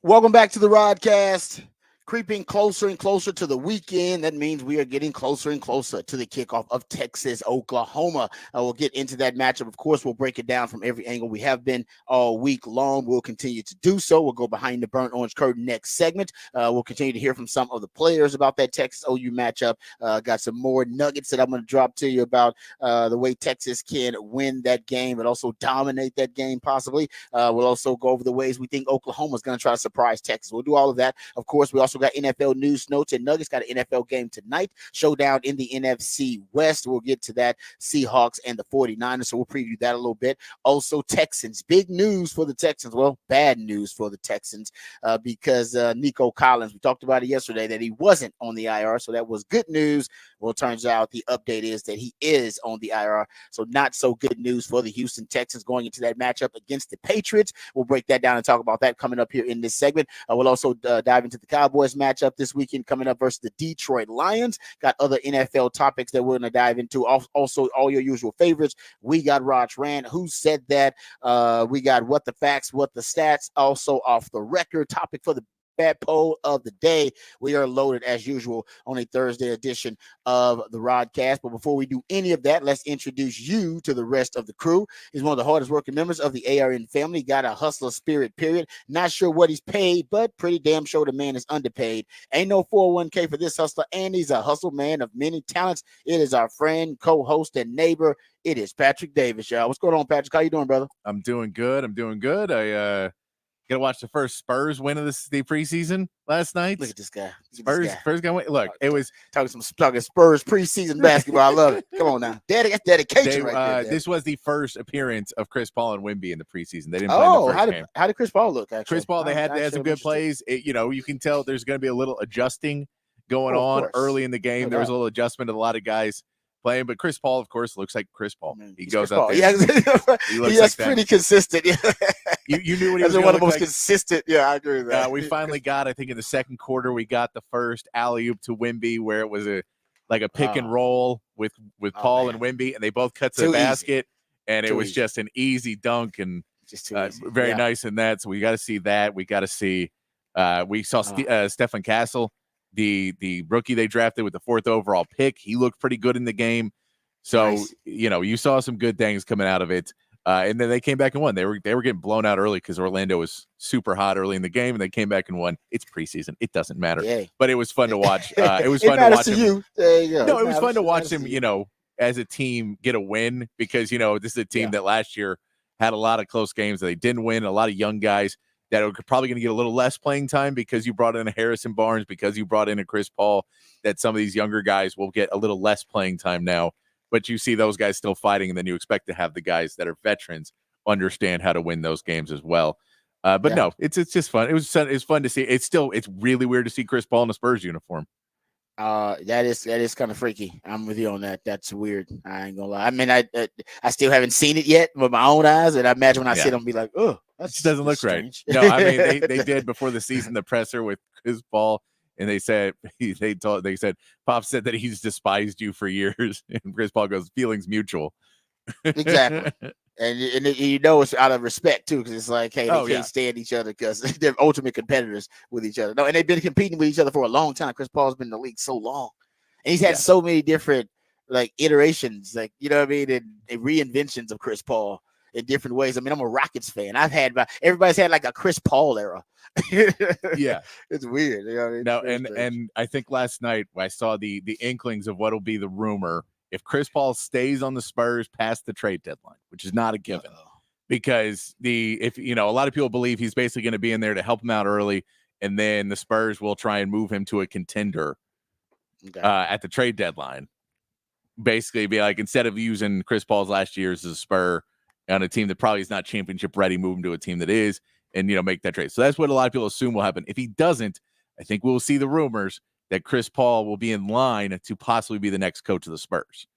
Welcome back to the Rodcast. Creeping closer and closer to the weekend. That means we are getting closer and closer to the kickoff of Texas, Oklahoma. We'll get into that matchup. Of course, we'll break it down from every angle. We have been all week long. We'll continue to do so. We'll go behind the burnt orange curtain next segment. We'll continue to hear from some of the players about that Texas OU matchup. Got some more nuggets that I'm going to drop to you about the way Texas can win that game and also dominate that game possibly. We'll also go over the ways we think Oklahoma is going to try to surprise Texas. We'll do all of that. Of course, we also got NFL news, notes, and nuggets. Got an NFL game tonight. Showdown in the NFC West. We'll get to that. Seahawks and the 49ers. So we'll preview that a little bit. Also, Texans. Big news for the Texans. Well, bad news for the Texans because Nico Collins, we talked about it yesterday, that he wasn't on the IR. So that was good news. Well, it turns out the update is that he is on the IR. So not so good news for the Houston Texans going into that matchup against the Patriots. We'll break that down and talk about that coming up here in this segment. We'll also dive into the Cowboys matchup this weekend coming up versus the Detroit Lions. Got other NFL topics that we're going to dive into. Also, all your usual favorites. We got Raj Rand. Who said that? We got what the facts, what the stats. Also off the record topic for the bad poll of the day. We are loaded as usual on a Thursday edition of the Rodcast. But before we do any of that, let's introduce you to the rest of the crew. He's one of the hardest working members of the ARN family. Got a hustler spirit, period. Not sure what he's paid, but pretty damn sure the man is underpaid. Ain't no 401k for this hustler, and he's a hustle man of many talents. It is our friend, co-host, and neighbor. It is Patrick Davis, y'all. What's going on, Patrick? How you doing, brother? I'm doing good. I got to watch the first Spurs win of the preseason last night. Look at this guy. Spurs got win. Look, it was talking Spurs preseason basketball. I love it. Come on now, that's dedication right there. This was the first appearance of Chris Paul and Wemby in the preseason. They didn't play in the first game. How did Chris Paul look? Actually, Chris Paul, they had some good plays. You can tell there's going to be a little adjusting going on early in the game. There was a little adjustment of a lot of guys playing, but Chris Paul, of course, looks like Chris Paul. He goes out there. Yeah, he's pretty consistent. Yeah. You knew what he was one of the most like. consistent. Yeah, I agree with that. We finally got, I think in the second quarter, we got the first alley-oop to Wemby where it was a pick and roll with Paul and Wemby, and they both cut to the basket, and it was just an easy dunk and very nice in that. So we got to see that. We got to see. We saw Stephen Castle, the rookie they drafted with the 4th overall pick. He looked pretty good in the game. So you saw some good things coming out of it. And then they came back and won. They were getting blown out early because Orlando was super hot early in the game, and they came back and won. It's preseason; it doesn't matter. Yeah. But it was fun to watch. It was fun to watch them. You. There you go. No, it was fun to watch them. As a team, get a win because this is a team that last year had a lot of close games that they didn't win. A lot of young guys that are probably going to get a little less playing time because you brought in a Harrison Barnes, because you brought in a Chris Paul. That some of these younger guys will get a little less playing time now. But you see those guys still fighting, and then you expect to have the guys that are veterans understand how to win those games as well. No, it's just fun. It's fun to see. It's really weird to see Chris Paul in a Spurs uniform. That is kind of freaky. I'm with you on that. That's weird. I ain't gonna lie. I mean, I still haven't seen it yet with my own eyes, and I imagine when I see it, I'll be like, oh, that doesn't look strange. Right. No, I mean they did before the season the presser with Chris Paul. And they said, Pop said that he's despised you for years. And Chris Paul goes, feelings mutual. Exactly. And it's out of respect, too, because it's like, hey, they can't stand each other because they're ultimate competitors with each other. No, and they've been competing with each other for a long time. Chris Paul's been in the league so long. And he's had so many different, iterations, and reinventions of Chris Paul in different ways. I mean, I'm a Rockets fan. Everybody's had a Chris Paul era. Yeah, it's weird. You know what I mean? No, and I think last night I saw the inklings of what'll be the rumor if Chris Paul stays on the Spurs past the trade deadline, which is not a given, because a lot of people believe he's basically going to be in there to help him out early, and then the Spurs will try and move him to a contender at the trade deadline. Basically, be like, instead of using Chris Paul's last year as a Spur on a team that probably is not championship ready, move him to a team that is. And, make that trade. So that's what a lot of people assume will happen. If he doesn't, I think we'll see the rumors that Chris Paul will be in line to possibly be the next coach of the Spurs.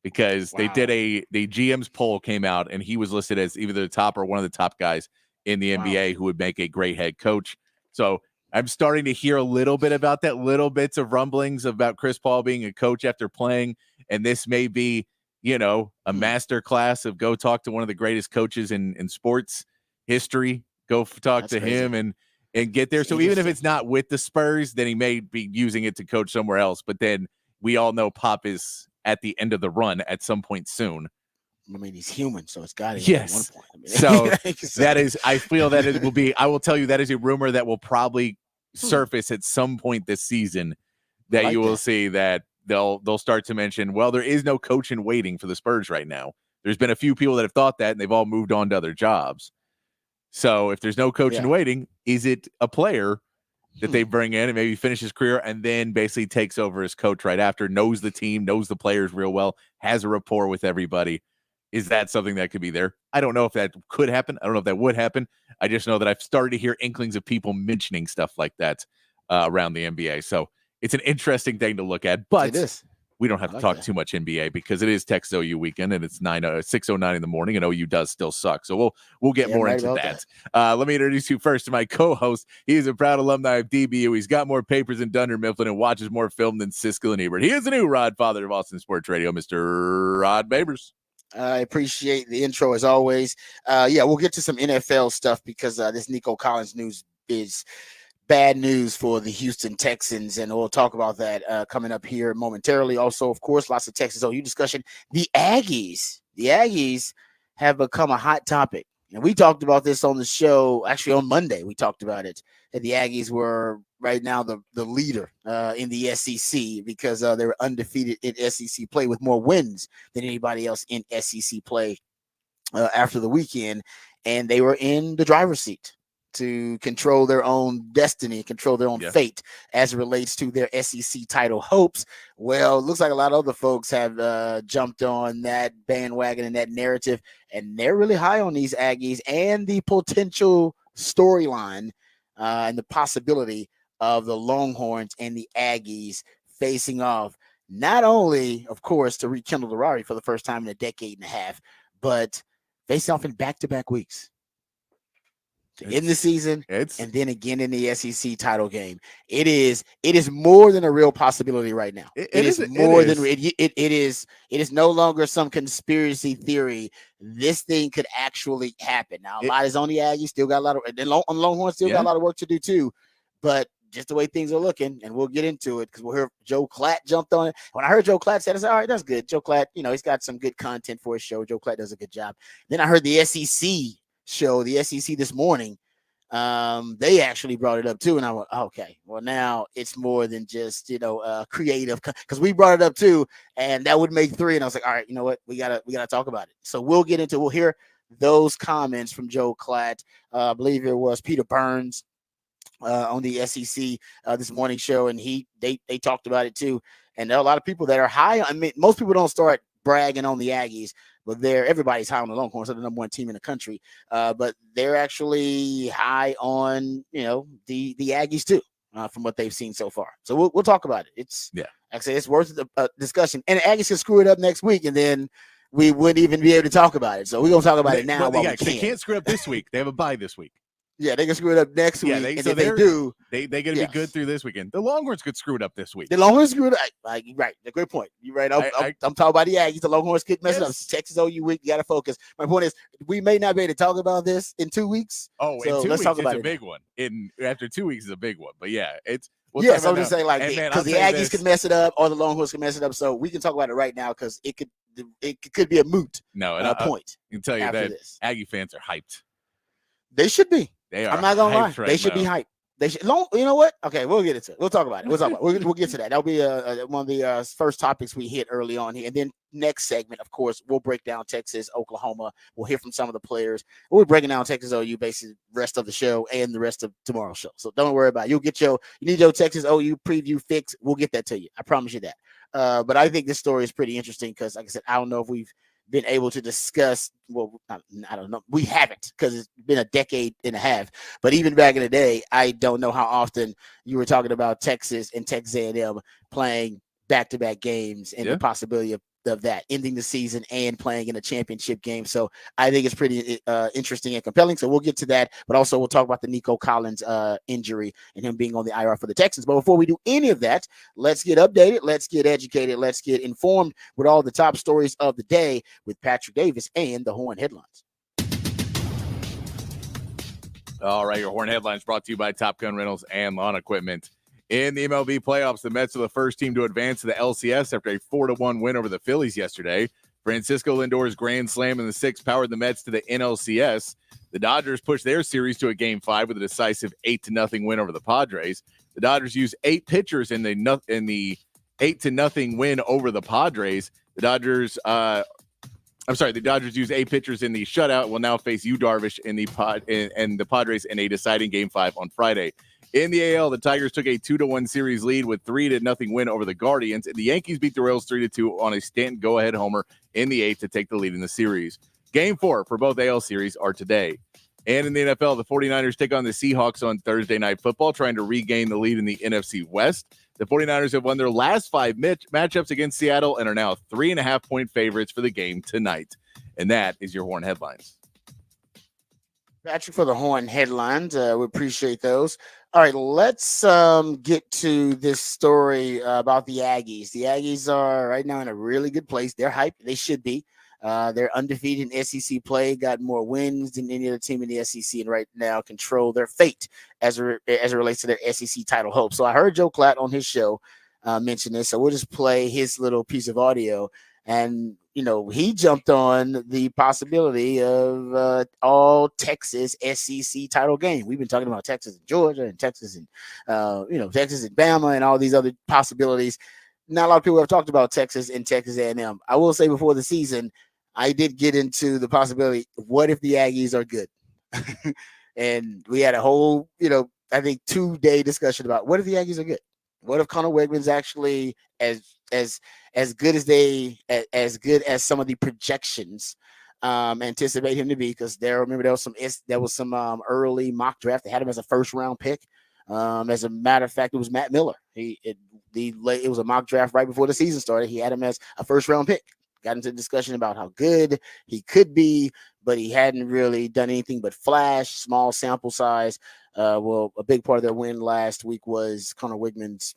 Because they did the GM's poll came out, and he was listed as either the top or one of the top guys in the NBA who would make a great head coach. So I'm starting to hear a little bit about that, little bits of rumblings about Chris Paul being a coach after playing. And this may be, a master class of go talk to one of the greatest coaches in sports history. Go talk to him, and and get there. So even if it's not with the Spurs, then he may be using it to coach somewhere else. But then we all know Pop is at the end of the run at some point soon. I mean, he's human, so it's got to yes. at one point. I mean, so that is, I feel that it will be, I will tell you, that is a rumor that will probably surface at some point this season that you will see that they'll start to mention, well, there is no coach in waiting for the Spurs right now. There's been a few people that have thought that, and they've all moved on to other jobs. So if there's no coach in waiting, is it a player that they bring in and maybe finish his career and then basically takes over as coach right after, knows the team, knows the players real well, has a rapport with everybody? Is that something that could be there? I don't know if that could happen. I don't know if that would happen. I just know that I've started to hear inklings of people mentioning stuff like that around the NBA. So it's an interesting thing to look at, but we don't have to talk too much NBA because it is Texas OU weekend and it's 6:09 in the morning and OU does still suck. So we'll get more into that. Let me introduce you first to my co-host. He is a proud alumni of DBU. He's got more papers than Dunder Mifflin and watches more film than Siskel and Ebert. He is the new Rod Father of Austin Sports Radio, Mr. Rod Babers. I appreciate the intro as always. We'll get to some NFL stuff because this Nico Collins news is bad news for the Houston Texans, and we'll talk about that coming up here momentarily. Also, of course, lots of Texas OU discussion. The Aggies have become a hot topic, and we talked about this on the show. Actually, on Monday, we talked about it. That the Aggies were right now the leader in the SEC because they were undefeated in SEC play with more wins than anybody else in SEC play after the weekend, and they were in the driver's seat to control their own destiny, control their own fate as it relates to their SEC title hopes. Well, it looks like a lot of other folks have jumped on that bandwagon and that narrative, and they're really high on these Aggies and the potential storyline and the possibility of the Longhorns and the Aggies facing off, not only, of course, to rekindle the rivalry for the first time in a decade and a half, but facing off in back-to-back weeks. In the season and then again in the SEC title game. It is more than a real possibility right now. It is no longer some conspiracy theory. This thing could actually happen. Now a lot is on the Aggies, still got a lot of, and Longhorns still got a lot of work to do too, but just the way things are looking, and we'll get into it because we'll hear Joe Klatt jumped on it. When I heard Joe Klatt said, I said, all right, that's good. Joe Klatt, he's got some good content for his show. Joe Klatt does a good job. Then I heard the SEC show, the SEC this morning. They actually brought it up too, and I went, okay, well now it's more than just creative, because we brought it up too, and that would make 3. And I was like, all right, you know what, we gotta talk about it. So we'll hear those comments from Joe Klatt. I believe it was Peter Burns on the SEC this morning show, and they talked about it too. And there are a lot of people that are high. I mean, most people don't start bragging on the Aggies, but everybody's high on the Longhorns. They're the number 1 team in the country. But they're actually high on, the Aggies too, from what they've seen so far. So we'll talk about it. Like I say, it's worth the discussion. And the Aggies can screw it up next week, and then we wouldn't even be able to talk about it. So we're going to talk about it now. They can't screw up this week. They have a bye this week. Yeah, they can screw it up next week. They're going to be good through this weekend. The Longhorns could screw it up this week. The Longhorns screw it up. Right. Great point. You're right. I'm talking about the Aggies. The Longhorns could mess it up. It's Texas OU week. You got to focus. My point is, we may not be able to talk about this in 2 weeks. Oh, so in 2 weeks, it's a big one. After 2 weeks is a big one. But yeah, so I'm just saying, because the Aggies could mess it up or the Longhorns could mess it up. So we can talk about it right now because it could be a moot point. I can tell you that Aggie fans are hyped. They should be. I'm not gonna lie. Right they should be hyped. They should. You know what? Okay, we'll get into it. We'll talk about it. We'll get to that. That'll be one of the first topics we hit early on here. And then next segment, of course, we'll break down Texas, Oklahoma. We'll hear from some of the players. We're breaking down Texas OU basically the rest of the show and the rest of tomorrow's show. So don't worry about it. You need your Texas OU preview fix. We'll get that to you. I promise you that. But I think this story is pretty interesting because, like I said, I don't know if we've been able to discuss. Well, I don't know. We haven't, because it's been a decade and a half. But even back in the day, I don't know how often you were talking about Texas and Texas A&M playing back-to-back games and the possibility of that ending the season and playing in a championship game. So I think it's pretty interesting and compelling. So we'll get to that, but also we'll talk about the Nico Collins injury and him being on the IR for the Texans. But before we do any of that, let's get updated, let's get educated, let's get informed with all the top stories of the day with Patrick Davis and the Horn Headlines. All right, your Horn headlines brought to you by Top Gun Rentals and Lawn Equipment. In the MLB playoffs, the Mets are the first team to advance to the LCS after a 4-1 win over the Phillies yesterday. Francisco Lindor's grand slam in the sixth powered the Mets to the NLCS. The Dodgers pushed their series to a Game 5 with a decisive 8-0 win over the Padres. The Dodgers used 8 pitchers in the 8-0 win over the Padres. The Dodgers used 8 pitchers in the shutout. Will now face Yu Darvish in the Padres in a deciding Game 5 on Friday. In the AL, the Tigers took a 2-1 series lead with 3-0 win over the Guardians. And the Yankees beat the Royals 3-2 on a Stanton go-ahead homer in the 8th to take the lead in the series. Game 4 for both AL series are today. And in the NFL, the 49ers take on the Seahawks on Thursday Night Football, trying to regain the lead in the NFC West. The 49ers have won their last 5 matchups against Seattle and are now 3.5-point favorites for the game tonight. And that is your Horn headlines. Patrick for the Horn headlines. We appreciate those. All right, let's get to this story about the Aggies. The Aggies are right now in a really good place. They're hyped. They should be. They're undefeated in SEC play, got more wins than any other team in the SEC, and right now control their fate as it relates to their SEC title hopes. So I heard Joe Klatt on his show mention this, so we'll just play his little piece of audio. And, he jumped on the possibility of all Texas SEC title game. We've been talking about Texas and Georgia and Texas and, Texas and Bama and all these other possibilities. Not a lot of people have talked about Texas and Texas A&M. I will say before the season, I did get into the possibility, what if the Aggies are good? And we had a whole, I think 2-day discussion about what if the Aggies are good? What if Connor Wegman's actually as good as some of the projections anticipate him to be? Because there was some early mock draft. They had him as a first-round pick. As a matter of fact, it was Matt Miller. It was a mock draft right before the season started. He had him as a first-round pick. Got into a discussion about how good he could be, but he hadn't really done anything but flash, small sample size. A big part of their win last week was Connor Wegman's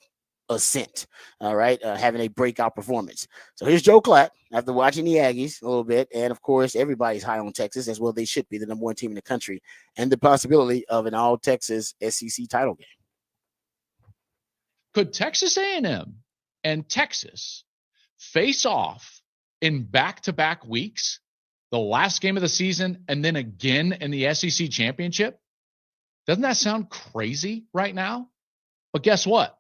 ascent, all right, having a breakout performance. So here's Joe Klatt after watching the Aggies a little bit, and of course everybody's high on Texas, as well they should be, the number 1 team in the country, and the possibility of an all-Texas SEC title game. Could Texas A&M and Texas face off in back-to-back weeks, the last game of the season, and then again in the SEC championship? Doesn't that sound crazy right now? But guess what?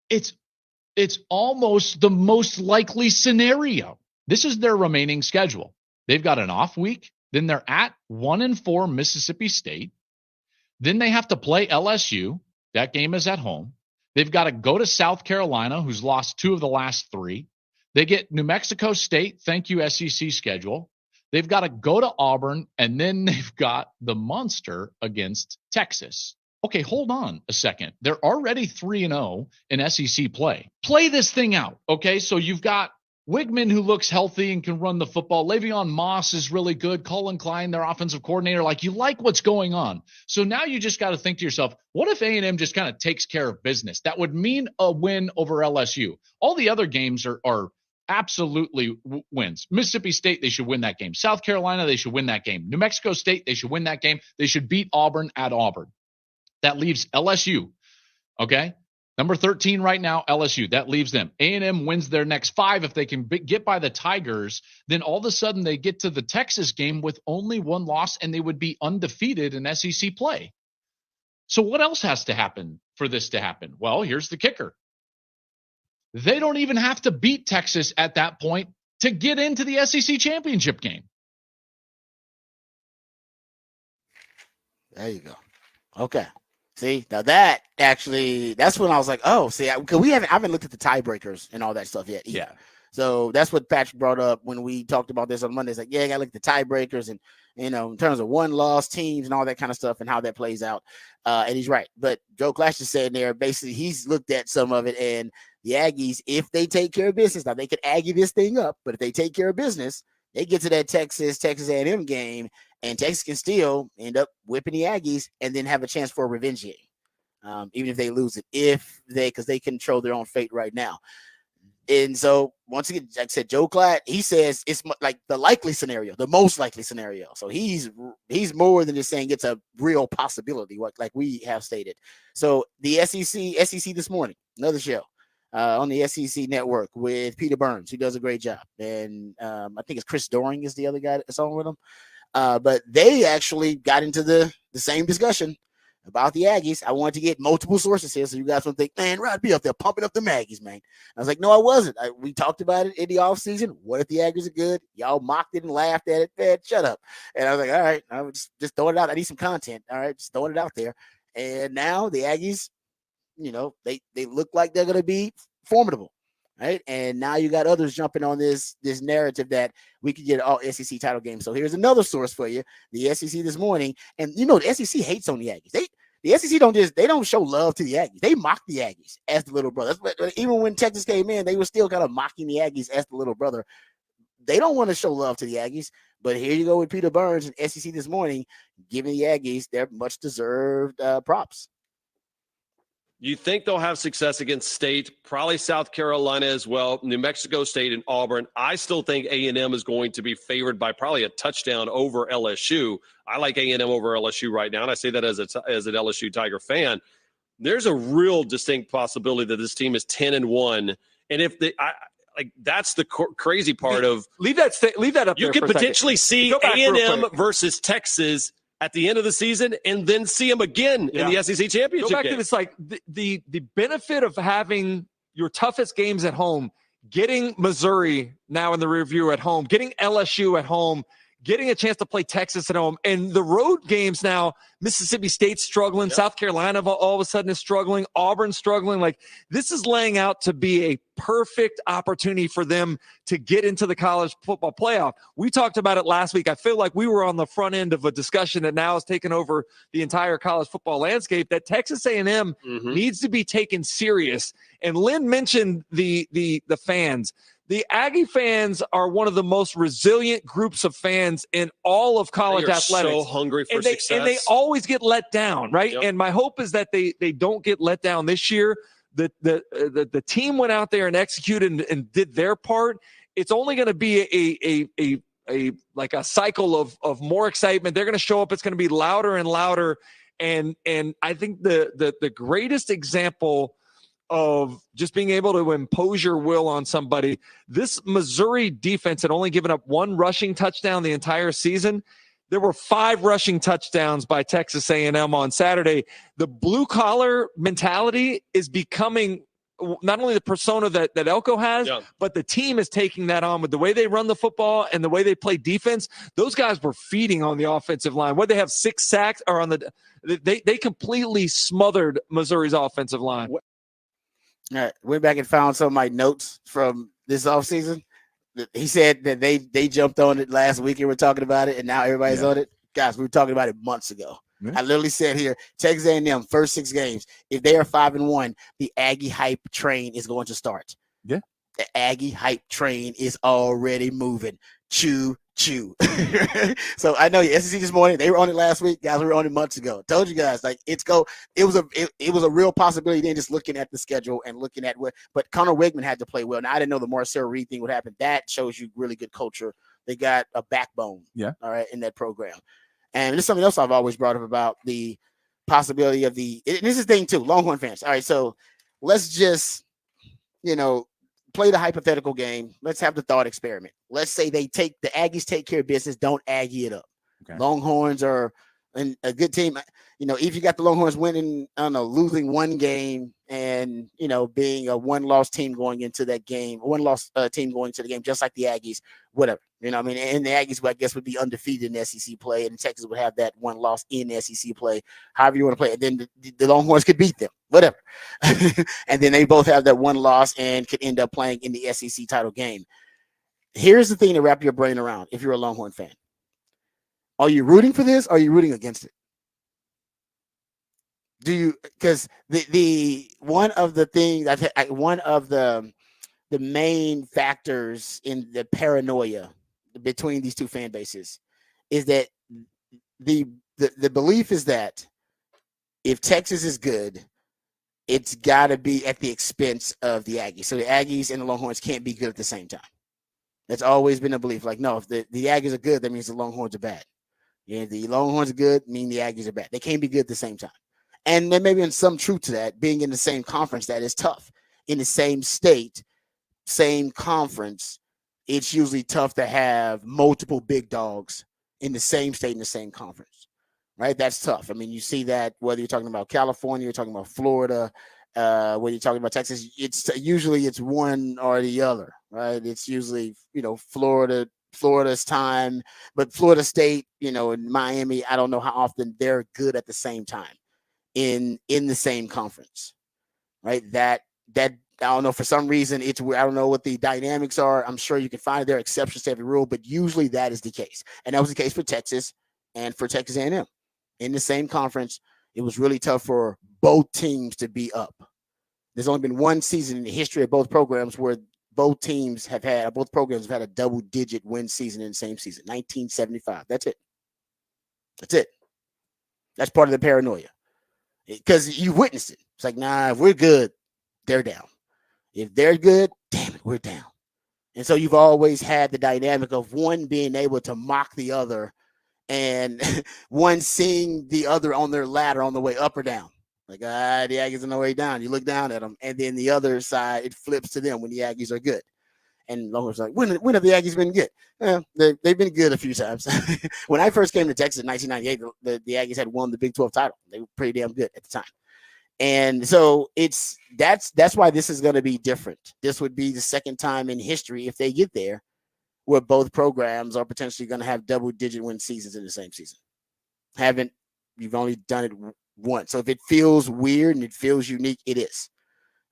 It's almost the most likely scenario. This is their remaining schedule. They've got an off week. Then they're at 1-4 Mississippi State. Then they have to play LSU. That game is at home. They've got to go to South Carolina, who's lost 2 of the last 3. They get New Mexico State. Thank you, SEC schedule. They've got to go to Auburn, and then they've got the monster against Texas. Okay, hold on a second. They're already 3-0 in SEC play. Play this thing out, okay? So you've got Wigman, who looks healthy and can run the football. Le'Veon Moss is really good. Colin Klein, their offensive coordinator. You like what's going on. So now you just got to think to yourself, what if A&M just kind of takes care of business? That would mean a win over LSU. All the other games are absolutely wins. Mississippi State, they should win that game. South Carolina, they should win that game. New Mexico State, they should win that game. They should beat Auburn at Auburn. That leaves LSU, okay? Number 13 right now, LSU. That leaves them. A&M wins their next 5. If they can get by the Tigers, then all of a sudden they get to the Texas game with only 1 loss, and they would be undefeated in SEC play. So what else has to happen for this to happen? Well, here's the kicker. They don't even have to beat Texas at that point to get into the SEC championship game. There you go. Okay. See, now that's when I was like, oh, see, because I haven't looked at the tiebreakers and all that stuff yet either. Yeah. So that's what Patrick brought up when we talked about this on Monday. It's like, yeah, I got to look at the tiebreakers and, in terms of 1-loss teams and all that kind of stuff and how that plays out. And he's right. But Joe Klatt is saying there, basically, he's looked at some of it, and the Aggies, if they take care of business, now they could Aggie this thing up, but if they take care of business, they get to that Texas A&M game, and Texas can still end up whipping the Aggies and then have a chance for a revenge game, even if they lose it, because they control their own fate right now. And so once again, like I said, Joe Clyde, he says it's like the likely scenario, the most likely scenario. So he's more than just saying it's a real possibility, like we have stated. So the SEC this morning, another show on the SEC network with Peter Burns, who does a great job, and I think it's Chris Doring is the other guy that's on with him. But they actually got into the same discussion about the Aggies. I wanted to get multiple sources here, so you guys don't think, man, Rod be up there pumping up the Aggies, man. I was like, no, I wasn't. We talked about it in the offseason. What if the Aggies are good? Y'all mocked it and laughed at it. Man, shut up. And I was like, all right, I was just throwing it out. I need some content. All right, just throwing it out there. And now the Aggies, they look like they're going to be formidable. Right. And now you got others jumping on this narrative that we could get all SEC title game. So here's another source for you. The SEC this morning. And the SEC hates on the Aggies. The SEC don't show love to the Aggies. They mock the Aggies as the little brother. Even when Texas came in, they were still kind of mocking the Aggies as the little brother. They don't want to show love to the Aggies. But here you go with Peter Burns and SEC this morning, giving the Aggies their much deserved props. You think they'll have success against State, probably South Carolina as well, New Mexico State and Auburn. I still think A&M is going to be favored by probably a touchdown over LSU. I like A&M over LSU right now, and I say that as an LSU Tiger fan. There's a real distinct possibility that this team is 10-1, and if that's the crazy part of leave that up. You could potentially see A&M versus Texas at the end of the season, and then see them again in the SEC championship Go back game. to this, like the benefit of having your toughest games at home, getting Missouri now in the rear view at home, getting LSU at home, getting a chance to play Texas at home, and the road games now, Mississippi State's struggling, South Carolina all of a sudden is struggling, Auburn struggling. Like, this is laying out to be a perfect opportunity for them to get into the college football playoff. We talked about it last week. I feel like we were on the front end of a discussion that now has taken over the entire college football landscape, that Texas A&M needs to be taken serious. And Lynn mentioned the fans. The Aggie fans are one of the most resilient groups of fans in all of college athletics. So hungry for success. And they always get let down, right? Yep. And my hope is that they don't get let down this year. The team went out there and executed and did their part. It's only going to be a cycle of more excitement. They're going to show up. It's going to be louder and louder. And I think the greatest example of just being able to impose your will on somebody, this Missouri defense had only given up one rushing touchdown the entire season. There were 5 rushing touchdowns by Texas A&M on Saturday. The blue-collar mentality is becoming not only the persona that Elko has, but the team is taking that on with the way they run the football and the way they play defense. Those guys were feeding on the offensive line. What, they have 6 sacks, or they completely smothered Missouri's offensive line. All right, went back and found some of my notes from this offseason. He said that they jumped on it last week and we're talking about it, and now everybody's on it. Guys, we were talking about it months ago. Yeah. I literally said here, Texas A&M, first 6 games, if they are 5-1, the Aggie hype train is going to start. Yeah. The Aggie hype train is already moving. Choo. So I know SEC this morning, they were on it last week. Guys, we were on it months ago. Told you guys, like, it was a real possibility then, just looking at the schedule and looking at but Connor Wigman had to play well. Now, I didn't know the Marcel Reed thing would happen. That shows you really good culture. They got a backbone, all right, in that program. And there's something else I've always brought up about the possibility of and this is the thing too, Longhorn fans. All right, so let's just, play the hypothetical game. Let's have the thought experiment. Let's say the Aggies take care of business. Don't Aggie it up. Okay. Longhorns are a good team. If you got the Longhorns winning, losing one game and, being a one-loss team going into that game, one-loss team going to the game, just like the Aggies, whatever. And the Aggies, I guess, would be undefeated in SEC play, and Texas would have that one loss in SEC play, however you want to play it. Then the Longhorns could beat them, whatever. And then they both have that one loss and could end up playing in the SEC title game. Here's the thing to wrap your brain around if you're a Longhorn fan. Are you rooting for this, or are you rooting against it? Do you, because the one of the main factors in the paranoia between these two fan bases is that the belief is that if Texas is good, it's got to be at the expense of the Aggies. So the Aggies and the Longhorns can't be good at the same time. That's always been a belief. Like, no, if the Aggies are good, that means the Longhorns are bad. Yeah, the Longhorns are good, mean the Aggies are bad. They can't be good at the same time. And there may be some truth to that. Being in the same conference, that is tough. In the same state, same conference, it's usually tough to have multiple big dogs in the same state in the same conference, right? That's tough. I mean, you see that whether you're talking about California, you're talking about Florida, when you're talking about Texas, it's usually it's one or the other, right? It's usually, Florida's time, but Florida State, and Miami, I don't know how often they're good at the same time in the same conference, right? That I don't know, for some reason it's weird. I don't know what the dynamics are. I'm sure you can find there are exceptions to every rule, but usually that is the case. And that was the case for Texas and for Texas A&M. In the same conference, it was really tough for both teams to be up. There's only been one season in the history of both programs where both programs have had a double-digit win season in the same season, 1975. That's it. That's part of the paranoia. Because you witnessed it. It's like, nah, if we're good, they're down. If they're good, damn it, we're down. And so you've always had the dynamic of one being able to mock the other and one seeing the other on their ladder on the way up or down. Like, the Aggies on the way down. You look down at them, and then the other side, it flips to them when the Aggies are good. And Longhorns like, when have the Aggies been good? They've been good a few times. When I first came to Texas in 1998, the Aggies had won the Big 12 title. They were pretty damn good at the time. And so that's why this is going to be different. This would be the second time in history, if they get there, where both programs are potentially going to have double-digit win seasons in the same season. You've only done it once. So if it feels weird and it feels unique, it is.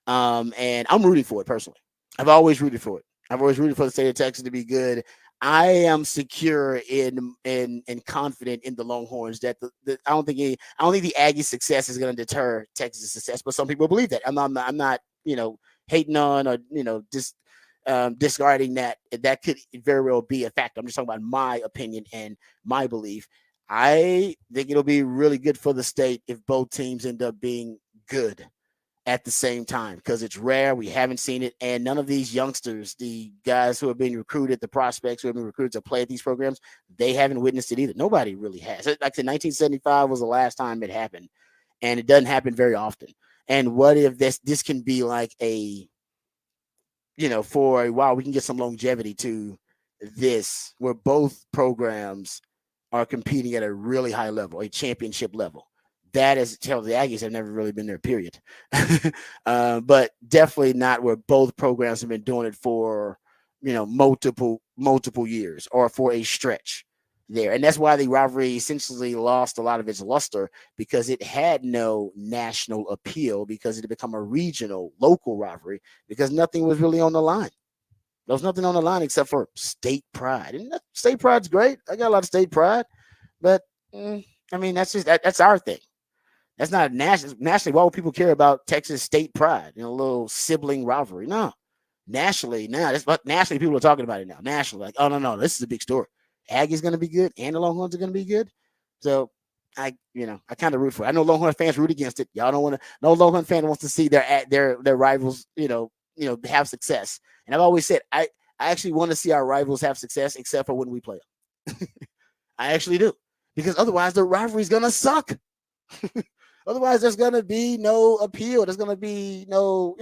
And I'm rooting for it personally. I've always rooted for it. I've always rooted for the state of Texas to be good. I am secure in confident in the Longhorns that I don't think the Aggie success is going to deter Texas' success, but some people believe that. I'm not hating on or discarding that. That could very well be a fact. I'm just talking about my opinion and my belief. I think it'll be really good for the state if both teams end up being good at the same time, because it's rare. We haven't seen it. And none of these youngsters, the guys who have been recruited, the prospects who have been recruited to play at these programs, they haven't witnessed it either. Nobody really has. Like I said, 1975 was the last time it happened, and it doesn't happen very often. And what if this can be like for a while, we can get some longevity to this, where both programs are competing at a really high level, a championship level. That is, the Aggies have never really been there, period. But definitely not where both programs have been doing it for, multiple years or for a stretch there. And that's why the rivalry essentially lost a lot of its luster, because it had no national appeal, because it had become a regional, local rivalry, because nothing was really on the line. There was nothing on the line except for state pride. And state pride's great. I got a lot of state pride. But, that's our thing. That's not nationally. Why would people care about Texas state pride? A little sibling rivalry. No, nationally now. Nationally, people are talking about it now. Nationally, like, oh no, this is a big story. Aggie's going to be good, and the Longhorns are going to be good. So I kind of root for it. I know Longhorn fans root against it. Y'all don't want to. No Longhorn fan wants to see their rivals, have success. And I've always said I actually want to see our rivals have success, except for when we play them. I actually do, because otherwise the rivalry is going to suck. Otherwise, there's going to be no appeal. There's going to be no,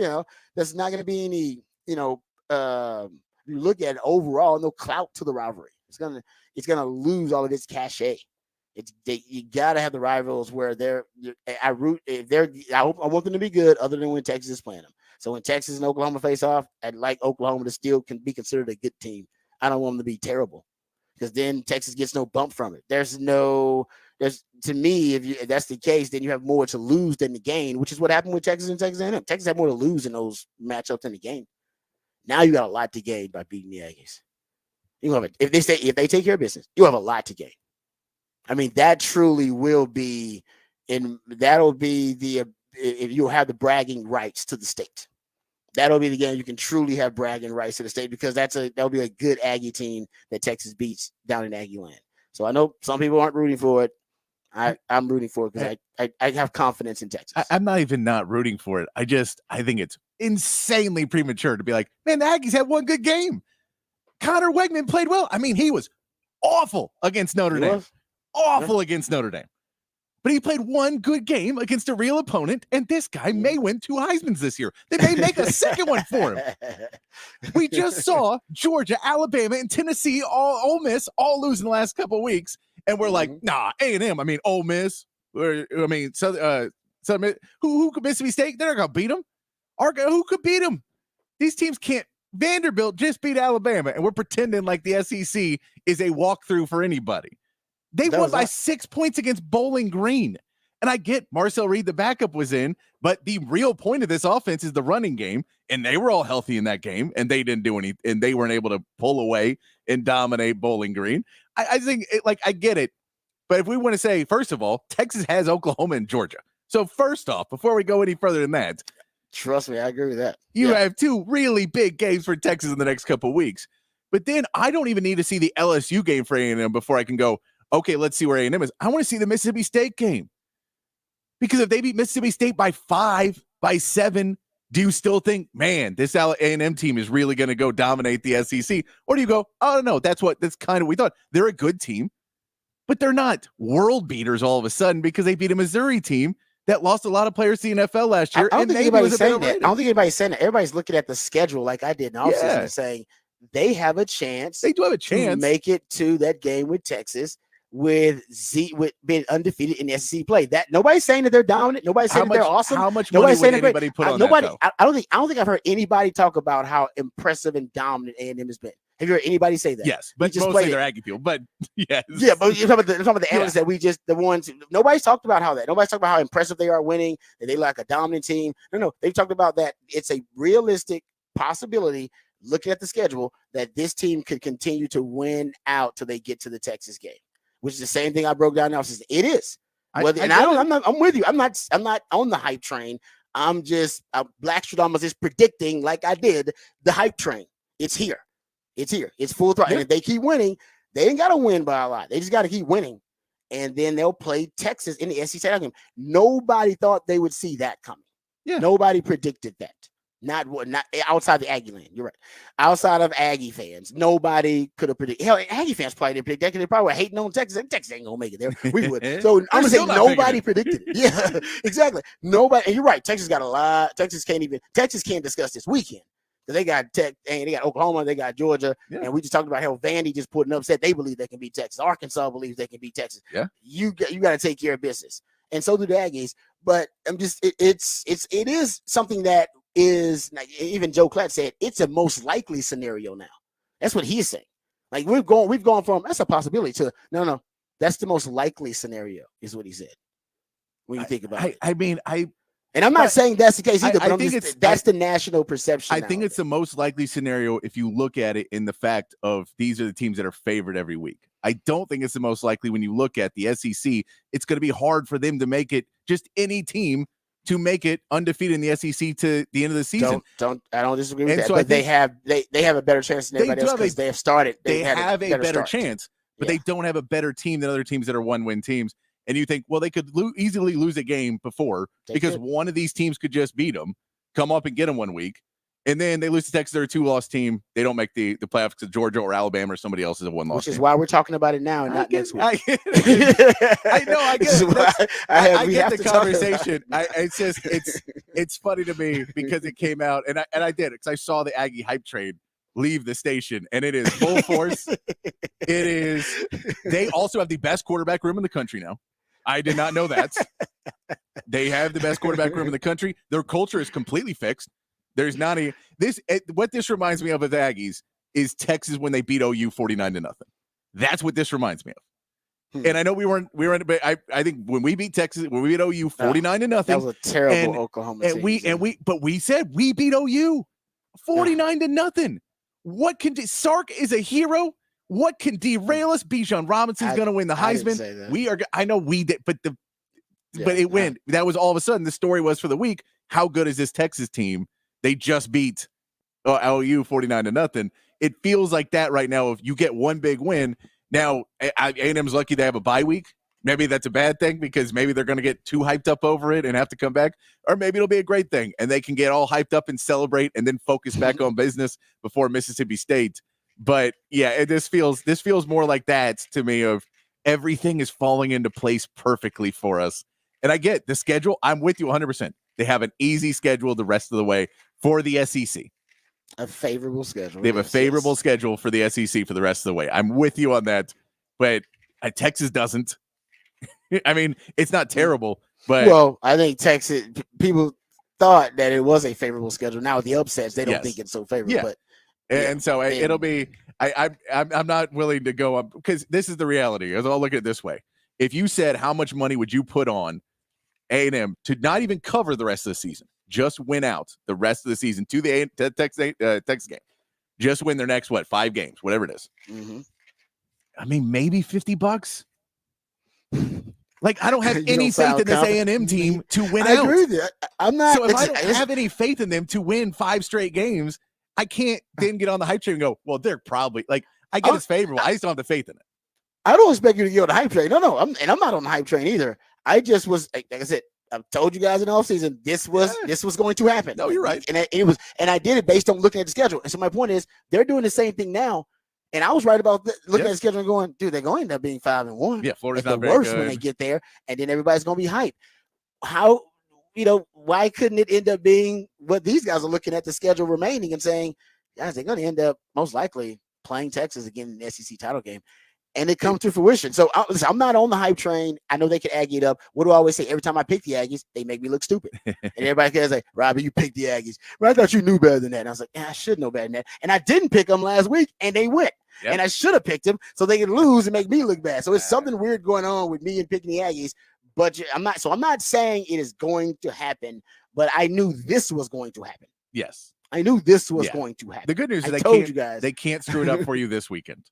there's not going to be any, you look at it overall, no clout to the rivalry. It's going to lose all of its cachet. You got to have the rivals where I want them to be good, other than when Texas is playing them. So when Texas and Oklahoma face off, I'd like Oklahoma to still can be considered a good team. I don't want them to be terrible, because then Texas gets no bump from it. To me, if that's the case, then you have more to lose than to gain, which is what happened with Texas and Texas A&M. Texas had more to lose in those matchups than the game. Now you got a lot to gain by beating the Aggies. If they take care of business, you have a lot to gain. I mean, that truly will be, and that'll be if you'll have the bragging rights to the state. That'll be the game you can truly have bragging rights to the state, because that'll be a good Aggie team that Texas beats down in Aggie land. So I know some people aren't rooting for it. I'm rooting for it because I have confidence in Texas. I'm not even not rooting for it. I think it's insanely premature to be like, man, the Aggies had one good game. Connor Wegman played well. I mean, he was awful against Notre Dame. Awful against Notre Dame. But he played one good game against a real opponent, and this guy may win 2 Heismans this year. They may make a second one for him. We just saw Georgia, Alabama, and Tennessee, Ole Miss, all lose in the last couple of weeks, and we're like, nah, A&M. I mean, Ole Miss. Southern, who could Mississippi State? They're not gonna beat them. Who could beat them? These teams can't. Vanderbilt just beat Alabama, and we're pretending like the SEC is a walkthrough for anybody. They won by 6 points against Bowling Green. And I get Marcel Reed, the backup, was in, but the real point of this offense is the running game, and they were all healthy in that game, and they didn't do anything, and they weren't able to pull away and dominate Bowling Green. I think, I get it, but if we want to say, first of all, Texas has Oklahoma and Georgia. So first off, before we go any further than that, trust me, I agree with that. You have 2 really big games for Texas in the next couple of weeks. But then I don't even need to see the LSU game for A&M before I can go, okay, let's see where A&M is. I want to see the Mississippi State game. Because if they beat Mississippi State by 5, by 7, do you still think, man, this A&M team is really going to go dominate the SEC? Or do you go, oh, no, that's kind of we thought. They're a good team, but they're not world beaters all of a sudden because they beat a Missouri team that lost a lot of players to the NFL last year. I don't think anybody's saying that. I don't think anybody's saying that. Everybody's looking at the schedule like I did in offseason and saying they have a chance. They do have a chance to make it to that game with Texas with being undefeated in the SEC play. That nobody's saying that they're dominant. Nobody's saying that they're awesome. How much money would anybody put on that? I don't think I've heard anybody talk about how impressive and dominant A&M has been. Have you heard anybody say that? Yes, but just mostly they're Aggie people. But yes, yeah, but you're talking about the analysts that the ones. Nobody's talked about how that. Nobody's talked about how impressive they are winning. That they like a dominant team. No, they've talked about that. It's a realistic possibility. Looking at the schedule, that this team could continue to win out till they get to the Texas game, which is the same thing I broke down now. It is. I'm with you. I'm not on the hype train. I'm just Blackstradamus is predicting, like I did, the hype train. It's here. It's full throttle. And if they keep winning, they ain't got to win by a lot. They just got to keep winning. And then they'll play Texas in the SEC game. Nobody thought they would see that coming. Yeah. Nobody predicted that. Not outside the Aggie land. You're right. Outside of Aggie fans, nobody could have predicted. Hell, Aggie fans probably didn't predict that because they probably were hating on Texas. And Texas ain't gonna make it there. We would. So I'm gonna say nobody predicted it. Yeah, exactly. Nobody. And you're right. Texas got a lot. Texas can't discuss this weekend. They got Tech, and they got Oklahoma, they got Georgia, and we just talked about how Vandy just put an upset. They believe they can beat Texas. Arkansas believes they can beat Texas. Yeah, you got to take care of business, and so do the Aggies. But I'm just, it is something that is, like even Joe Klatt said, it's a most likely scenario now. That's what he's saying. Like we've gone from that's a possibility to no, that's the most likely scenario is what he said. When you think about it, I mean, and I'm not saying that's the case either, but that's the national perception. I think it's the most likely scenario if you look at it in the fact of these are the teams that are favored every week. I don't think it's the most likely when you look at the SEC. It's going to be hard for them to make it, just any team to make it undefeated in the SEC to the end of the season. I don't disagree with that. So but they have a better chance than everybody else because they have started. They have a better chance, but they don't have a better team than other teams that are 1-win teams. And you think, well, they could easily lose a game before because one of these teams could just beat them, come up and get them 1 week. And then they lose to Texas. They're a 2-loss team. They don't make the playoffs because Georgia or Alabama or somebody else is a 1-loss. Which is why we're talking about it now and not next week. I know. I get it. I get the conversation. It's funny to me because it came out and I did it because I saw the Aggie hype train leave the station and it is full force. They also have the best quarterback room in the country now. I did not know that. They have the best quarterback room in the country. Their culture is completely fixed. There's not what this reminds me of with Aggies is Texas when they beat OU 49-0. That's what this reminds me of. And I know we weren't, but I think when we beat Texas, when we beat OU 49-0, that was a terrible Oklahoma team. But we said we beat OU 49-0. What can Sark is a hero? What can derail us? Bijan Robinson's going to win the Heisman. We are. I know we did, but it went. That was all of a sudden. The story was for the week. How good is this Texas team? They just beat OU 49-0. It feels like that right now. If you get one big win, now A&M's lucky they have a bye week Maybe that's a bad thing because maybe they're going to get too hyped up over it and have to come back. Or maybe it'll be a great thing and they can get all hyped up and celebrate and then focus back on business before Mississippi State. But yeah, this feels more like that to me of everything is falling into place perfectly for us. And I get the schedule. I'm with you 100%. They have an easy schedule the rest of the way for the SEC. A favorable schedule. They have a favorable schedule for the SEC for the rest of the way. I'm with you on that. But Texas doesn't. I mean, it's not terrible, but well, I think Texas people thought that it was a favorable schedule. Now with the upsets, they don't think it's so favorable. Yeah. But and so it'll be. I'm not willing to go up because this is the reality. I'll look at it this way: if you said how much money would you put on A&M to not even cover the rest of the season, just win out the rest of the season to the Texas game, just win their next 5 games, whatever it is. Mm-hmm. I mean, maybe $50. Like, I don't have any faith in this A&M team to win out. I agree with you. I'm not. So if I don't have any faith in them to win 5 straight games, I can't then get on the hype train and go, well, they're probably like, I get it's favorable. I just don't have the faith in it. I don't expect you to get on the hype train. No. I'm not on the hype train either. I just was, like I said, I've told you guys in the offseason, this was going to happen. No, you're right. And I did it based on looking at the schedule. And so my point is, they're doing the same thing now. And I was right about looking at the schedule and going, dude, they're going to end up being 5-1. Yeah, Florida's not the very worst good when they get there, and then everybody's going to be hyped. How, why couldn't it end up being what these guys are looking at the schedule remaining and saying, guys, they're going to end up most likely playing Texas again in the SEC title game. And it comes to fruition. So I'm not on the hype train. I know they can Aggie it up. What do I always say? Every time I pick the Aggies, they make me look stupid. And everybody can say, Robbie, you picked the Aggies. Well, I thought you knew better than that. And I was like, yeah, I should know better than that. And I didn't pick them last week, and they went. Yep. And I should have picked them so they could lose and make me look bad. So it's something weird going on with me and picking the Aggies. But I'm not saying it is going to happen, but I knew this was going to happen. Yes. I knew this was going to happen. The good news is they can't screw it up for you this weekend.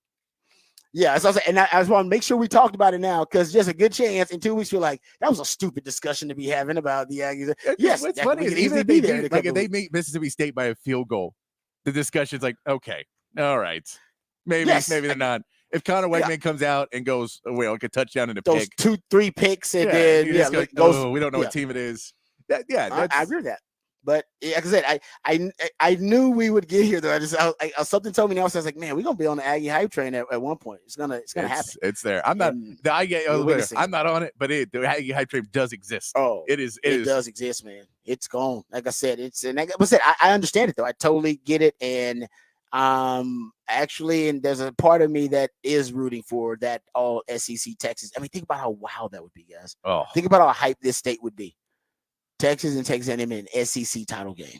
Yeah, so I was saying, and I just want to make sure we talked about it now because just a good chance in 2 weeks you're like, that was a stupid discussion to be having about the Aggies. Yes, what's funny is even if they meet Mississippi State by a field goal, the discussion's like, okay, all right, maybe they're not. If Connor Wegman comes out and goes, like a touchdown and a those pick, 2-3 picks, and then goes, we don't know what team it is. I agree with that. But like I said, I knew we would get here though. Something told me now. So I was like, man, we're gonna be on the Aggie hype train at one point. It's gonna happen. It's there. I'm not I'm not on it, but the Aggie hype train does exist. Oh, it does exist, man. It's gone. Like I said, I understand it though. I totally get it. And actually, and there's a part of me that is rooting for that all SEC Texas. I mean, think about how wild that would be, guys. Oh, think about how hyped this state would be. Texas and Texas A&M in an SEC title game.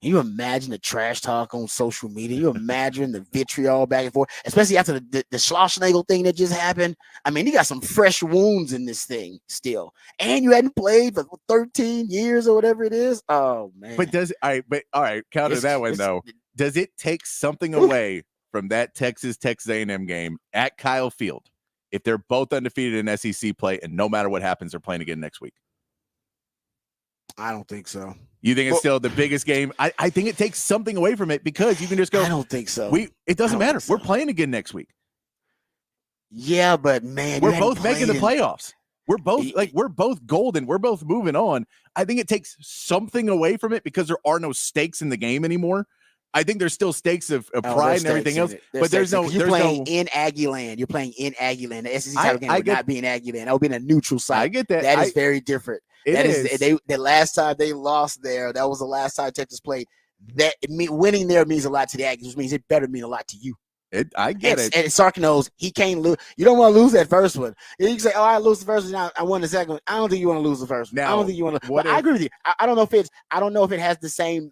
Can you imagine the trash talk on social media? You imagine the vitriol back and forth, especially after the Schlossnagel thing that just happened. I mean, you got some fresh wounds in this thing still, and you hadn't played for 13 years or whatever it is. Oh man! But all right, counter that one though. Does it take something away from that Texas A&M game at Kyle Field if they're both undefeated in SEC play and no matter what happens, they're playing again next week? I don't think so. You think it's still the biggest game? I think it takes something away from it because you can just go. I don't think so. It doesn't matter. We're playing again next week. Yeah, but man, we're both making the playoffs. We're both golden. We're both moving on. I think it takes something away from it because there are no stakes in the game anymore. I think there's still stakes of pride and everything else, but you're playing in Aggie land. You're playing in Aggie land. The SEC title game would not be in Aggie land. That would be in a neutral site. I get that. That is very different. The last time they lost there, that was the last time Texas played. Winning there means a lot to the Aggies, which means it better mean a lot to you. I get it. And Sark knows he can't lose. You don't want to lose that first one. You can say, "Oh, I lose the first one. I won the second one." I don't think you want to lose the first one. I don't think you want to. I agree with you. I don't know if it has the same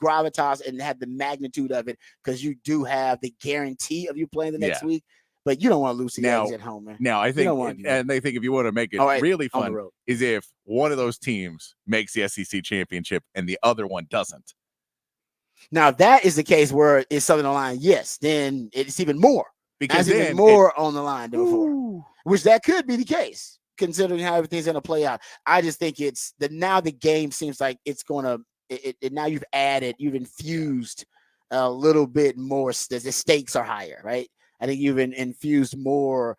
gravitas and have the magnitude of it because you do have the guarantee of you playing the next week. But you don't want to lose the Aggies at home, man. Now, I think, and they think if you want to make it really fun, is if one of those teams makes the SEC championship and the other one doesn't. Now, if that is the case where it's something on the line, yes, then it's even more. Because then even more on the line than before, which that could be the case, considering how everything's going to play out. I just think now the game seems like it's going to, now you've infused a little bit more. The stakes are higher, right? I think you've infused more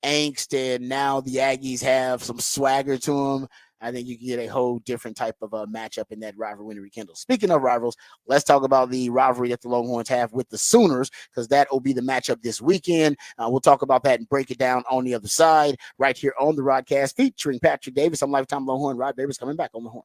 angst, and now the Aggies have some swagger to them. I think you can get a whole different type of matchup in that rivalry when it rekindles. Speaking of rivals, let's talk about the rivalry that the Longhorns have with the Sooners, because that will be the matchup this weekend. We'll talk about that and break it down on the other side right here on the Rodcast featuring Patrick Davis. I'm lifetime Longhorn. Rod Davis coming back on the horn.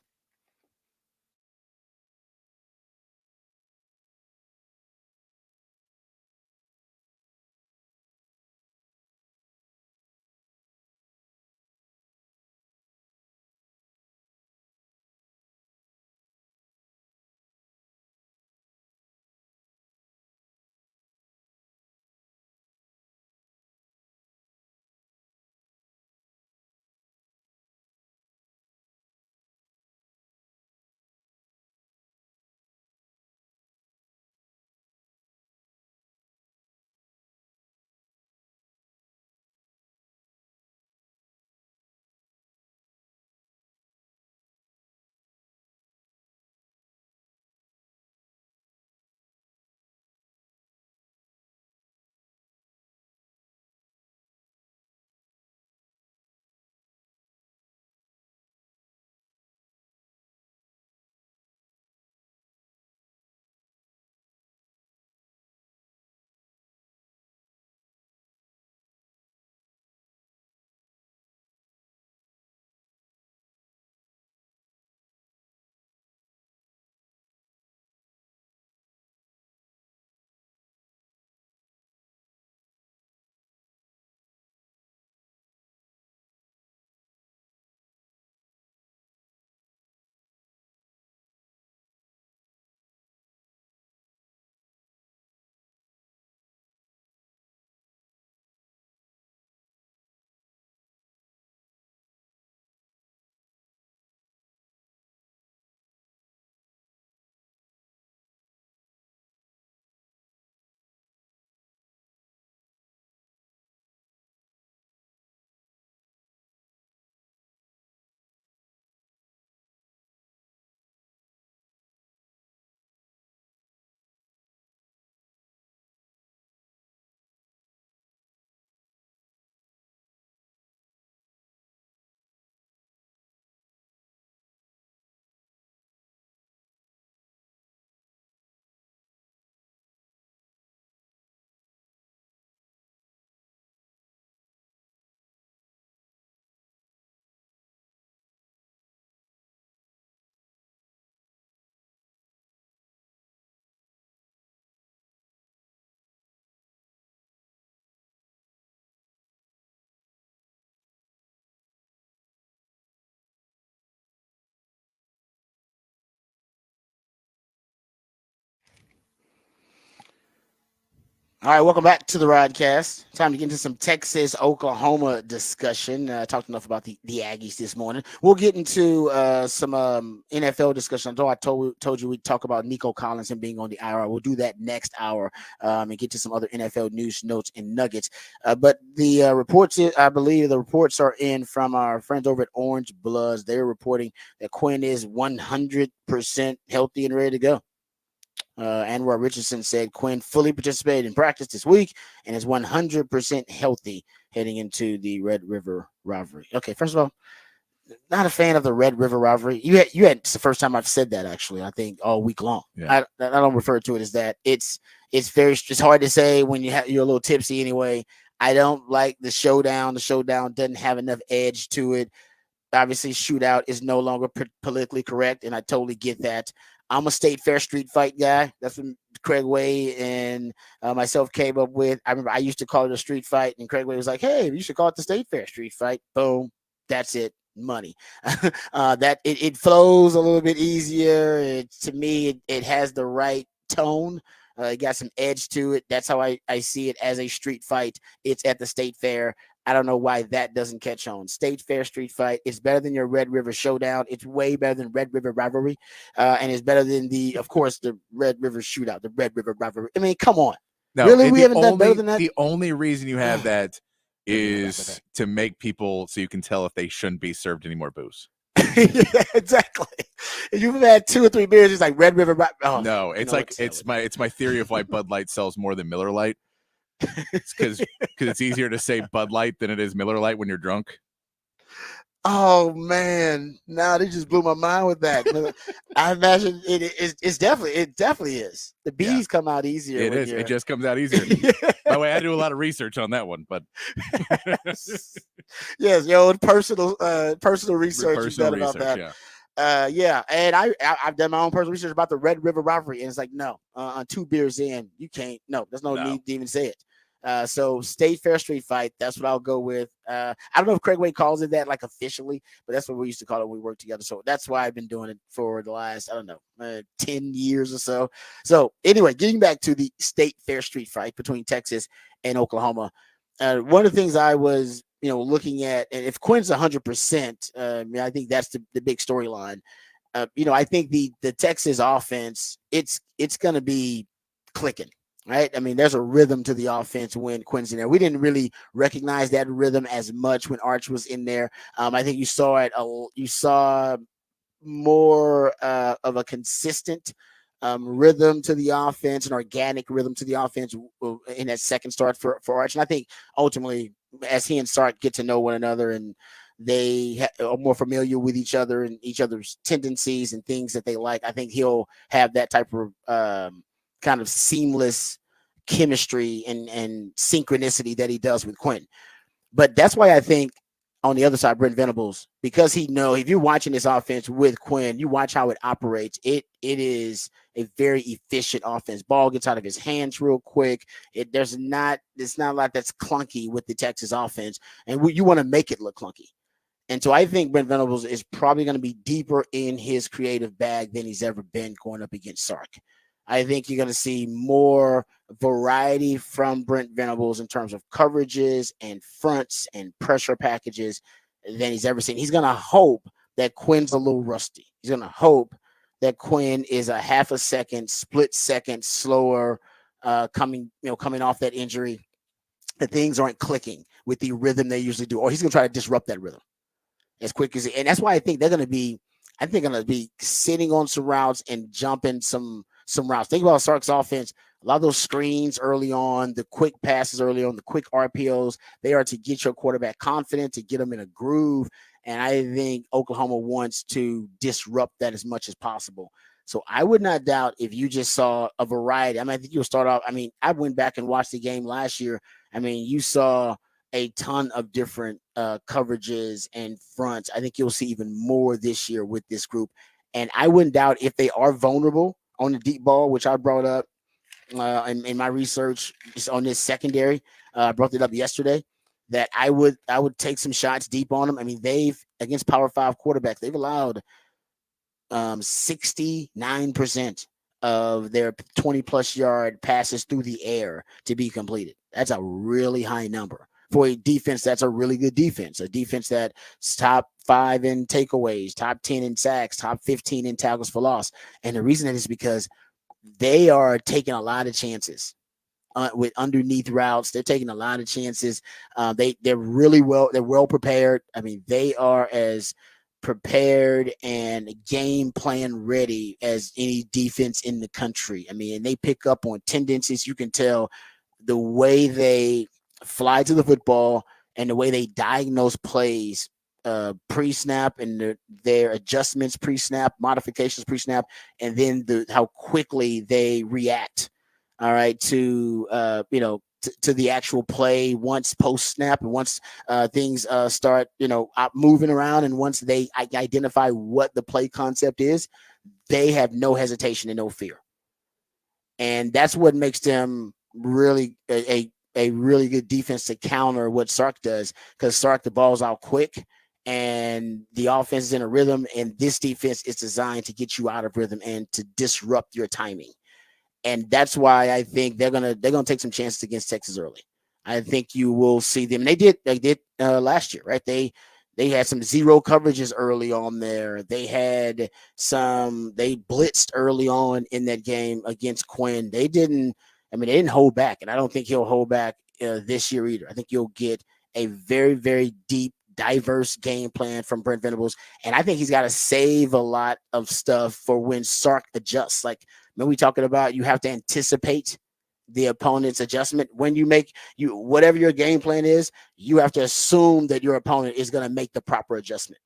All right, welcome back to the Rodcast. Time to get into some Texas Oklahoma discussion. Talked enough about the Aggies this morning. We'll get into some NFL discussion. Although I told you we'd talk about Nico Collins and being on the IR. We'll do that next hour and get to some other NFL news, notes, and nuggets. But the reports, I believe the reports are in from our friends over at Orange Bloods. They're reporting that Quinn is 100% healthy and ready to go. Anwar Richardson said Quinn fully participated in practice this week and is 100% healthy heading into the Red River rivalry. Okay, first of all, not a fan of the Red River rivalry. It's the first time I've said that actually. I think all week long. Yeah. I don't refer to it as that. It's hard to say when you're a little tipsy anyway. I don't like the showdown. The showdown doesn't have enough edge to it. Obviously, shootout is no longer politically correct, and I totally get that. I'm a state fair street fight guy. That's what Craig Way and myself came up with. I remember I used to call it a street fight, and Craig Way was like, "Hey, you should call it the state fair street fight." Boom, that's it. Money. That it flows a little bit easier. To me, it has the right tone. It got some edge to it. That's how I see it as a street fight. It's at the state fair. I don't know why that doesn't catch on. State fair street fight. It's better than your Red River showdown. It's way better than Red River rivalry. And it's better than of course, the Red River shootout, the Red River rivalry. I mean, come on. No, really? We haven't done better than that? The only reason you have that is to make people so you can tell if they shouldn't be served any more booze. Yeah, exactly. If you've had 2 or 3 beers, it's like Red River. No, it's my theory of why Bud Light sells more than Miller Lite. It's because it's easier to say Bud Light than it is Miller Lite when you're drunk. Oh man, now they just blew my mind with that. I imagine it's definitely is. The B's come out easier. It is. It just comes out easier. By the way, I do a lot of research on that one, but yes, personal research you've done about that. And I've done my own personal research about the Red River rivalry, and it's like, no, on 2 beers in, you can't. No, there's no need to even say it. So State Fair Street Fight, that's what I'll go with. I don't know if Craig Wade calls it that like officially, but that's what we used to call it when we worked together. So that's why I've been doing it for the last, 10 years or so. So anyway, getting back to the State Fair Street Fight between Texas and Oklahoma. One of the things I was, looking at, and if Quinn's 100%, I think that's the big storyline. I think the Texas offense, it's going to be clicking. Right. I mean, there's a rhythm to the offense when Quinn's in there. We didn't really recognize that rhythm as much when Arch was in there. I think you saw it. You saw more of a consistent rhythm to the offense, an organic rhythm to the offense in that second start for Arch. And I think ultimately, as he and Sark get to know one another and they are more familiar with each other and each other's tendencies and things that they like, I think he'll have that type of kind of seamless chemistry and synchronicity that he does with Quinn. But that's why I think on the other side, Brent Venables, because if you're watching this offense with Quinn, you watch how it operates. It is a very efficient offense. Ball gets out of his hands real quick. It's not a lot that's clunky with the Texas offense, and you want to make it look clunky. And so I think Brent Venables is probably going to be deeper in his creative bag than he's ever been going up against Sark. I think you're going to see more variety from Brent Venables in terms of coverages and fronts and pressure packages than he's ever seen. He's going to hope that Quinn's a little rusty. He's going to hope that Quinn is a half a second, split second slower coming off that injury. That things aren't clicking with the rhythm they usually do, or he's going to try to disrupt that rhythm as quick as and that's why I think they're going to be sitting on some routes and jumping some routes. Think about Sark's offense. A lot of those screens early on, the quick passes early on, the quick RPOs, they are to get your quarterback confident, to get them in a groove. And I think Oklahoma wants to disrupt that as much as possible. So I would not doubt if you just saw a variety. I think you'll start off. I went back and watched the game last year. You saw a ton of different coverages and fronts. I think you'll see even more this year with this group. And I wouldn't doubt if they are vulnerable on the deep ball, which I brought up in my research on this secondary. I brought it up yesterday that I would take some shots deep on them. They've, against Power 5 quarterbacks, they've allowed 69% of their 20-plus yard passes through the air to be completed. That's a really high number. For a defense, that's a really good defense, a defense that's top 5 in takeaways, top 10 in sacks, top 15 in tackles for loss. And the reason that is because they are taking a lot of chances with underneath routes. They're taking a lot of chances. They're well prepared. They are as prepared and game plan ready as any defense in the country. And they pick up on tendencies. You can tell the way they fly to the football and the way they diagnose plays pre-snap and their adjustments pre-snap, modifications pre-snap, and then how quickly they react. All right, to the actual play once post-snap and once things start moving around, and once they identify what the play concept is, they have no hesitation and no fear, and that's what makes them really a really good defense to counter what Sark does, because Sark, the ball's out quick and the offense is in a rhythm, and this defense is designed to get you out of rhythm and to disrupt your timing. And that's why I think they're gonna take some chances against Texas early. I think you will see them. They did last year, right? They had some zero coverages early on there. They blitzed early on in that game against Quinn. They didn't hold back, and I don't think he'll hold back this year either. I think you'll get a very, very deep, diverse game plan from Brent Venables, and I think he's got to save a lot of stuff for when Sark adjusts. Like, when we talking about, you have to anticipate the opponent's adjustment. When you make whatever your game plan is, you have to assume that your opponent is going to make the proper adjustment,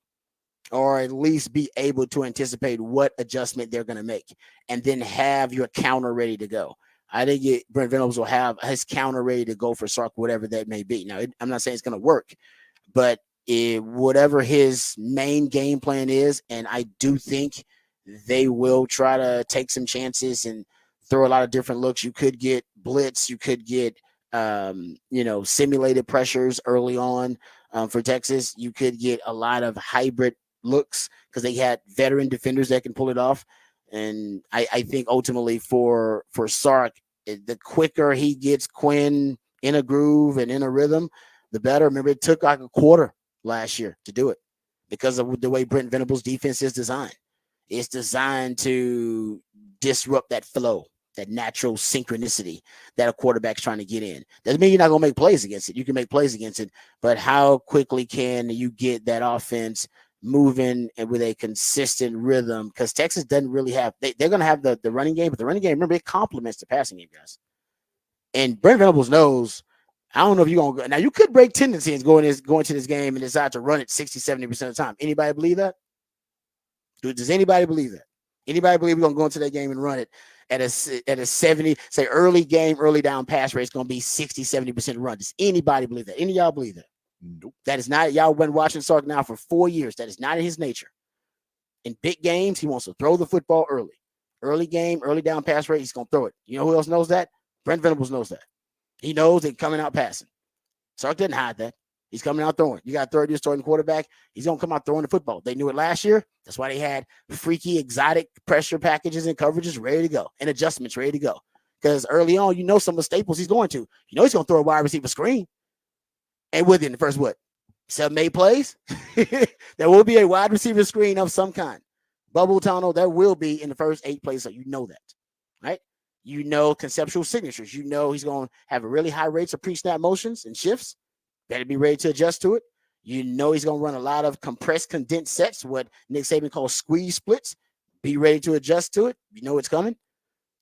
or at least be able to anticipate what adjustment they're going to make, and then have your counter ready to go. I think Brent Venables will have his counter ready to go for Sark, whatever that may be. Now, I'm not saying it's going to work, but whatever his main game plan is, and I do think they will try to take some chances and throw a lot of different looks. You could get blitz, you could get simulated pressures early on for Texas. You could get a lot of hybrid looks because they had veteran defenders that can pull it off. And I think ultimately for Sark, the quicker he gets Quinn in a groove and in a rhythm, the better. Remember, it took like a quarter last year to do it because of the way Brent Venables' defense is designed. It's designed to disrupt that flow, that natural synchronicity that a quarterback's trying to get in. Doesn't mean you're not going to make plays against it. You can make plays against it, but how quickly can you get that offense moving and with a consistent rhythm? Because Texas doesn't really have, they're going to have the running game, but the running game, remember, it complements the passing game, guys. And Brent Venables knows, I don't know if you're going to go. Now, you could break tendencies going to this game and decide to run it 60, 70% of the time. Anybody believe that? Does anybody believe that? Anybody believe we're going to go into that game and run it at a 70, say early game, early down pass rate is going to be 60, 70% run? Does anybody believe that? Any of y'all believe that? Nope. That is not, y'all been watching Sark now for 4 years. That is not in his nature. In big games, he wants to throw the football early. Early game, early down pass rate, he's going to throw it. You know who else knows that? Brent Venables knows that. He knows they're coming out passing. Sark didn't hide that. He's coming out throwing. You got a third-year starting quarterback. He's going to come out throwing the football. They knew it last year. That's why they had freaky, exotic pressure packages and coverages ready to go and adjustments ready to go. Because early on, you know some of the staples he's going to. You know he's going to throw a wide receiver screen. And within the first, 7, 8 plays, there will be a wide receiver screen of some kind. Bubble tunnel, there will be in the first 8 plays, so you know that, right? You know conceptual signatures. You know he's going to have a really high rates of pre-snap motions and shifts. Better be ready to adjust to it. You know he's going to run a lot of compressed, condensed sets, what Nick Saban calls squeeze splits. Be ready to adjust to it. You know it's coming.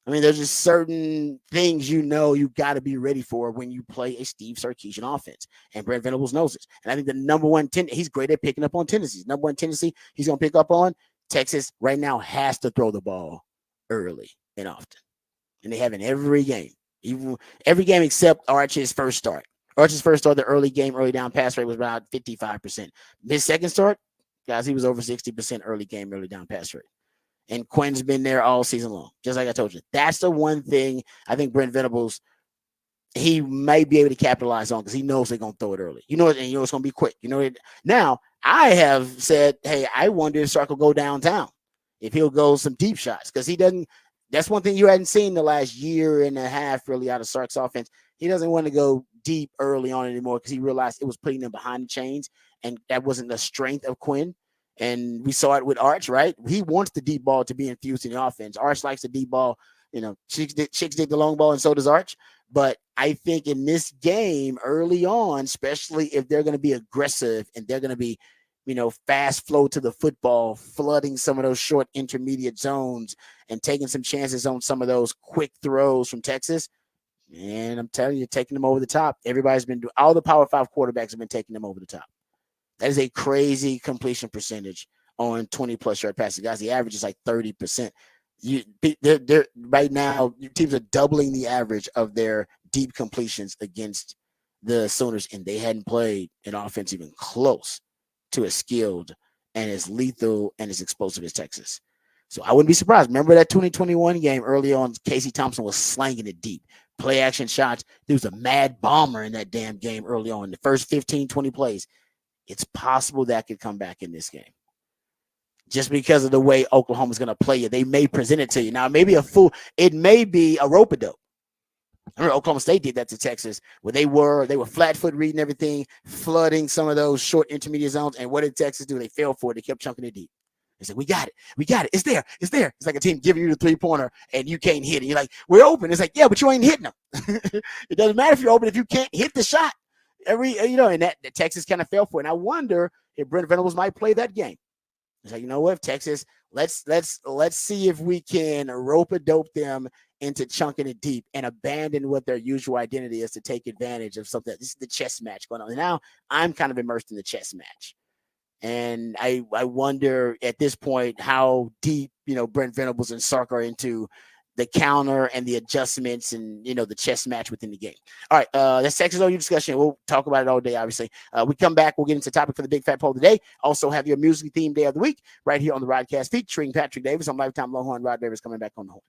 I mean, there's just certain things you know you got to be ready for when you play a Steve Sarkisian offense. And Brent Venables knows it. And I think the number one he's great at picking up on tendencies. Number one tendency he's going to pick up on, Texas right now has to throw the ball early and often. And they have in every game. Every game except Arch's first start. Arch's first start, the early game, early down pass rate was about 55%. His second start, guys, he was over 60% early game, early down pass rate. And Quinn's been there all season long, just like I told you. That's the one thing I think Brent Venables, he might be able to capitalize on because he knows they're going to throw it early. You know it, and you know it's going to be quick. You know it. Now, I have said, hey, I wonder if Sark will go downtown, if he'll go some deep shots, because he doesn't. That's one thing you hadn't seen the last year and a half really out of Sark's offense. He doesn't want to go deep early on anymore because he realized it was putting them behind the chains, and that wasn't the strength of Quinn. And we saw it with Arch, right? He wants the deep ball to be infused in the offense. Arch likes the deep ball. You know, Chicks dig the long ball, and so does Arch. But I think in this game early on, especially if they're going to be aggressive and they're going to be, fast flow to the football, flooding some of those short intermediate zones and taking some chances on some of those quick throws from Texas. And I'm telling you, taking them over the top. Everybody's been doing, all the Power 5 quarterbacks have been taking them over the top. That is a crazy completion percentage on 20-plus yard passes. Guys, the average is like 30%. They're right now, teams are doubling the average of their deep completions against the Sooners, and they hadn't played an offense even close to as skilled and as lethal and as explosive as Texas. So I wouldn't be surprised. Remember that 2021 game early on, Casey Thompson was slanging it deep. Play action shots. There was a mad bomber in that damn game early on. The first 15, 20 plays. It's possible that could come back in this game. Just because of the way Oklahoma's going to play you. They may present it to you. Now, it may be a rope-a-dope. I remember Oklahoma State did that to Texas, where they were flat-foot reading everything, flooding some of those short intermediate zones. And what did Texas do? They fell for it. They kept chunking it deep. They said, we got it. It's there. It's like a team giving you the three-pointer and you can't hit it. You're like, we're open. It's like, yeah, but you ain't hitting them. It doesn't matter if you're open if you can't hit the shot. And that Texas kind of fell for it. And I wonder if Brent Venables might play that game. It's like, you know what, Texas, let's see if we can rope-a-dope them into chunking it deep and abandon what their usual identity is to take advantage of something. This is the chess match going on. And now I'm kind of immersed in the chess match. And I wonder at this point how deep, Brent Venables and Sark are into the counter and the adjustments and, the chess match within the game. All right. That's Texas OU discussion. We'll talk about it all day, obviously. We come back. We'll get into the topic for the Big Fat Poll today. Also have your musically themed day of the week right here on the Rodcast featuring Patrick Davis on Lifetime Longhorn. Rod Davis coming back on the horn.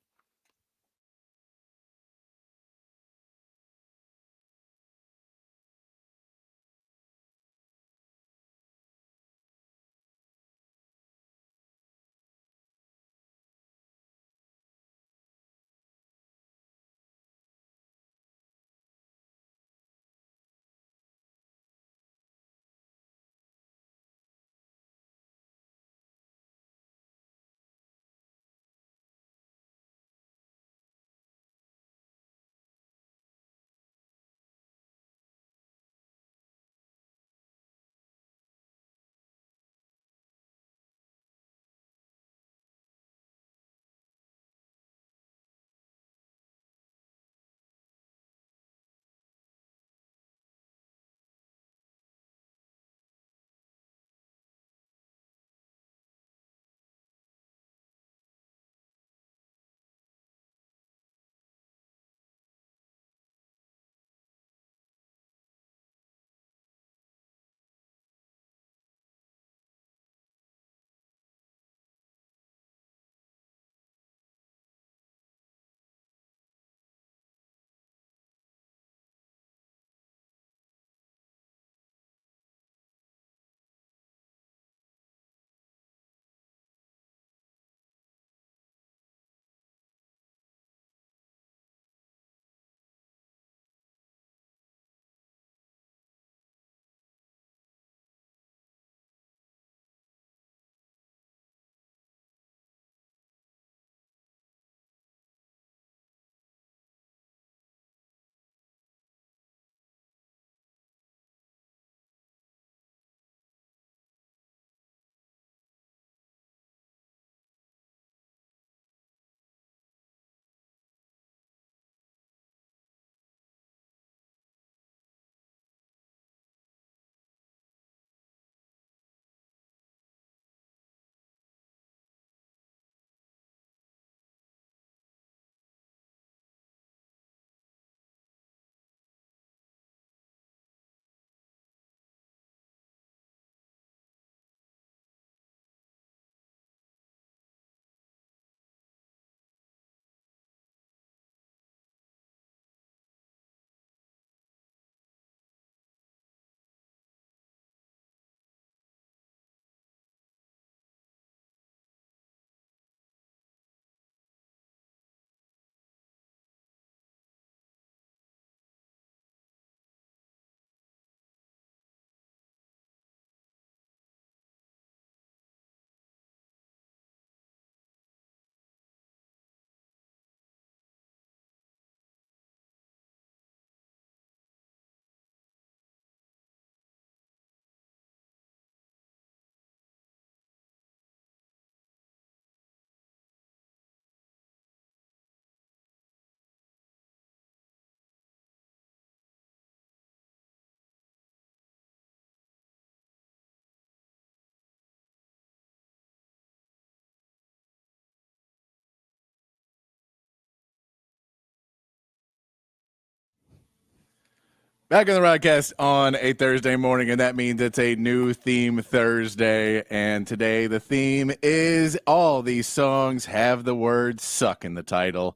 Back in the Rodcast on a Thursday morning, and that means it's a new theme Thursday. And today the theme is all these songs have the word suck in the title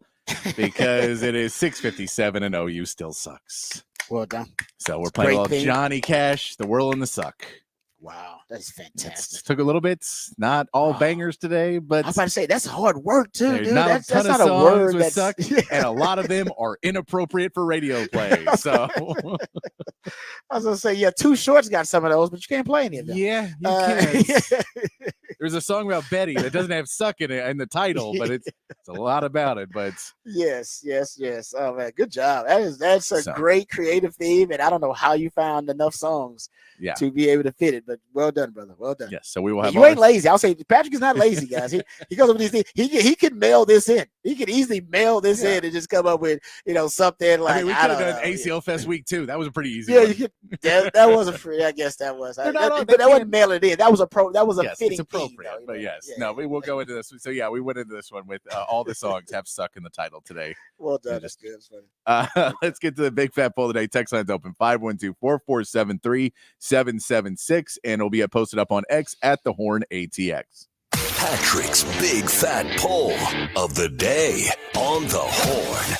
because it is 6:57 and OU still sucks. Well done. So we're playing a little Johnny Cash, The Whirl and the Suck. Wow, that's fantastic. It took a little bit. Not all bangers today, but I was about to say that's hard work too, there's dude. not That's a ton not of a songs word with that's suck, and a lot of them are inappropriate for radio play. So I was gonna say, yeah, Too Short's got some of those, but you can't play any of them. yeah, you can. There's a song about Betty that doesn't have suck in it in the title, but it's a lot about it. But yes. Oh man, good job. That's a great creative theme, and I don't know how you found enough songs to be able to fit it, but well done, brother. Well done. Yes, so we will have. You ain't lazy. I'll say Patrick is not lazy, guys. He goes over these things. He can mail this in. He could easily mail this in and just come up with, something like, I mean, we I could have don't done know. ACL Fest week 2. That was a pretty easy Yeah, one. you could. That wasn't free. I guess that was. They're not on- But they that wasn't can't- mail it in. That was a Yes, fitting it's appropriate, theme, though, but yes. Yeah, No, we will go into this. So, yeah, we went into this one with all the songs have suck in the title today. Well done. Yeah, That's good. That's funny. Let's get to the big fat poll today. Text line's open 512-447-3776, and it'll be posted up on X at the Horn ATX. Patrick's Big Fat Poll of the Day on the Horn.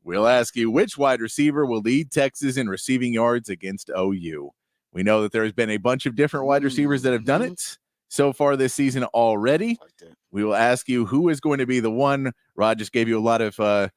We'll ask you which wide receiver will lead Texas in receiving yards against OU. We know that there has been a bunch of different wide receivers that have done it so far this season already. We will ask you who is going to be the one. Rod just gave you a lot of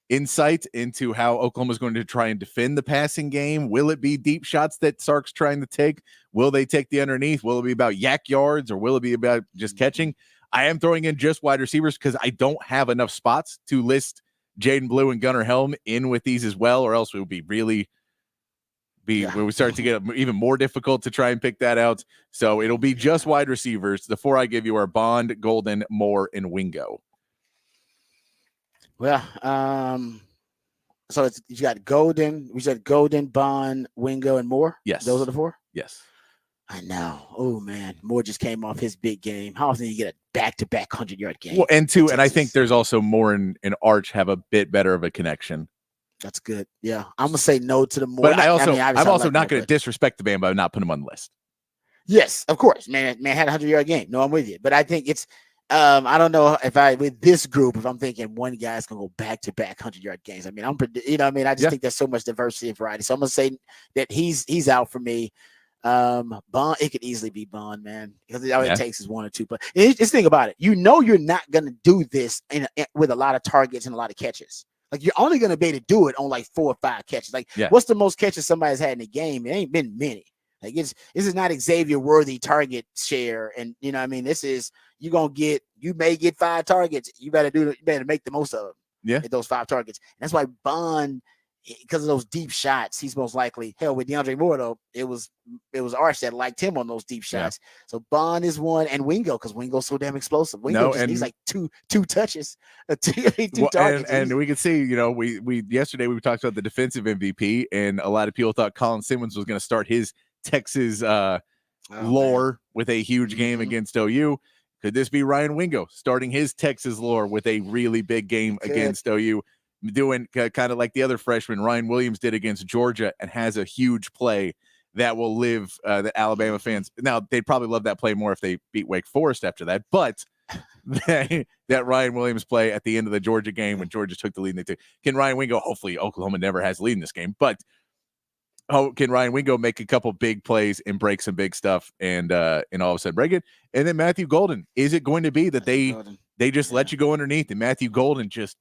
insight into how Oklahoma is going to try and defend the passing game. Will it be deep shots that Sark's trying to take? Will they take the underneath? Will it be about yak yards, or will it be about just catching? I am throwing in just wide receivers because I don't have enough spots to list Jaden Blue and Gunnar Helm in with these as well, or else it would be when we start to get even more difficult to try and pick that out. So it'll be just wide receivers. The 4 I give you are Bond, Golden, Moore, and Wingo. Well, so you got Golden. We said Golden, Bond, Wingo, and Moore. Yes, those are the 4. Yes. I know. Oh man, Moore just came off his big game. How often do you get a back-to-back 100-yard game? Well, and I think there's also Moore and Arch have a bit better of a connection. That's good. Yeah, I'm gonna say no to the Moore. But I'm also like not going to disrespect the man by not putting him on the list. Yes, of course. Man had a 100-yard game. No, I'm with you. But I think it's I don't know if with this group, if I'm thinking one guy's gonna go back-to-back 100-yard games. I mean, I just think there's so much diversity and variety. So I'm gonna say that he's out for me. Bond, it could easily be Bond, man, because all it takes is 1 or 2. But just think about it. You're not gonna do this with a lot of targets and a lot of catches. Like, you're only gonna be able to do it on like 4 or 5 catches. Like, what's the most catches somebody's had in a game? It ain't been many. Like, this is not Xavier Worthy target share, and this is you may get 5 targets. You better make the most of them. Yeah, those 5 targets. And that's why Bond, because of those deep shots, he's most likely. Hell, with DeAndre Moore though, it was Arch that liked him on those deep shots. Yeah. So Bond is one, and Wingo, because Wingo's so damn explosive. Wingo he's like two touches, two targets. And we can see, we yesterday we talked about the defensive MVP, and a lot of people thought Colin Simmons was going to start his Texas lore with a huge game against OU. Could this be Ryan Wingo starting his Texas lore with a really big game against OU? Doing kind of like the other freshman Ryan Williams did against Georgia, and has a huge play that will live the Alabama fans. Now, they'd probably love that play more if they beat Wake Forest after that, but that Ryan Williams play at the end of the Georgia game when Georgia took the lead, can Ryan Wingo, hopefully Oklahoma never has a lead in this game, but can Ryan Wingo make a couple big plays and break some big stuff and all of a sudden break it? And then Matthew Golden, is it going to be that they just let you go underneath, and Matthew Golden just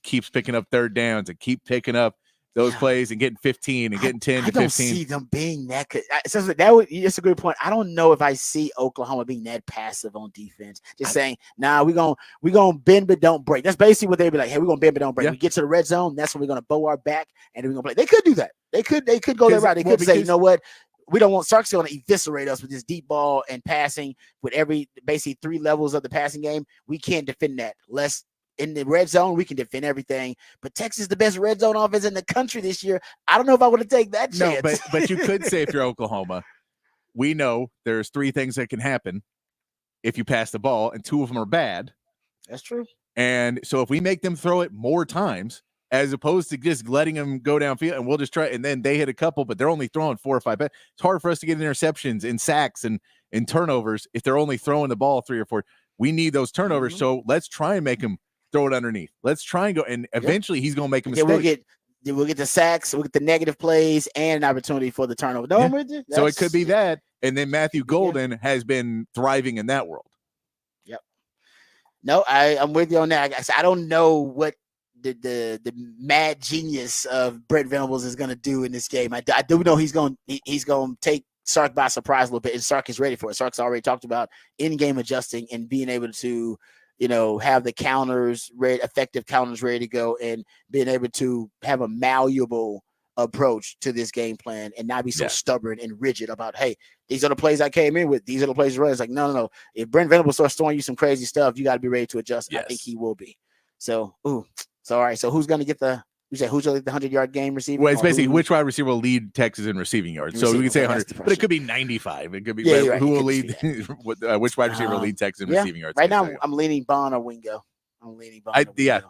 keeps picking up third downs and keep picking up those plays and getting 15 and getting 10 to 15. I don't see them being that. That's a good point. I don't know if I see Oklahoma being that passive on defense. Just saying, we're gonna bend but don't break. That's basically what they'd be like. Hey, we're gonna bend but don't break. Yeah. We get to the red zone, that's when we're gonna bow our back and we're gonna play. They could do that. They could go that route. They could say, you know what? We don't want Sark's going to eviscerate us with this deep ball and passing with basically 3 levels of the passing game. We can't defend that. In the red zone, we can defend everything. But Texas is the best red zone offense in the country this year. I don't know if I want to take that chance. No, but you could say, if you're Oklahoma, we know there's 3 things that can happen if you pass the ball, and 2 of them are bad. That's true. And so if we make them throw it more times, as opposed to just letting them go downfield, and we'll just try, and then they hit a couple, but they're only throwing 4 or 5. It's hard for us to get interceptions and sacks and turnovers if they're only throwing the ball 3 or 4. We need those turnovers, so let's try and make them throw it underneath. Let's try and go, and eventually he's going to make a mistake. We'll get the sacks, we'll get the negative plays, and an opportunity for the turnover. No, I'm with you. So it could be that, and then Matthew Golden has been thriving in that world. Yep. No, I'm with you on that. I don't know what the mad genius of Brent Venables is going to do in this game. I do know he's going to take Sark by surprise a little bit, and Sark is ready for it. Sark's already talked about in-game adjusting and being able to have the effective counters ready to go, and being able to have a malleable approach to this game plan and not be so stubborn and rigid about, hey, these are the plays I came in with. These are the plays to run. It's like, no. If Brent Venables starts throwing you some crazy stuff, you got to be ready to adjust. Yes. I think he will be. So, all right. So who's going to get the? You say who's going to get the 100-yard game receiving? Well, it's or basically who- which wide receiver will lead Texas in receiving yards. So we Receiving, can say okay, that's 100, the but it question. could be 95. It could be Yeah, you're right. who It will could just lead which wide receiver will lead Texas in Yeah. receiving yards. Right Can't tell now, you. I'm leaning Bond or Wingo. I'm leaning Bond or Wingo. Yeah.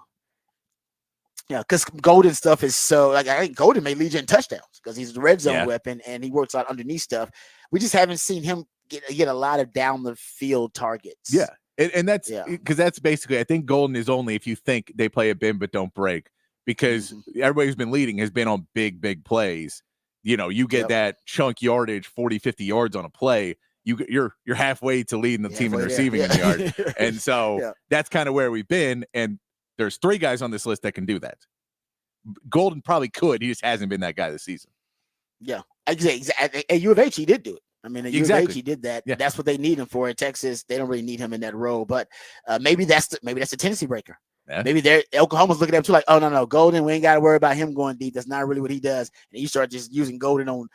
Yeah, because Golden stuff is so like I think Golden may lead you in touchdowns because he's the red zone weapon and he works out underneath stuff. We just haven't seen him get a lot of down the field targets. Yeah, and that's because that's basically I think Golden is only if you think they play a bend but don't break because everybody who's been leading has been on big plays. You know, you get that chunk yardage, 40, 50 yards on a play. You're halfway to leading the team in receiving in the yard, and so that's kind of where we've been. And there's 3 guys on this list that can do that. Golden probably could. He just hasn't been that guy this season. Yeah, exactly. At U of H, he did do it. I mean, at U of H, he did that. Yeah. That's what they need him for. In Texas, they don't really need him in that role. But maybe that's the Tennessee breaker. Yeah. Maybe Oklahoma's looking at him too, like, oh no, Golden, we ain't got to worry about him going deep. That's not really what he does. And you start just using Golden on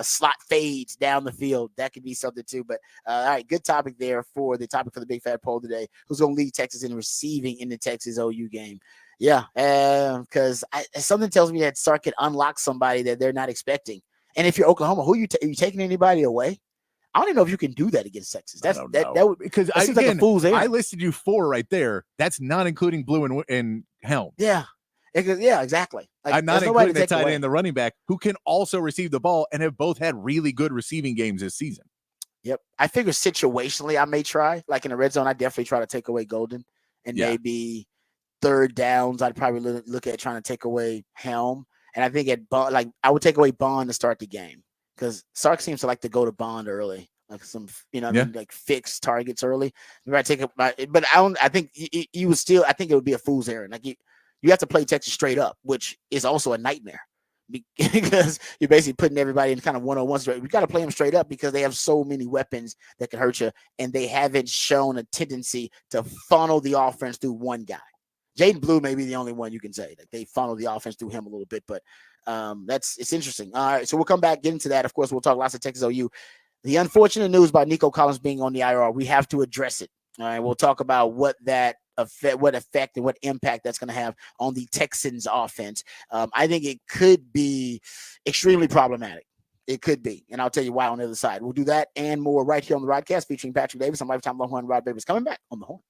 slot fades down the field. That could be something too. But all right, good topic there for the topic for the Big Fat Poll today. Who's going to lead Texas in receiving in the Texas OU game? Yeah, because something tells me that Sark could unlock somebody that they're not expecting. And if you're Oklahoma, who are you taking anybody away? I don't even know if you can do that against Texas. That would because that seems like a fool's errand. I listed you 4 right there. That's not including Blue and Helm. Yeah, exactly. Like, I'm not including the tight end, the running back, who can also receive the ball and have both had really good receiving games this season. Yep, I figure situationally I may try. Like in the red zone, I definitely try to take away Golden, and maybe third downs, I'd probably look at trying to take away Helm. And I think I would take away Bond to start the game because Sark seems to like to go to Bond early, like some, like fixed targets early. Maybe I take it, but I think you would still. I think it would be a fool's errand. Like you have to play Texas straight up, which is also a nightmare because you're basically putting everybody in kind of one-on-one. We got to play them straight up because they have so many weapons that can hurt you, and they haven't shown a tendency to funnel the offense through one guy. Jaden Blue may be the only one you can say that they funnel the offense through him a little bit, but it's interesting. All right, so we'll come back, get into that. Of course, we'll talk lots of Texas OU. The unfortunate news about Nico Collins being on the IR, we have to address it. All right, we'll talk about what effect and what impact that's going to have on the Texans offense. I think it could be extremely problematic. It could be, and I'll tell you why on the other side. We'll do that and more right here on the Rodcast featuring Patrick Davis. I'm Lifetime Longhorn Rod Davis coming back on the Horn.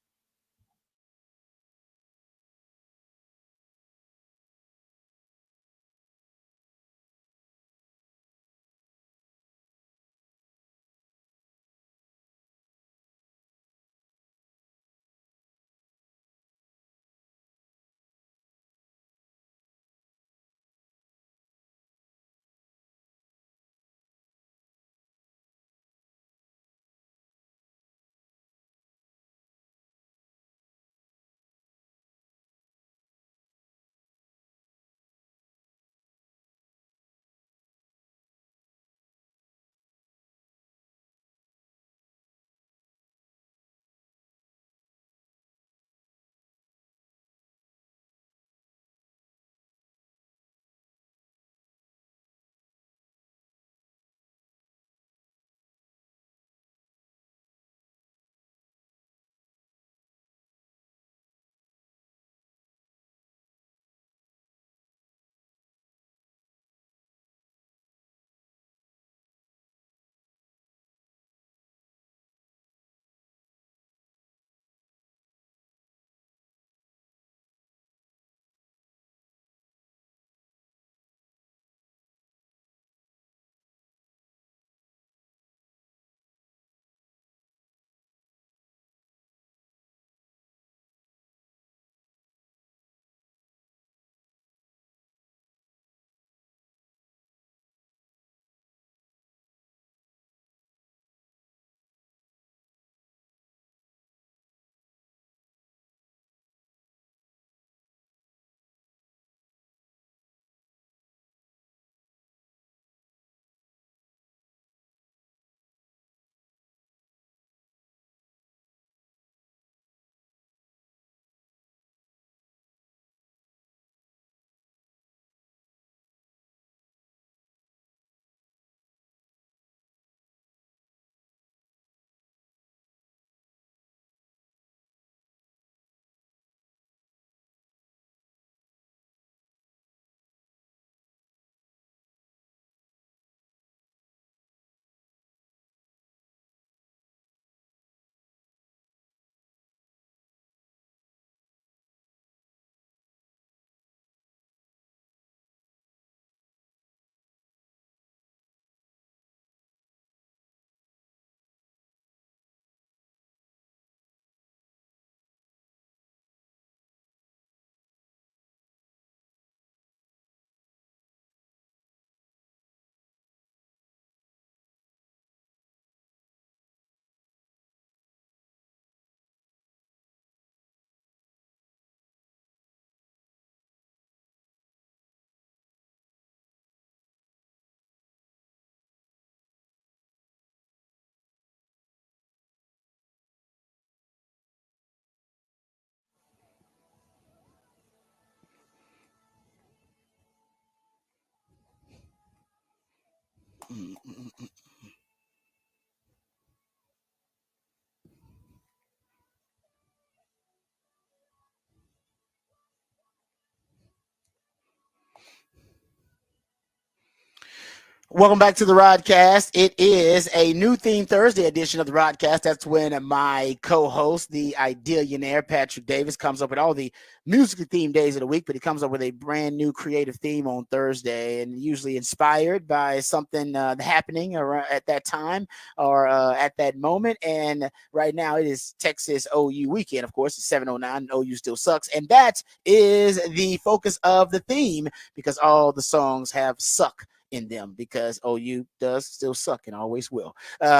Welcome back to the Rodcast. It is a new theme Thursday edition of the Rodcast. That's when my co-host, the Idealionaire Patrick Davis, comes up with all the musically themed days of the week, but he comes up with a brand new creative theme on Thursday, and usually inspired by something happening at that time or at that moment. And right now it is Texas OU weekend. Of course, it's 7:09. OU still sucks, and that is the focus of the theme because all the songs have suck in them because OU does still suck and always will.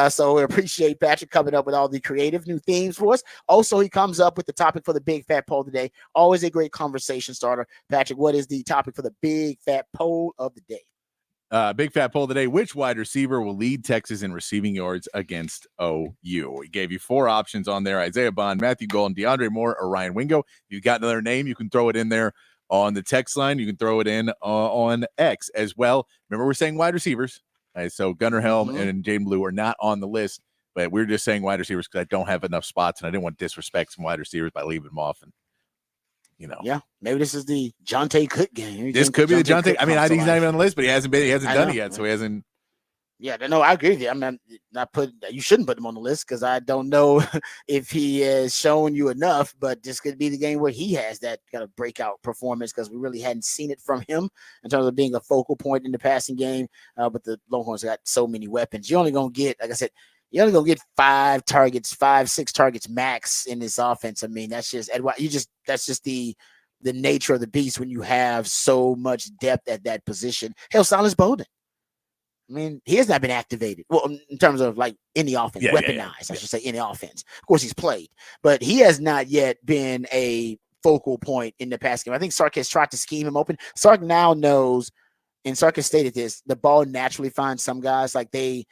So we appreciate Patrick coming up with all the creative new themes for us. Also, he comes up with the topic for the big fat poll today. Always a great conversation starter. Patrick, what is the topic for the big fat poll of the day? Big fat poll today. Which wide receiver will lead Texas in receiving yards against OU? We gave you 4 options on there: Isaiah Bond, Matthew Golden, DeAndre Moore, or Ryan Wingo. If you've got another name, you can throw it in there on the text line. You can throw it in on X as well. Remember, we're saying wide receivers. So Gunnar Helm and Jaden Blue are not on the list, but we're just saying wide receivers because I don't have enough spots, and I didn't want to disrespect some wide receivers by leaving them off. And yeah, maybe this is the Jonte Cook game. This could be the Jonte. I mean, he's not even on the list, but he hasn't done it yet, so he hasn't. Yeah, no, I agree with you. I'm not you shouldn't put him on the list because I don't know if he has shown you enough, but this could be the game where he has that kind of breakout performance because we really hadn't seen it from him in terms of being a focal point in the passing game. But the Longhorns got so many weapons. You're only going to get, like I said, you're only going to get 5 targets, 5-6 targets max in this offense. I mean, that's just the nature of the beast when you have so much depth at that position. Hell, Silas Bowden. I mean, he has not been activated. Well, in terms of like in the offense, weaponized, I should say, in the offense. Of course, he's played, but he has not yet been a focal point in the pass game. I think Sark has tried to scheme him open. Sark now knows, and Sark has stated this: the ball naturally finds some guys. Like they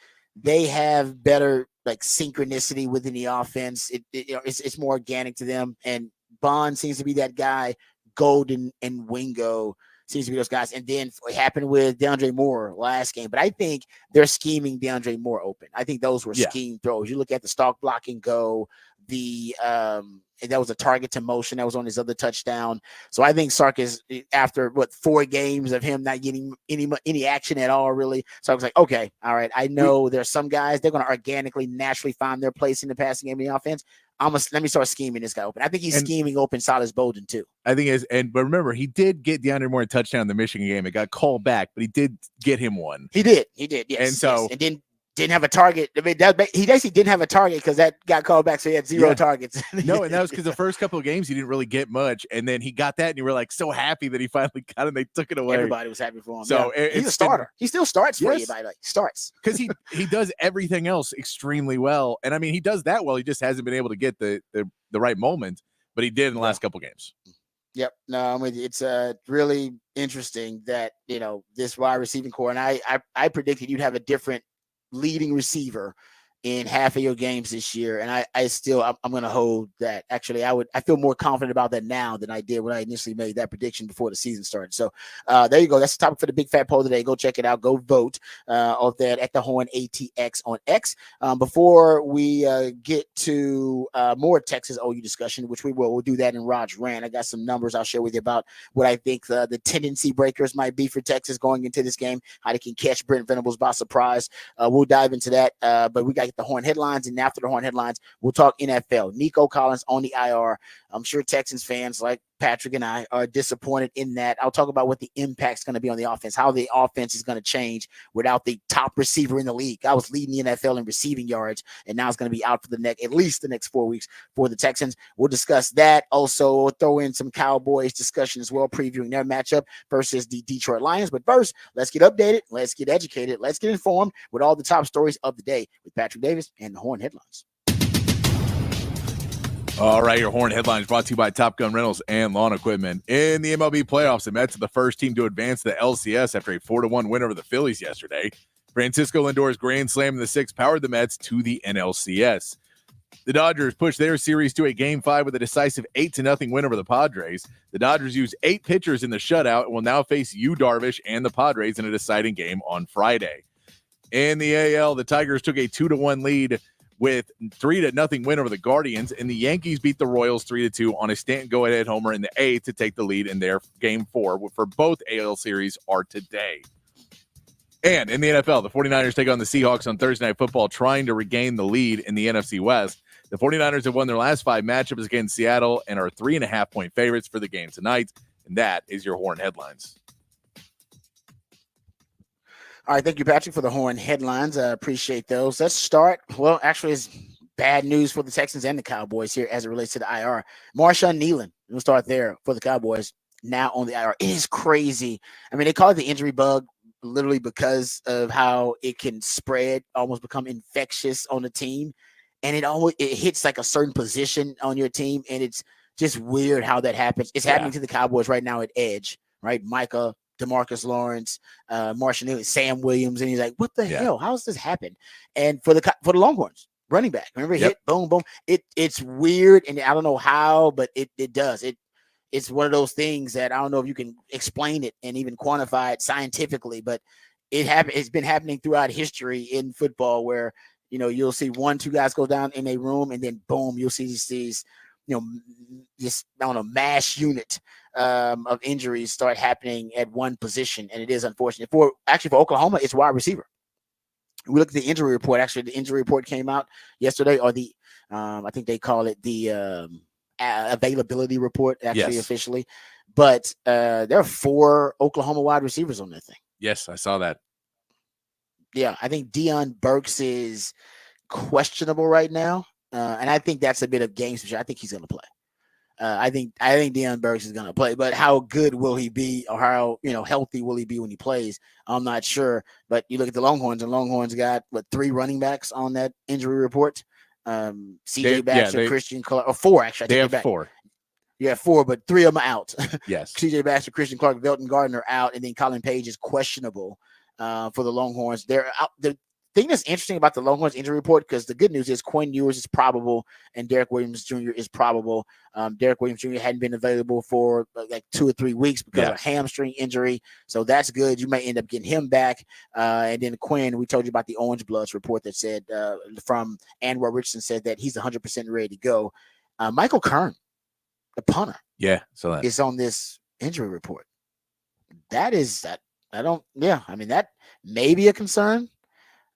have better like synchronicity within the offense. It's more organic to them. And Bond seems to be that guy. Golden and Wingo seems to be those guys. And then it happened with DeAndre Moore last game. But I think they're scheming DeAndre Moore open. I think those were scheme throws. You look at the stalk block and go, and that was a target to motion that was on his other touchdown. So I think Sark is, after 4 games of him not getting any action at all, really. So I was like, okay, all right. I know there's some guys, they're going to organically, naturally find their place in the passing game in the offense. Let me start scheming this guy open. I think he's scheming open Silas Bowden too. I think but remember, he did get DeAndre Moore a touchdown in the Michigan game. It got called back, but he did get him one. He did. Yes. And so, and then didn't have a target. I mean, he basically didn't have a target because that got called back, so he had 0 targets. No, and that was because the first couple of games he didn't really get much, and then he got that, and you were like so happy that he finally got it. And they took it away. Everybody was happy for him. So he's a starter. He still starts for you, by the way. Starts because he does everything else extremely well, and I mean he does that well. He just hasn't been able to get the right moment, but he did in the last couple of games. Yep. No, I'm with you. It's really interesting that this wide receiving core, and I predicted you'd have a different leading receiver in half of your games this year. And I'm going to hold that. Actually, I feel more confident about that now than I did when I initially made that prediction before the season started. So there you go. That's the topic for the big fat poll today. Go check it out. Go vote off that at the Horn ATX on X. Before we get to more Texas OU discussion, which we'll do that in Rod's rant. I got some numbers I'll share with you about what I think the tendency breakers might be for Texas going into this game, how they can catch Brent Venables by surprise. We'll dive into that. But we got the Horn headlines, and after the Horn headlines, we'll talk NFL. Nico Collins on the IR. I'm sure Texans fans like Patrick and I are disappointed in that. I'll talk about what the impact's going to be on the offense, how the offense is going to change without the top receiver in the league. I was leading the NFL in receiving yards, and now it's going to be out for at least the next 4 weeks for the Texans. We'll discuss that. Also, we'll throw in some Cowboys discussion as well, previewing their matchup versus the Detroit Lions. But first, let's get updated. Let's get educated. Let's get informed with all the top stories of the day with Patrick Davis and the Horn headlines. All right, your Horn headlines brought to you by Top Gun Rentals and Lawn Equipment. In the MLB playoffs, the Mets are the first team to advance to the LCS after a 4-1 win over the Phillies yesterday. Francisco Lindor's grand slam in the 6th powered the Mets to the NLCS. The Dodgers pushed their series to a Game 5 with a decisive 8-0 win over the Padres. The Dodgers used 8 pitchers in the shutout and will now face Yu Darvish and the Padres in a deciding game on Friday. In the AL, the Tigers took a 2-1 lead with 3-0 win over the Guardians, and the Yankees beat the Royals 3-2 on a Stanton go-ahead homer in the eighth to take the lead in their Game 4 for both AL series are today. And in the NFL, the 49ers take on the Seahawks on Thursday Night Football, trying to regain the lead in the NFC West. The 49ers have won their last 5 matchups against Seattle and are 3.5-point favorites for the game tonight. And that is your Horn headlines. All right, thank you, Patrick, for the Horn headlines. I appreciate those. Let's start. Well, actually, it's bad news for the Texans and the Cowboys here as it relates to the IR. Marshawn Nealon, we'll start there for the Cowboys, now on the IR. It is crazy. I mean, they call it the injury bug literally because of how it can spread, almost become infectious on the team. And it hits like a certain position on your team, and it's just weird how that happens. It's happening to the Cowboys right now at edge, right? Micah, DeMarcus Lawrence, Marshawn Nealon, Sam Williams, and he's like, "What the hell? How does this happen?" And for the Longhorns, running back, remember, hit, boom, boom. It's weird, and I don't know how, but it does. It's one of those things that I don't know if you can explain it and even quantify it scientifically, but it's been happening throughout history in football where, you know, you'll see 1-2 guys go down in a room, and then boom, you'll see these you know, this, I don't know, mass unit of injuries start happening at one position, and it is unfortunate. For Oklahoma, it's wide receiver. We look at the injury report. Actually, the injury report came out yesterday, or the I think they call it the availability report, actually, officially. But there are 4 Oklahoma wide receivers on that thing. Yes, I saw that. Yeah, I think Deion Burks is questionable right now. And I think that's a bit of game switch. I think he's going to play. I think Deion Burks is going to play, but how good will he be, or how healthy will he be when he plays? I'm not sure. But you look at the Longhorns, and Longhorns got 3 running backs on that injury report. C.J. Baxter, Christian Clark, or 4 actually. They have 4. Yeah, 4, but 3 of them are out. Yes. C.J. Baxter, Christian Clark, Velton Gardner out, and then Colin Page is questionable for the Longhorns. They're out. The thing that's interesting about the Longhorns injury report, because the good news is Quinn Ewers is probable and Derek Williams Jr. is probable. Derek Williams Jr. hadn't been available for like 2 or 3 weeks because of a hamstring injury, so that's good. You may end up getting him back. And then Quinn, we told you about the Orange Bloods report that said from Anwar Richardson said that he's 100% ready to go. Michael Kern, the punter, is on this injury report. That may be a concern.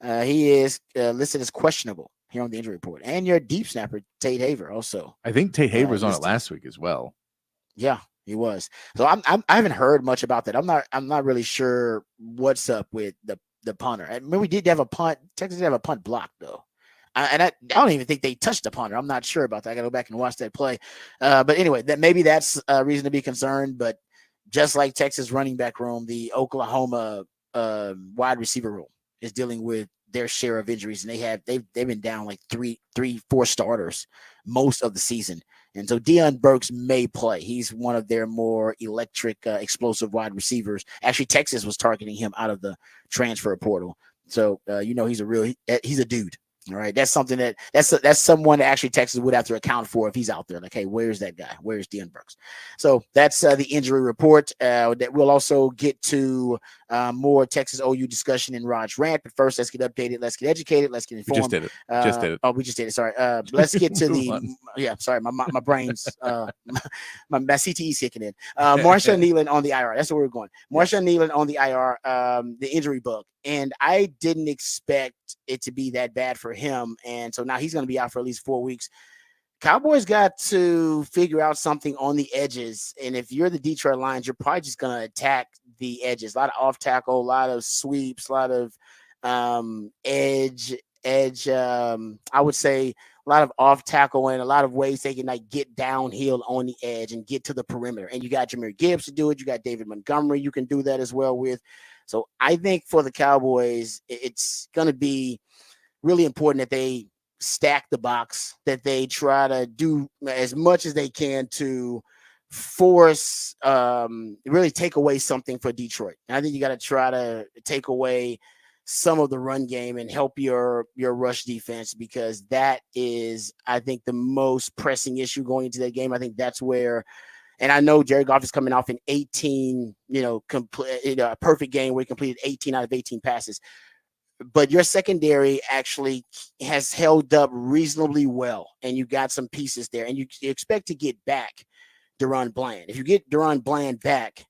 He is listed as questionable here on the injury report. And your deep snapper, Tate Haver, also. I think Tate Haver was on it last week as well. Yeah, he was. So I haven't heard much about that. I'm not really sure what's up with the punter. I mean, we did have a punt. Texas did have a punt block though. I don't even think they touched the punter. I'm not sure about that. I got to go back and watch that play. But anyway, maybe that's a reason to be concerned. But just like Texas running back room, the Oklahoma wide receiver room is dealing with their share of injuries, and they've been down like 4 starters most of the season. And so Deion Burks may play. He's one of their more electric, explosive wide receivers. Actually, Texas was targeting him out of the transfer portal. So he's a dude. All right, that's something that's someone that actually Texas would have to account for if he's out there. Like, hey, where's that guy? Where's Deion Burks? So that's the injury report. That we'll also get to more Texas OU discussion in Rod's rant. But first, let's get updated. Let's get educated. Let's get informed. We just did it. Oh, we just did it. Sorry. Let's get to the sorry. My brain's my CTE's kicking in. Marshawn Nealon on the IR. That's where we're going. Marshawn Nealon on the IR. The injury bug. And I didn't expect it to be that bad for him. And so now he's going to be out for at least 4 weeks. Cowboys got to figure out something on the edges. And if you're the Detroit Lions, you're probably just going to attack the edges. A lot of off tackle, a lot of sweeps, a lot of edge. I would say a lot of off tackle and a lot of ways they can like get downhill on the edge and get to the perimeter. And you got Jahmyr Gibbs to do it. You got David Montgomery you can do that as well with. So I think for the Cowboys, it's going to be really important that they stack the box, that they try to do as much as they can to force, really take away something for Detroit. And I think you got to try to take away some of the run game and help your rush defense, because that is, I think, the most pressing issue going into that game. I think that's where. And I know Jared Goff is coming off an 18, a perfect game where he completed 18 out of 18 passes. but your secondary actually has held up reasonably well, and you got some pieces there, and you expect to get back Deron Bland. If you get Deron Bland back,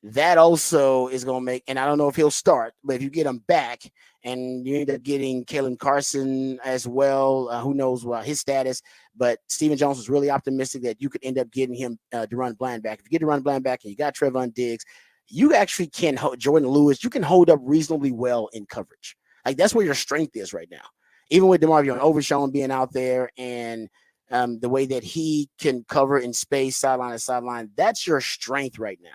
that also is going to make, and I don't know if he'll start, but if you get him back and you end up getting Kalen Carson as well, who knows what his status, but Stephen Jones was really optimistic that you could end up getting him Deron Bland back. If you get Deron Bland back and you got Trevon Diggs, you actually can Jordan Lewis, you can hold up reasonably well in coverage. Like, that's where your strength is right now. Even with DeMarvion Overshown being out there and the way that he can cover in space, sideline to sideline, that's your strength right now,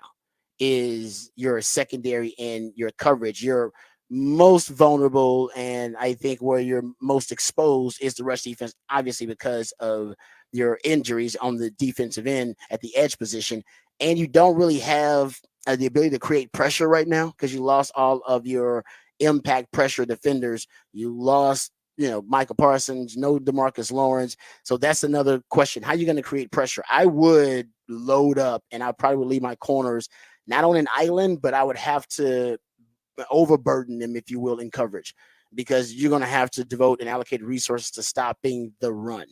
is your secondary and your coverage. You're most vulnerable, and I think where you're most exposed is the rush defense, obviously because of your injuries on the defensive end at the edge position. And you don't really have the ability to create pressure right now because you lost all of your impact pressure defenders. You lost, Michael Parsons, no DeMarcus Lawrence. So that's another question. How are you going to create pressure? I would load up, and I probably would leave my corners not on an island, but I would have to overburden them, if you will, in coverage, because you're going to have to devote and allocate resources to stopping the run.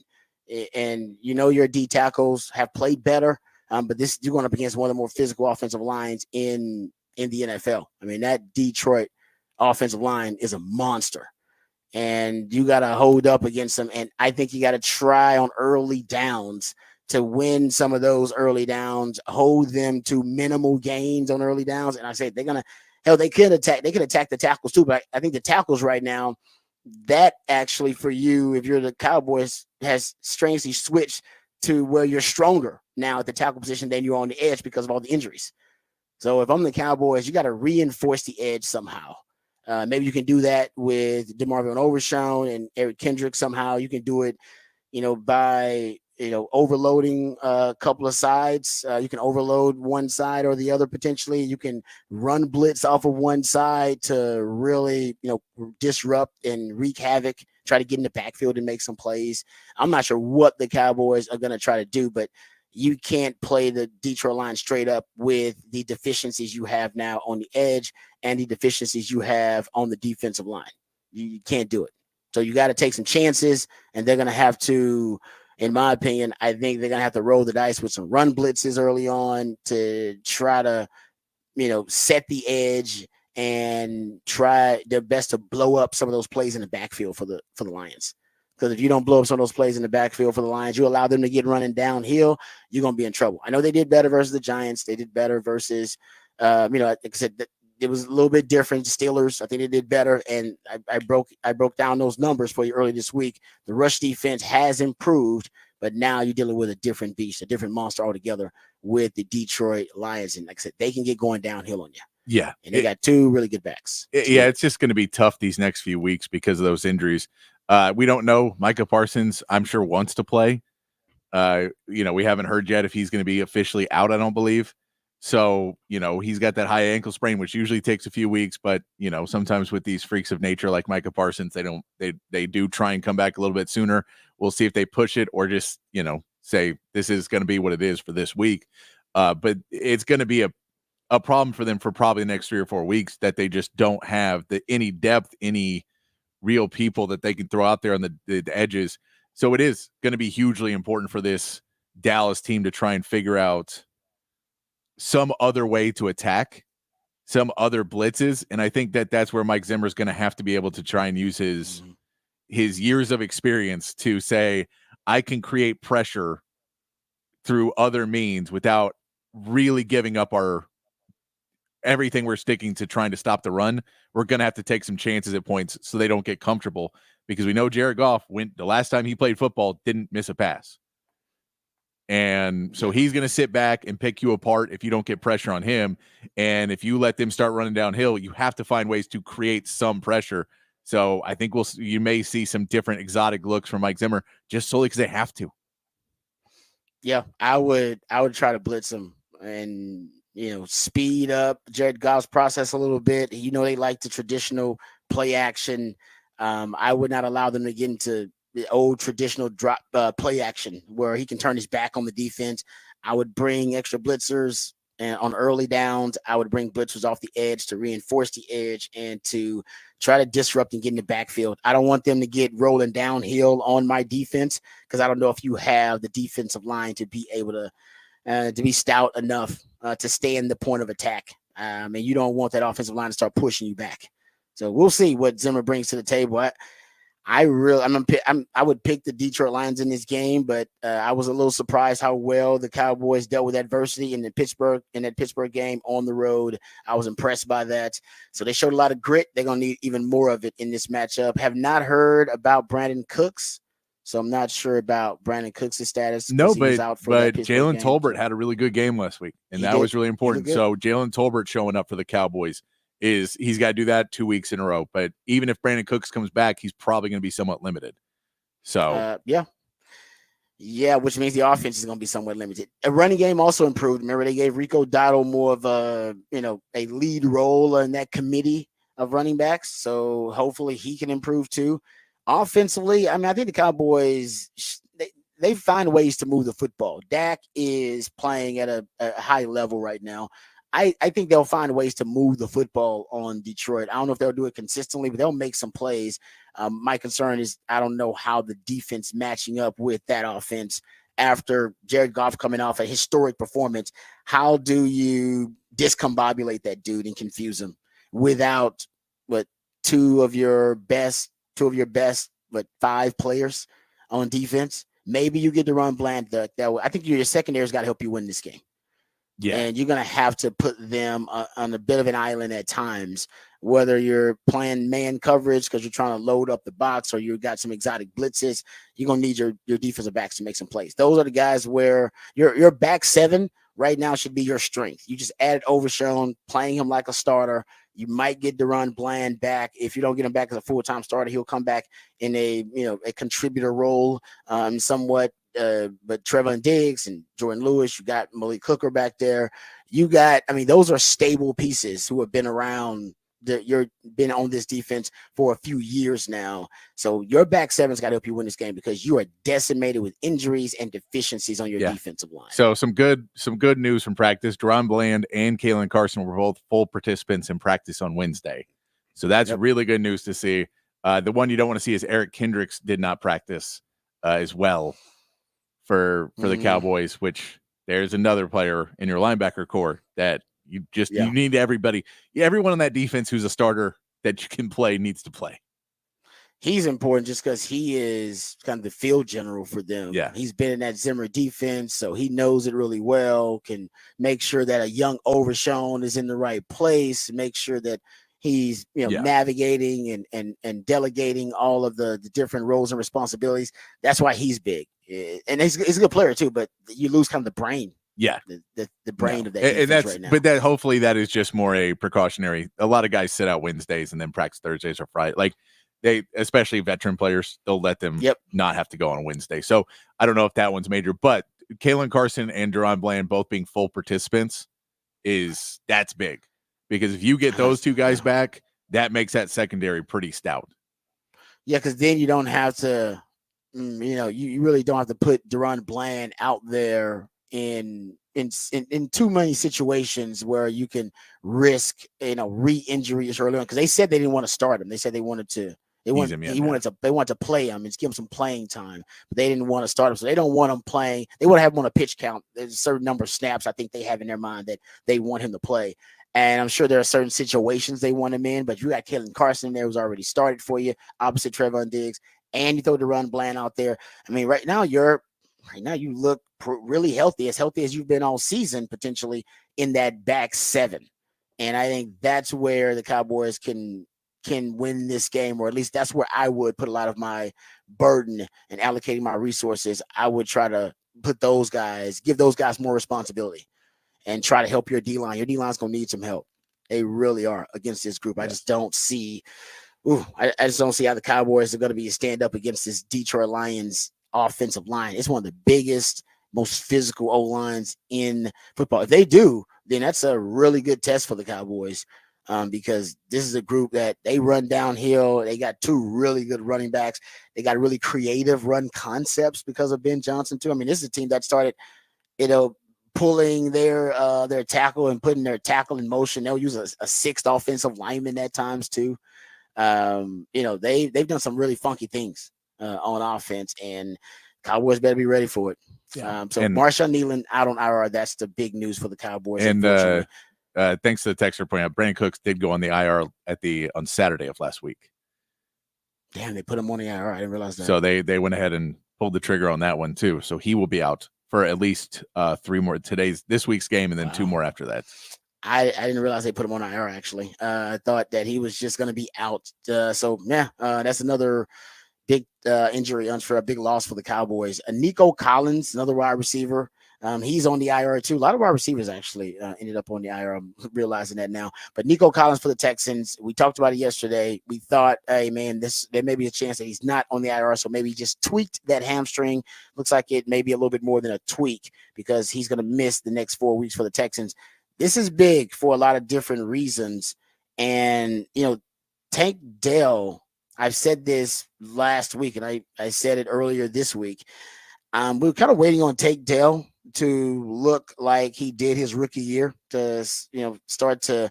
And your D tackles have played better, but you're going up against one of the more physical offensive lines in the NFL. I mean, that Detroit offensive line is a monster, and you got to hold up against them. And I think you got to try on early downs to win some of those early downs, hold them to minimal gains on early downs. And I say they could attack the tackles too, but I think the tackles right now, that actually for you, if you're the Cowboys, has strangely switched to where you're stronger now at the tackle position than you're on the edge because of all the injuries. So if I'm the Cowboys, you got to reinforce the edge somehow. Maybe you can do that with DeMarvion Overshown and Eric Kendrick somehow. You can do it, by overloading a couple of sides. You can overload one side or the other potentially. You can run blitz off of one side to really, disrupt and wreak havoc, try to get in the backfield and make some plays. I'm not sure what the Cowboys are going to try to do, but you can't play the Detroit line straight up with the deficiencies you have now on the edge and the deficiencies you have on the defensive line. You can't do it. So you got to take some chances, and they're going to have to, in my opinion, I think they're going to have to roll the dice with some run blitzes early on to try to, set the edge and try their best to blow up some of those plays in the backfield for the Lions. Because if you don't blow up some of those plays in the backfield for the Lions, you allow them to get running downhill, you're going to be in trouble. I know they did better versus the Giants. They did better versus, like I said, it was a little bit different. Steelers, I think they did better. And I broke down those numbers for you earlier this week. The rush defense has improved, but now you're dealing with a different beast, a different monster altogether with the Detroit Lions. And like I said, they can get going downhill on you. Yeah. And they got two really good backs. It's just going to be tough these next few weeks because of those injuries. We don't know. Micah Parsons, I'm sure, wants to play. We haven't heard yet if he's going to be officially out, I don't believe. So, he's got that high ankle sprain, which usually takes a few weeks, but, sometimes with these freaks of nature like Micah Parsons, they do try and come back a little bit sooner. We'll see if they push it or just, say this is going to be what it is for this week. But it's going to be a problem for them for probably the next 3 or 4 weeks that they just don't have any depth, any real people that they can throw out there on the edges. So it is going to be hugely important for this Dallas team to try and figure out some other way to attack, some other blitzes. And I think that's where Mike Zimmer is going to have to be able to try and use his years of experience to say, I can create pressure through other means without really giving up everything we're sticking to trying to stop the run. We're going to have to take some chances at points so they don't get comfortable, because we know Jared Goff the last time he played football, didn't miss a pass. And so he's going to sit back and pick you apart if you don't get pressure on him. And if you let them start running downhill, you have to find ways to create some pressure. So I think you may see some different exotic looks from Mike Zimmer just solely because they have to. Yeah, I would try to blitz him and, speed up Jared Goff's process a little bit. They like the traditional play action. I would not allow them to get into the old traditional drop play action where he can turn his back on the defense. I would bring extra blitzers and on early downs, I would bring blitzers off the edge to reinforce the edge and to try to disrupt and get in the backfield. I don't want them to get rolling downhill on my defense because I don't know if you have the defensive line to be able to be stout enough to stay in the point of attack. And you don't want that offensive line to start pushing you back. So we'll see what Zimmer brings to the table. I would pick the Detroit Lions in this game, but I was a little surprised how well the Cowboys dealt with adversity in that Pittsburgh game on the road. I was impressed by that. So they showed a lot of grit. They're going to need even more of it in this matchup. Have not heard about Brandon Cooks, so I'm not sure about Brandon Cooks' status. No, but Jalen Tolbert had a really good game last week, and that was really important. So Jalen Tolbert showing up for the Cowboys he's got to do that 2 weeks in a row. But even if Brandon Cooks comes back, he's probably going to be somewhat limited. So yeah, which means the offense is going to be somewhat limited. A running game also improved. Remember, they gave Rico Dotto more of a lead role in that committee of running backs. So hopefully he can improve too. Offensively, I think the Cowboys they find ways to move the football. Dak is playing at a high level right now. I think they'll find ways to move the football on Detroit. I don't know if they'll do it consistently, but they'll make some plays. My concern is I don't know how the defense matching up with that offense after Jared Goff coming off a historic performance. How do you discombobulate that dude and confuse him without two of your best 5 players on defense? Maybe you get to run Bland. I think your secondary's got to help you win this game. Yeah, and you're going to have to put them on a bit of an island at times, whether you're playing man coverage because you're trying to load up the box or you got some exotic blitzes. You're going to need your defensive backs to make some plays. Those are the guys where your back 7 right now should be your strength. You just added Overshown, playing him like a starter. You might get Deron Bland back. If you don't get him back as a full-time starter, he'll come back in a contributor role somewhat. But Trevor Diggs and Jordan Lewis, you got Malik Hooker back there. Those are stable pieces who have been around. You've been on this defense for a few years now. So your back 7's got to help you win this game because you are decimated with injuries and deficiencies on your defensive line. So some good news from practice. Deron Bland and Kalen Carson were both full participants in practice on Wednesday. So that's really good news to see. The one you don't want to see is Eric Kendricks did not practice as well for the Cowboys, which there's another player in your linebacker core that you need everyone on that defense who's a starter that you can play needs to play. He's important just because he is kind of the field general for them. Yeah. He's been in that Zimmer defense, so he knows it really well, can make sure that a young Overshown is in the right place, make sure that he's navigating and delegating all of the different roles and responsibilities. That's why he's big. And he's a good player too, but you lose kind of the brain. Yeah. The brain of that and that's right now. But that hopefully that is just more a precautionary. A lot of guys sit out Wednesdays and then practice Thursdays or Friday. Like they, especially veteran players, they'll let them not have to go on a Wednesday. So I don't know if that one's major, but Kalen Carson and Deron Bland both being full participants that's big. Because if you get those two guys back, that makes that secondary pretty stout. Yeah, because then you don't have to, you really don't have to put Deron Bland out there in too many situations where you can risk, re-injuries early on. Because they said they didn't want to start him. They said they wanted to. They wanted to play him and give him some playing time, but they didn't want to start him. So they don't want him playing. They want to have him on a pitch count. There's a certain number of snaps I think they have in their mind that they want him to play. And I'm sure there are certain situations they want him in, but you got Kalen Carson there who's already started for you, opposite Trevor Diggs, and you throw Deron Bland out there. Right now you look really healthy as you've been all season, potentially in that back 7. And I think that's where the Cowboys can win this game, or at least that's where I would put a lot of my burden and allocating my resources. I would try to give those guys more responsibility and try to help your D-line. Your D-line's going to need some help. They really are against this group. I just don't see I just don't see how the Cowboys are going to be a stand up against this Detroit Lions offensive line. It's one of the biggest, most physical O-lines in football. If they do, then that's a really good test for the Cowboys because this is a group that they run downhill. They got 2 really good running backs. They got really creative run concepts because of Ben Johnson too. This is a team that started, pulling their tackle and putting their tackle in motion. They'll use a sixth offensive lineman at times too. They've done some really funky things on offense, and Cowboys better be ready for it. Yeah. So And- Marshawn Kneeland out on IR. That's the big news for the Cowboys. And unfortunately. thanks to the texter pointing out, Brandon Cooks did go on the IR on Saturday of last week. Damn, they put him on the IR. I didn't realize that. So they went ahead and pulled the trigger on that one too. So he will be out for at least 3 more this week's game, and then 2 more after that. I didn't realize they put him on IR actually. I thought that he was just going to be out. That's another big injury for a big loss for the Cowboys. Nico Collins, another wide receiver. He's on the IR too. A lot of wide receivers actually ended up on the IR. I'm realizing that now. But Nico Collins for the Texans. We talked about it yesterday. We thought, hey man, there may be a chance that he's not on the IR, so maybe he just tweaked that hamstring. Looks like it may be a little bit more than a tweak because he's going to miss the next 4 weeks for the Texans. This is big for a lot of different reasons. And Tank Dell, I've said this last week, and I said it earlier this week. We were kind of waiting on Tank Dell to look like he did his rookie year to start to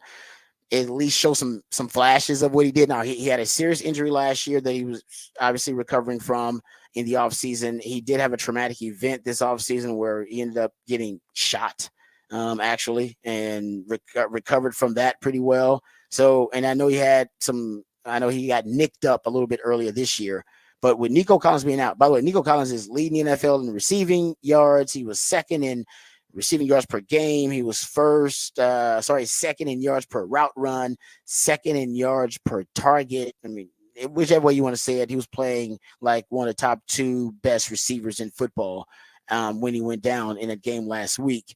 at least show some flashes of what he did. Now he had a serious injury last year that he was obviously recovering from in the offseason. He did have a traumatic event this offseason where he ended up getting shot actually, and recovered from that pretty well. So, and I know he got nicked up a little bit earlier this year. But with Nico Collins being out, by the way, Nico Collins is leading the NFL in receiving yards. He was second in receiving yards per game. He was second in yards per route run, second in yards per target. I mean, whichever way you want to say it, he was playing like one of the top 2 best receivers in football when he went down in a game last week.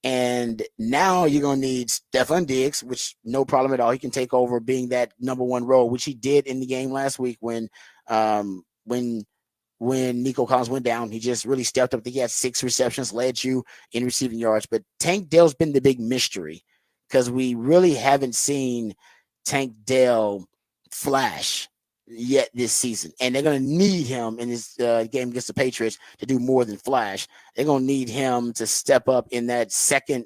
And now you're going to need Stephon Diggs, which no problem at all. He can take over being that number 1 role, which he did in the game last week when Nico Collins went down. He just really stepped up. I think he had 6 receptions, led you in receiving yards. But Tank Dell's been the big mystery because we really haven't seen Tank Dell flash yet this season. And they're going to need him in this game against the Patriots to do more than flash. They're going to need him to step up in that second,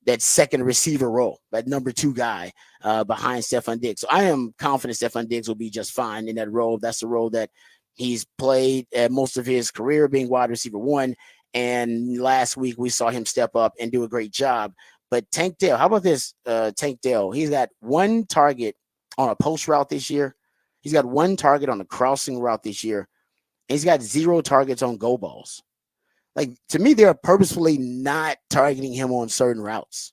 that second receiver role, that number 2 guy behind Stephon Diggs. So I am confident Stephon Diggs will be just fine in that role. That's the role that he's played most of his career, being wide receiver 1. And last week we saw him step up and do a great job. But Tank Dell, how about this? Tank Dell, he's got 1 target on a post route this year. He's got 1 target on a crossing route this year. And he's got 0 targets on go balls. Like, to me, they're purposefully not targeting him on certain routes,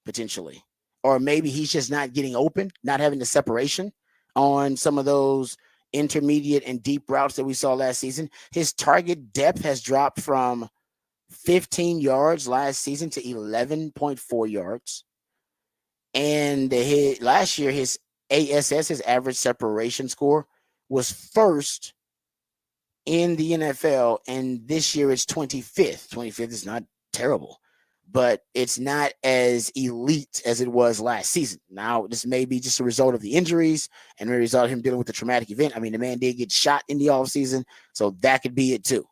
potentially. Or maybe he's just not getting open, not having the separation on some of those intermediate and deep routes that we saw last season. His target depth has dropped from 15 yards last season to 11.4 yards. And last year, his ASS, his average separation score, was 1st in the NFL, and this year it's 25th. 25th is not terrible, but it's not as elite as it was last season. Now, this may be just a result of the injuries and a result of him dealing with the traumatic event. I mean, the man did get shot in the offseason, so that could be it too.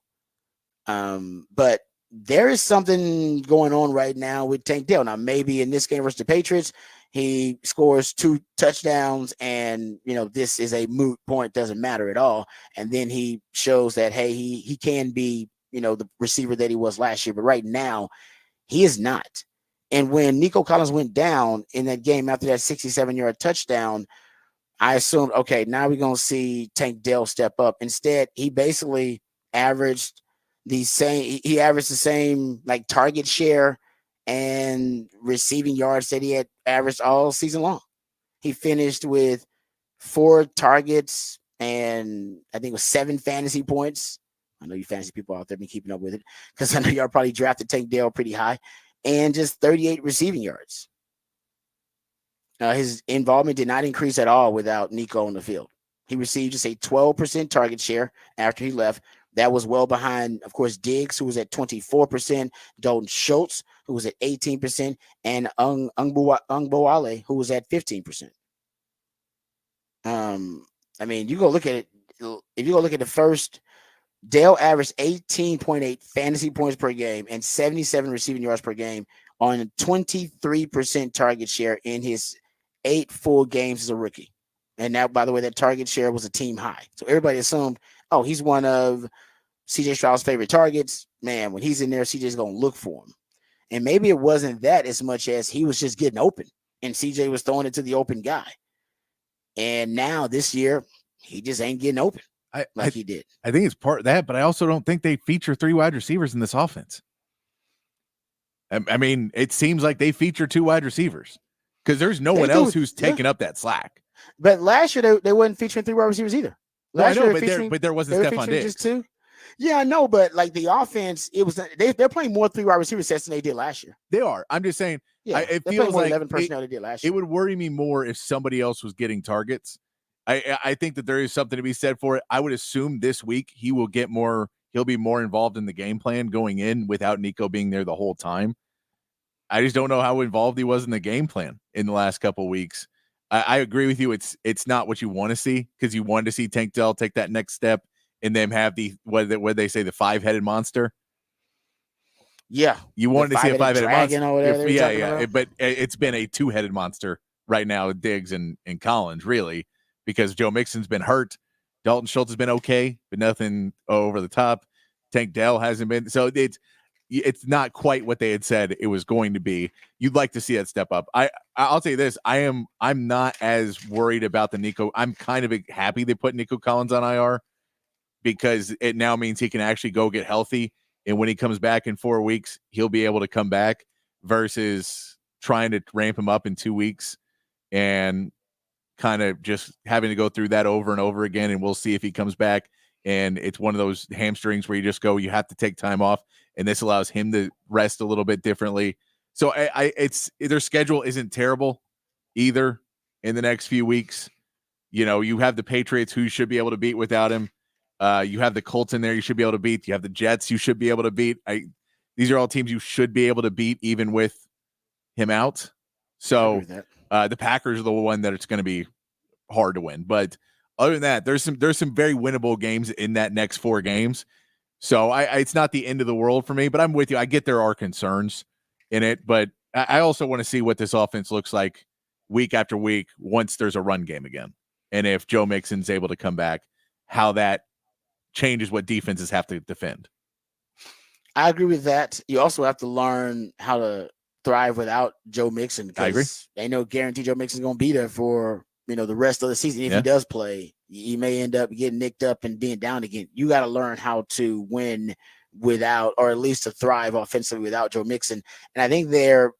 But there is something going on right now with Tank Dell. Now, maybe in this game versus the Patriots, he scores 2 touchdowns and, this is a moot point, doesn't matter at all. And then he shows that, hey, he can be, the receiver that he was last year. But right now, he is not. And when Nico Collins went down in that game after that 67-yard touchdown, I assumed, okay, now we're going to see Tank Dell step up. Instead, he basically averaged the same like target share and receiving yards that he had averaged all season long. He finished with 4 targets and I think it was 7 fantasy points. I know you fantasy people out there been keeping up with it because I know y'all probably drafted Tank Dell pretty high, and just 38 receiving yards. His involvement did not increase at all without Nico on the field. He received just a 12% target share after he left. That was well behind, of course, Diggs, who was at 24%, Dalton Schultz, who was at 18%, and Ungbowale, who was at 15%. I mean, you go look at it. If you go look at the first Dale averaged 18.8 fantasy points per game and 77 receiving yards per game on a 23% target share in his 8 full games as a rookie. And now, by the way, that target share was a team high. So everybody assumed, oh, he's one of CJ Stroud's favorite targets. Man, when he's in there, CJ's going to look for him. And maybe it wasn't that as much as he was just getting open and CJ was throwing it to the open guy. And now this year, he just ain't getting open he did. I think it's part of that, but I also don't think they feature 3 wide receivers in this offense. I mean, it seems like they feature 2 wide receivers because there's no one else who's taking up that slack. But last year, they wasn't featuring 3 wide receivers either. Last year, but there wasn't Stephon Diggs. Just 2. Yeah, I know, but like the offense, it was they're playing more 3 wide receiver sets than they did last year. They are. I'm just saying. Yeah, it feels like 11 personnel they did last year. It would worry me more if somebody else was getting targets. I think that there is something to be said for it. I would assume this week he'll be more involved in the game plan going in without Nico being there the whole time. I just don't know how involved he was in the game plan in the last couple of weeks. I agree with you. It's not what you want to see because you wanted to see Tank Dell take that next step and then have what they say, the 5-headed monster. Yeah, you wanted to see a 5-headed monster. Yeah. But it's been a 2-headed monster right now with Diggs and Collins, really, because Joe Mixon's been hurt. Dalton Schultz has been okay, but nothing over the top. Tank Dell hasn't been. So it's not quite what they had said it was going to be. You'd like to see that step up. I'll tell you this. I'm not as worried about the Nico. I'm kind of happy they put Nico Collins on IR because it now means he can actually go get healthy. And when he comes back in 4 weeks, he'll be able to come back versus trying to ramp him up in 2 weeks and kind of just having to go through that over and over again. And we'll see if he comes back. And it's one of those hamstrings where you have to take time off. And this allows him to rest a little bit differently. So their schedule isn't terrible either in the next few weeks. You know, you have the Patriots who you should be able to beat without him. You have the Colts in there you should be able to beat. You have the Jets you should be able to beat. These are all teams you should be able to beat even with him out. So the Packers are the one that it's going to be hard to win. But other than that, there's some very winnable games in that next 4 games. So it's not the end of the world for me, but I'm with you. I get there are concerns in it, but I also want to see what this offense looks like week after week once there's a run game again. And if Joe Mixon's able to come back, how that changes what defenses have to defend. I agree with that. You also have to learn how to thrive without Joe Mixon. I agree. Ain't no guarantee Joe Mixon's going to be there for the rest of the season. If he does play, he may end up getting nicked up and being down again. You got to learn how to win without, or at least to thrive offensively without Joe Mixon. And I think they're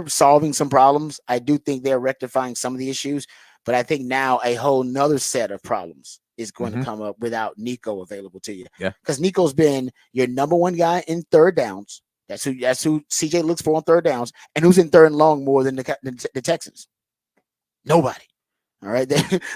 solving some problems. I do think they're rectifying some of the issues, but I think now a whole nother set of problems is going to come up without Nico available to you. Yeah. Because Nico's been your number one guy in third downs. That's who CJ looks for on third downs. And who's in third and long more than the Texans? Nobody. All right.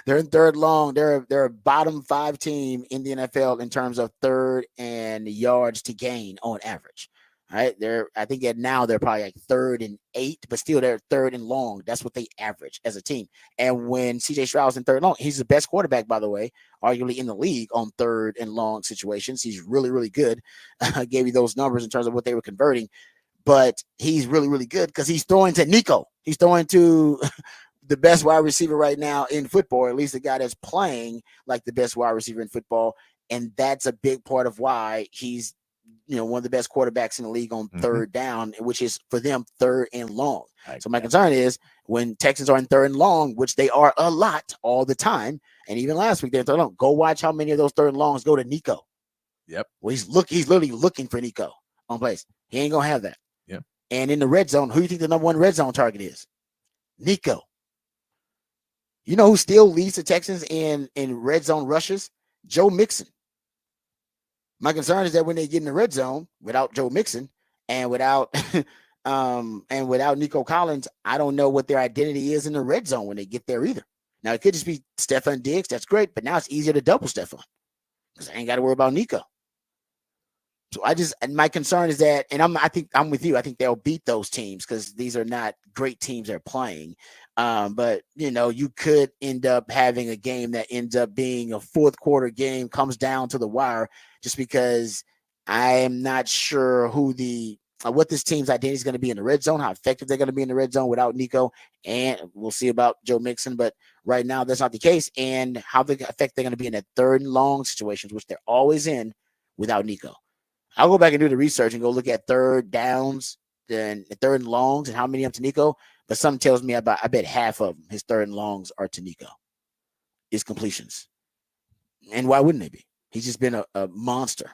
They're in third long. They're a bottom 5 team in the NFL in terms of third and yards to gain on average. All right. I think now they're probably like 3rd and 8, but still they're 3rd and long. That's what they average as a team. And when CJ Stroud's in 3rd and long, he's the best quarterback, by the way, arguably in the league on 3rd and long situations. He's really, really good. I gave you those numbers in terms of what they were converting, but he's really, really good because he's throwing to Nico. He's throwing to the best wide receiver right now in football, or at least the guy that's playing like the best wide receiver in football. And that's a big part of why he's one of the best quarterbacks in the league on third down, which is for them 3rd and long. So my concern is when Texans are in 3rd and long, which they are a lot all the time. And even last week, they're in 3rd and long. Go watch how many of those 3rd and longs go to Nico. Yep. Well, he's literally looking for Nico on plays. He ain't going to have that. Yep. And in the red zone, who do you think the number 1 red zone target is? Nico. You know who still leads the Texans in red zone rushes? Joe Mixon. My concern is that when they get in the red zone without Joe Mixon and without Nico Collins, I don't know what their identity is in the red zone when they get there either. Now, it could just be Stephon Diggs. That's great, but now it's easier to double Stephon because I ain't got to worry about Nico. So and my concern is that, and I think I'm with you. I think they'll beat those teams because these are not great teams they're playing. But you could end up having a game that ends up being a fourth quarter game, comes down to the wire, just because I am not sure what this team's identity is going to be in the red zone, how effective they're going to be in the red zone without Nico, and we'll see about Joe Mixon. But right now, that's not the case, and how effective they're going to be in that third and long situations, which they're always in without Nico. I'll go back and do the research and go look at third downs and third and longs and how many of them to Nico. But something tells me I bet half of them, his third and longs, are to Nico. His completions. And why wouldn't they be? He's just been a monster.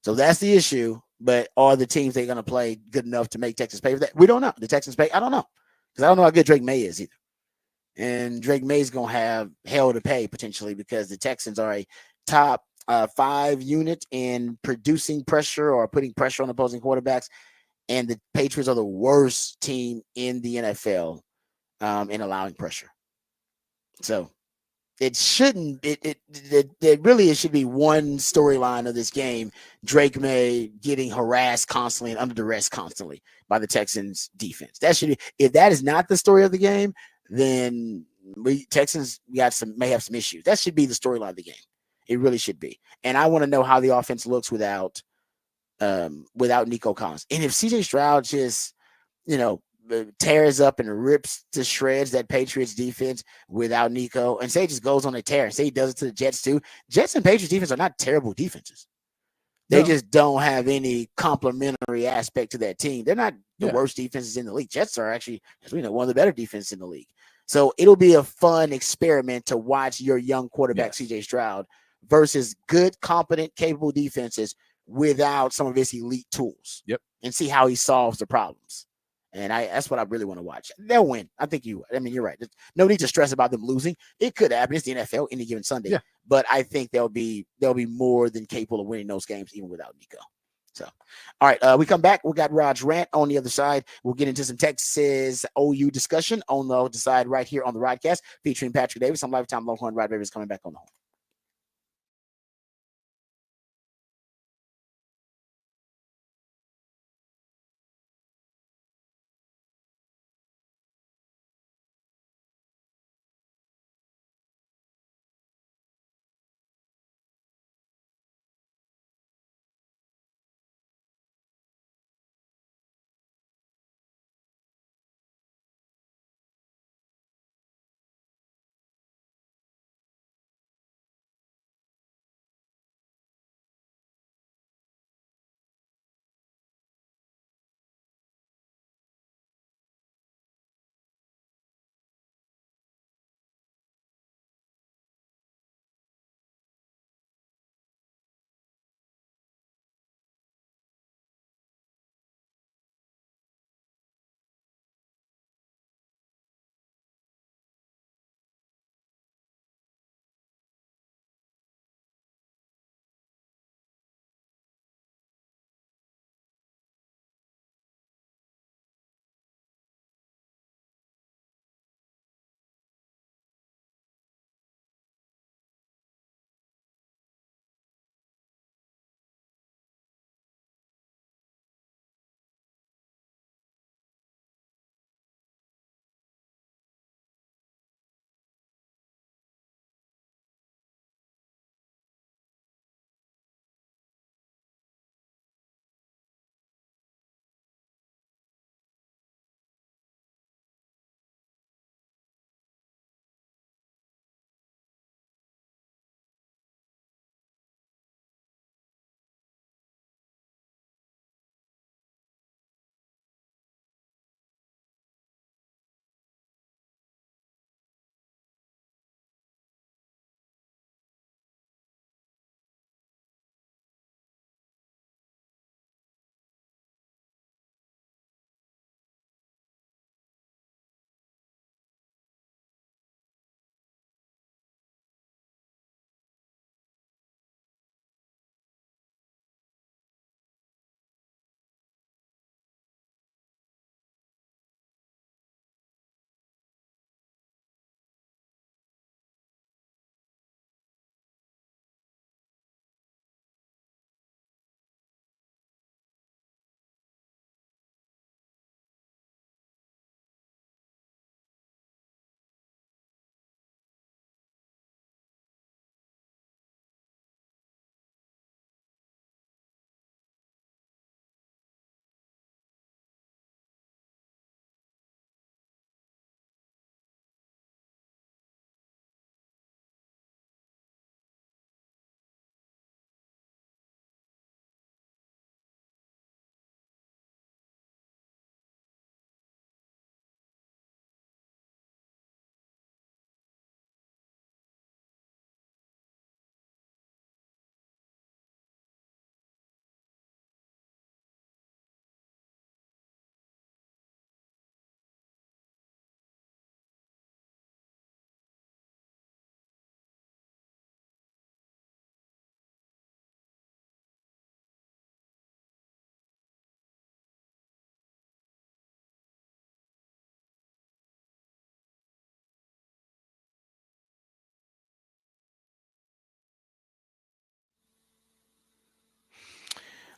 So that's the issue. But are the teams they're going to play good enough to make Texas pay for that? We don't know. The Texans pay? I don't know. Because I don't know how good Drake May is either. And Drake May's going to have hell to pay potentially because the Texans are a top 5 unit in producing pressure or putting pressure on opposing quarterbacks. And the Patriots are the worst team in the NFL in allowing pressure. So it shouldn't, it should be one storyline of this game. Drake May getting harassed constantly and under duress constantly by the Texans defense. That should be, if that is not the story of the game, then Texans may have some issues. That should be the storyline of the game. It really should be. And I want to know how the offense looks without Nico Collins. And if CJ Stroud just, tears up and rips to shreds that Patriots defense without Nico, and say he just goes on a tear, and say he does it to the Jets too. Jets and Patriots defense are not terrible defenses. They just don't have any complementary aspect to that team. They're not the worst defenses in the league. Jets are actually, as we know, one of the better defenses in the league. So it'll be a fun experiment to watch your young quarterback, CJ Stroud, versus good, competent, capable defenses without some of his elite tools. Yep. And see how he solves the problems. And that's what I really want to watch. They'll win. I think you're right. There's no need to stress about them losing. It could happen. It's the NFL any given Sunday. Yeah. But I think they'll be more than capable of winning those games even without Nico. So, all right, we come back. We got Rod's rant on the other side. We'll get into some Texas OU discussion on the other side right here on the Rodcast featuring Patrick Davis. I'm Lifetime Longhorn Rod Rivers coming back on the horn.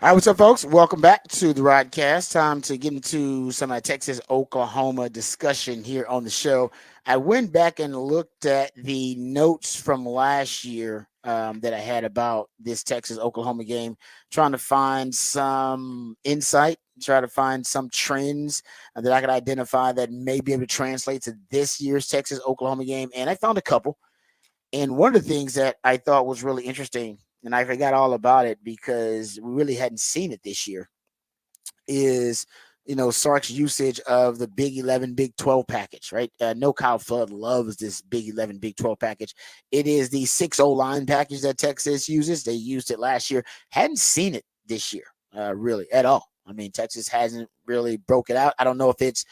All right, what's up, folks? Welcome back to the Rodcast. Time to get into some of Texas Oklahoma discussion here on the show. I went back and looked at the notes from last year that I had about this Texas Oklahoma game, trying to find some insight, try to find some trends that I could identify that may be able to translate to this year's Texas Oklahoma game. And I found a couple. And one of the things that I thought was really interesting, and I forgot all about it because we really hadn't seen it this year, is Sark's usage of the Big 11, Big 12 package, right? No, Kyle Flood loves this Big 11, Big 12 package. It is the 6-0 line package that Texas uses. They used it last year. Hadn't seen it this year, really, at all. I mean, Texas hasn't really broke it out. I don't know if it's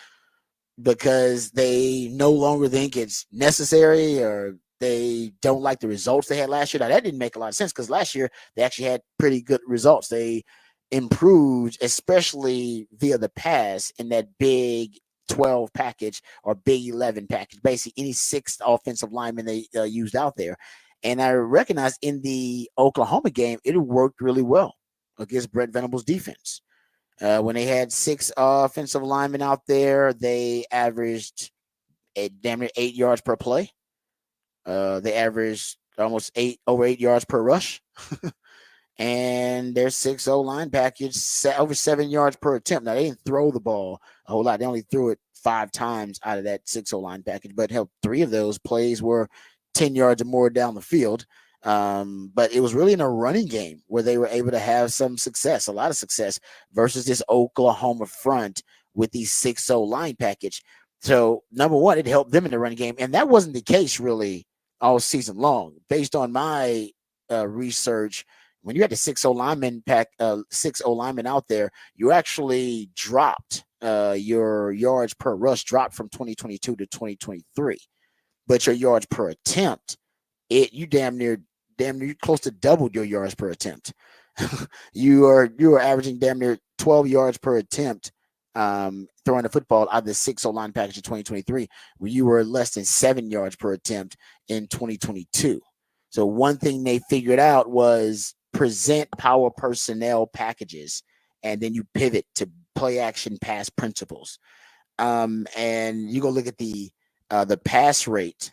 because they no longer think it's necessary or they don't like the results they had last year. Now, that didn't make a lot of sense because last year they actually had pretty good results. They improved, especially via the pass in that Big 12 package or Big 11 package, basically any sixth offensive lineman they used out there. And I recognized in the Oklahoma game, it worked really well against Brent Venables' defense. When they had 6 offensive linemen out there, they averaged damn near 8 yards per play. They averaged almost over 8 yards per rush. And their 6-0 line package over 7 yards per attempt. Now, they didn't throw the ball a whole lot. They only threw it 5 times out of that 6-0 line package, but hell, 3 of those plays were 10 yards or more down the field. But it was really in a running game where they were able to have some success, a lot of success, versus this Oklahoma front with the 6-0 line package. So, number one, it helped them in the running game. And that wasn't the case really all season long. Based on my research, when you had the 6-0 lineman 6-0 lineman out there, you actually dropped your yards per rush dropped from 2022 to 2023, but your yards per attempt, you damn near close to doubled your yards per attempt. you are averaging damn near 12 yards per attempt throwing the football out of the 6-0 line package in 2023, where you were less than 7 yards per attempt in 2022. So one thing they figured out was present power personnel packages, and then you pivot to play action pass principles. And you go look at the pass rate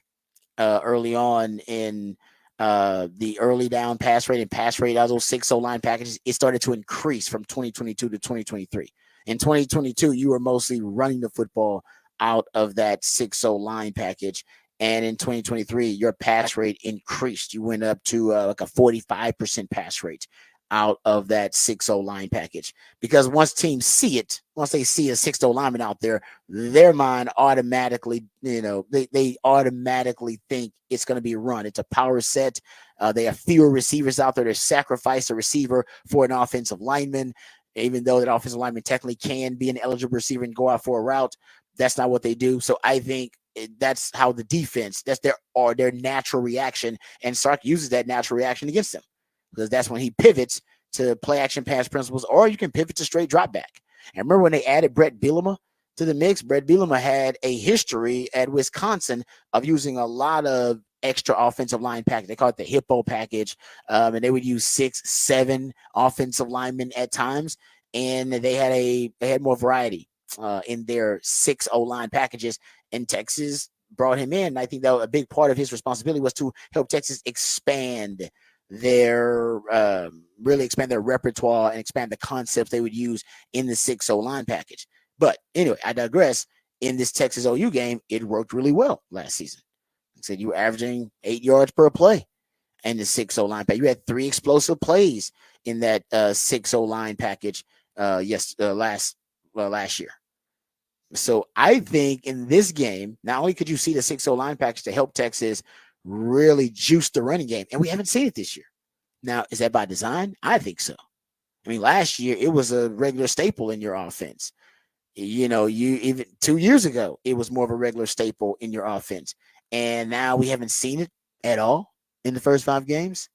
early on in the early down pass rate and pass rate out of those 6-0 line packages. It started to increase from 2022 to 2023. In 2022, you were mostly running the football out of that 6-0 line package. And in 2023, your pass rate increased. You went up to like a 45% pass rate out of that 6-0 line package. Because once teams see it, once they see a 6-0 lineman out there, their mind automatically, they automatically think it's going to be a run. It's a power set. They have fewer receivers out there to sacrifice a receiver for an offensive lineman, even though that offensive lineman technically can be an eligible receiver and go out for a route. That's not what they do. So I think that's how the defense, that's their natural reaction. And Sark uses that natural reaction against them, because that's when he pivots to play action pass principles, or you can pivot to straight drop back. And remember when they added Brett Bielema to the mix? Brett Bielema had a history at Wisconsin of using a lot of extra offensive line package. They call it the hippo package. And they would use 6, 7 offensive linemen at times. And they had more variety in their 6-0 line packages. And Texas brought him in. I think that a big part of his responsibility was to help Texas expand really expand their repertoire and expand the concepts they would use in the 6-0 line package. But anyway, I digress. In this Texas OU game, it worked really well last season. Like I said, you were averaging 8 yards per play in the 6-0 line package. You had 3 explosive plays in that 6-0 line package last year. So I think in this game, not only could you see the 6-0 line package to help Texas really juice the running game, and we haven't seen it this year. Now, is that by design? I think so. I mean, last year it was a regular staple in your offense. You even 2 years ago, it was more of a regular staple in your offense. And now we haven't seen it at all in the first 5 games.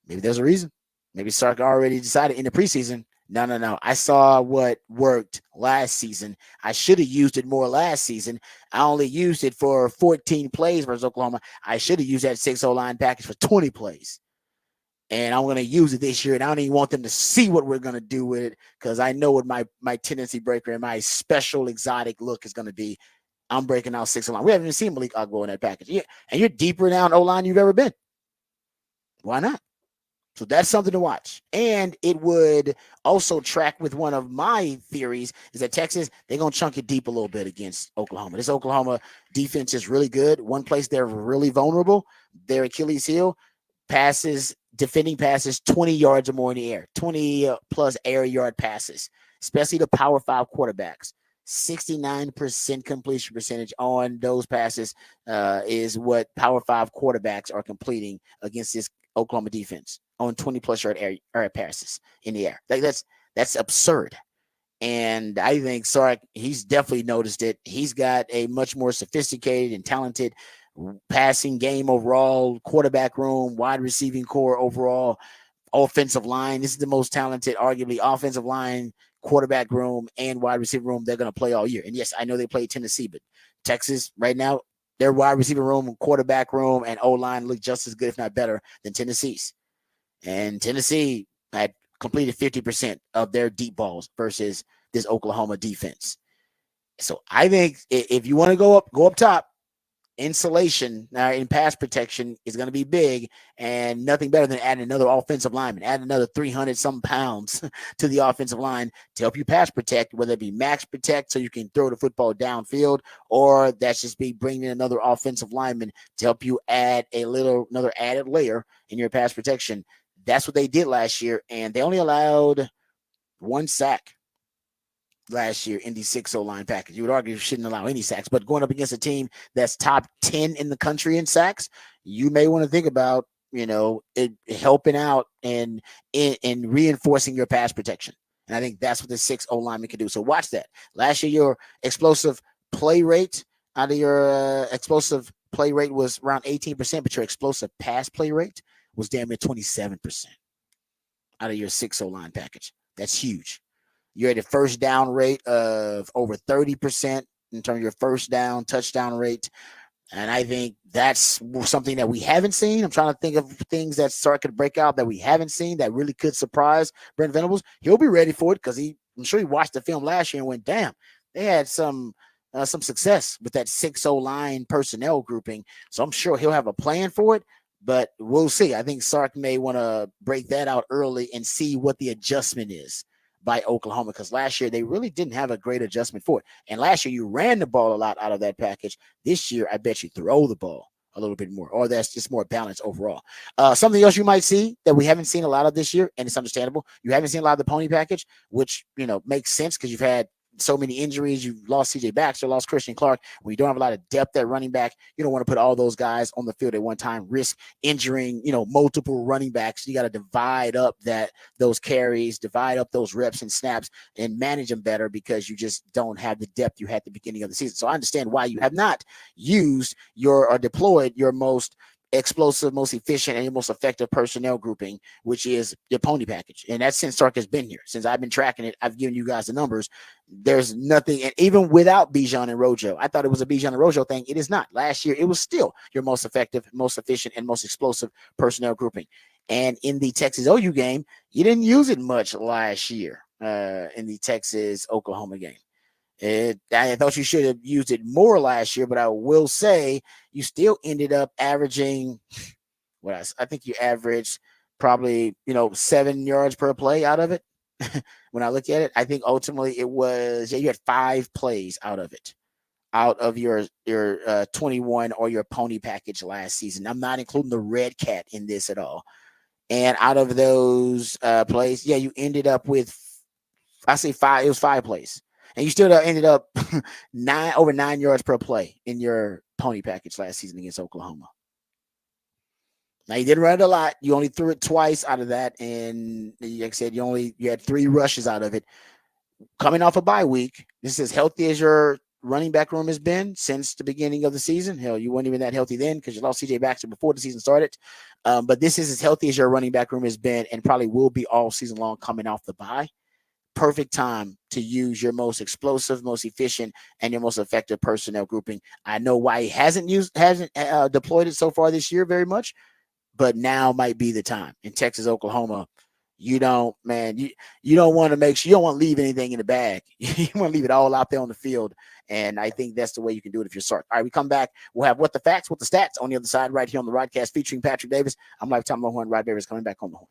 Maybe there's a reason. Maybe Sark already decided in the preseason, no. I saw what worked last season. I should have used it more last season. I only used it for 14 plays versus Oklahoma. I should have used that 6-0 line package for 20 plays. and I'm going to use it this year. And I don't even want them to see what we're going to do with it because I know what my tendency breaker and my special exotic look is going to be. I'm breaking out 6 O-line. We haven't even seen Malik Agbo in that package. Yeah, and you're deeper down O-line you've ever been. Why not? So that's something to watch. And it would also track with one of my theories is that Texas, they're going to chunk it deep a little bit against Oklahoma. This Oklahoma defense is really good. One place they're really vulnerable, their Achilles heel, defending passes 20 yards or more in the air, 20 plus air yard passes, especially the Power 5 quarterbacks. 69% completion percentage on those passes is what Power 5 quarterbacks are completing against this Oklahoma defense on 20 plus yard air passes in the air. Like that's absurd. And I think Sark, he's definitely noticed it. He's got a much more sophisticated and talented passing game overall, quarterback room, wide receiving core overall, offensive line. This is the most talented, arguably, offensive line, quarterback room, and wide receiver room they're going to play all year. And yes, I know they play Tennessee, but Texas right now, their wide receiver room, quarterback room, and O-line look just as good, if not better, than Tennessee's. And Tennessee had completed 50% of their deep balls versus this Oklahoma defense. So I think if you want to go up top, insulation in pass protection is going to be big, and nothing better than adding another offensive lineman, add another 300 some pounds to the offensive line to help you pass protect, whether it be max protect so you can throw the football downfield, or that's just be bringing another offensive lineman to help you add another added layer in your pass protection. That's what they did last year, and they only allowed 1 sack last year in the 6 O-line package. You would argue you shouldn't allow any sacks, but going up against a team that's top 10 in the country in sacks, you may want to think about, it helping out and reinforcing your pass protection. And I think that's what the 6 O-lineman can do. So watch that. Last year, your explosive play rate out of your explosive play rate was around 18%, but your explosive pass play rate was damn near 27% out of your 6 O-line package. That's huge. You're at a first down rate of over 30% in terms of your first down touchdown rate. And I think that's something that we haven't seen. I'm trying to think of things that Sark could break out that we haven't seen that really could surprise Brent Venables. He'll be ready for it because I'm sure he watched the film last year and went, damn, they had some success with that 6 O-line personnel grouping. So I'm sure he'll have a plan for it. But we'll see. I think Sark may want to break that out early and see what the adjustment is by Oklahoma, because last year they really didn't have a great adjustment for it. And last year you ran the ball a lot out of that package. This year, I bet you throw the ball a little bit more, or that's just more balanced overall. Something else you might see that we haven't seen a lot of this year, and it's understandable. You haven't seen a lot of the pony package, which, makes sense because you've had so many injuries. You've lost CJ Baxter, lost Christian Clark. When you don't have a lot of depth at running back, you don't want to put all those guys on the field at one time, risk injuring, multiple running backs. You got to divide up those carries, divide up those reps and snaps, and manage them better because you just don't have the depth you had at the beginning of the season. So I understand why you have not used or deployed your most explosive, most efficient, and most effective personnel grouping, which is your pony package. And that's since Sark has been here. Since I've been tracking it, I've given you guys the numbers. There's nothing, and even without Bijan and Rojo, I thought it was a Bijan and Rojo thing. It is not. Last year, it was still your most effective, most efficient, and most explosive personnel grouping. And in the Texas OU game, you didn't use it much last year in the Texas-Oklahoma game. I thought you should have used it more last year, but I will say you still ended up averaging I think you averaged probably 7 yards per play out of it. When I look at it, I think ultimately it was you had 5 plays out of it, out of your 21 or your pony package last season. I'm not including the Red Cat in this at all. And out of those plays, you ended up with, I say 5. It was 5 plays. And you still ended up over 9 yards per play in your pony package last season against Oklahoma. Now, you didn't run it a lot. You only threw it twice out of that. And like I said, you had 3 rushes out of it. Coming off a bye week, this is as healthy as your running back room has been since the beginning of the season. Hell, you weren't even that healthy then because you lost CJ Baxter before the season started. But this is as healthy as your running back room has been and probably will be all season long coming off the bye. Perfect time to use your most explosive, most efficient, and your most effective personnel grouping. I know why he hasn't deployed it so far this year very much, but now might be the time. In Texas, Oklahoma, you don't want to make sure you don't want to leave anything in the bag. You want to leave it all out there on the field. And I think that's the way you can do it if you're Sark. All right, we come back. We'll have what the facts, what the stats on the other side right here on the Rodcast featuring Patrick Davis. I'm Lifetime Longhorn. Rod Davis coming back on the horn.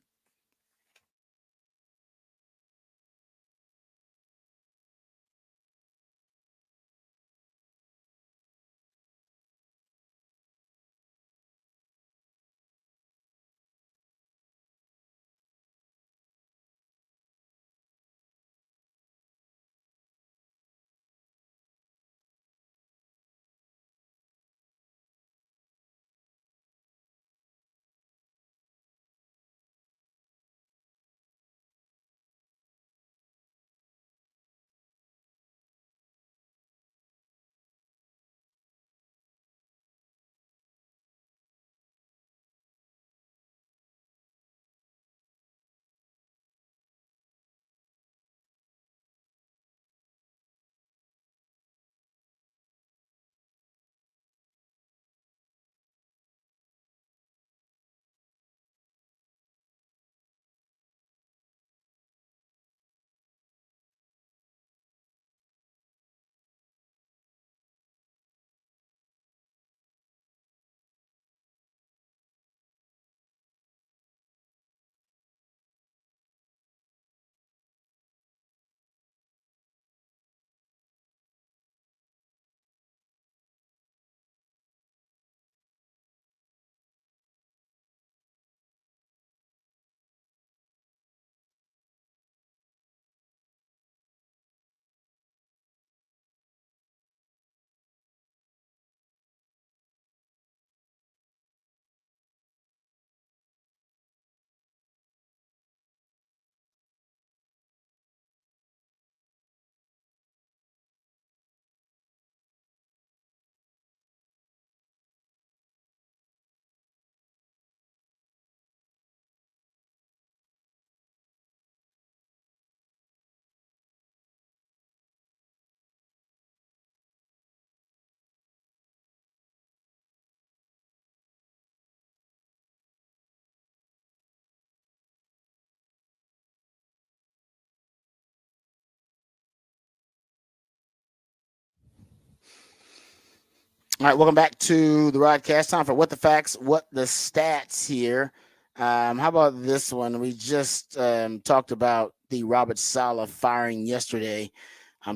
All right, welcome back to the Rodcast. Time for what the facts, what the stats here. How about this one? We just talked about the Robert Saleh firing yesterday.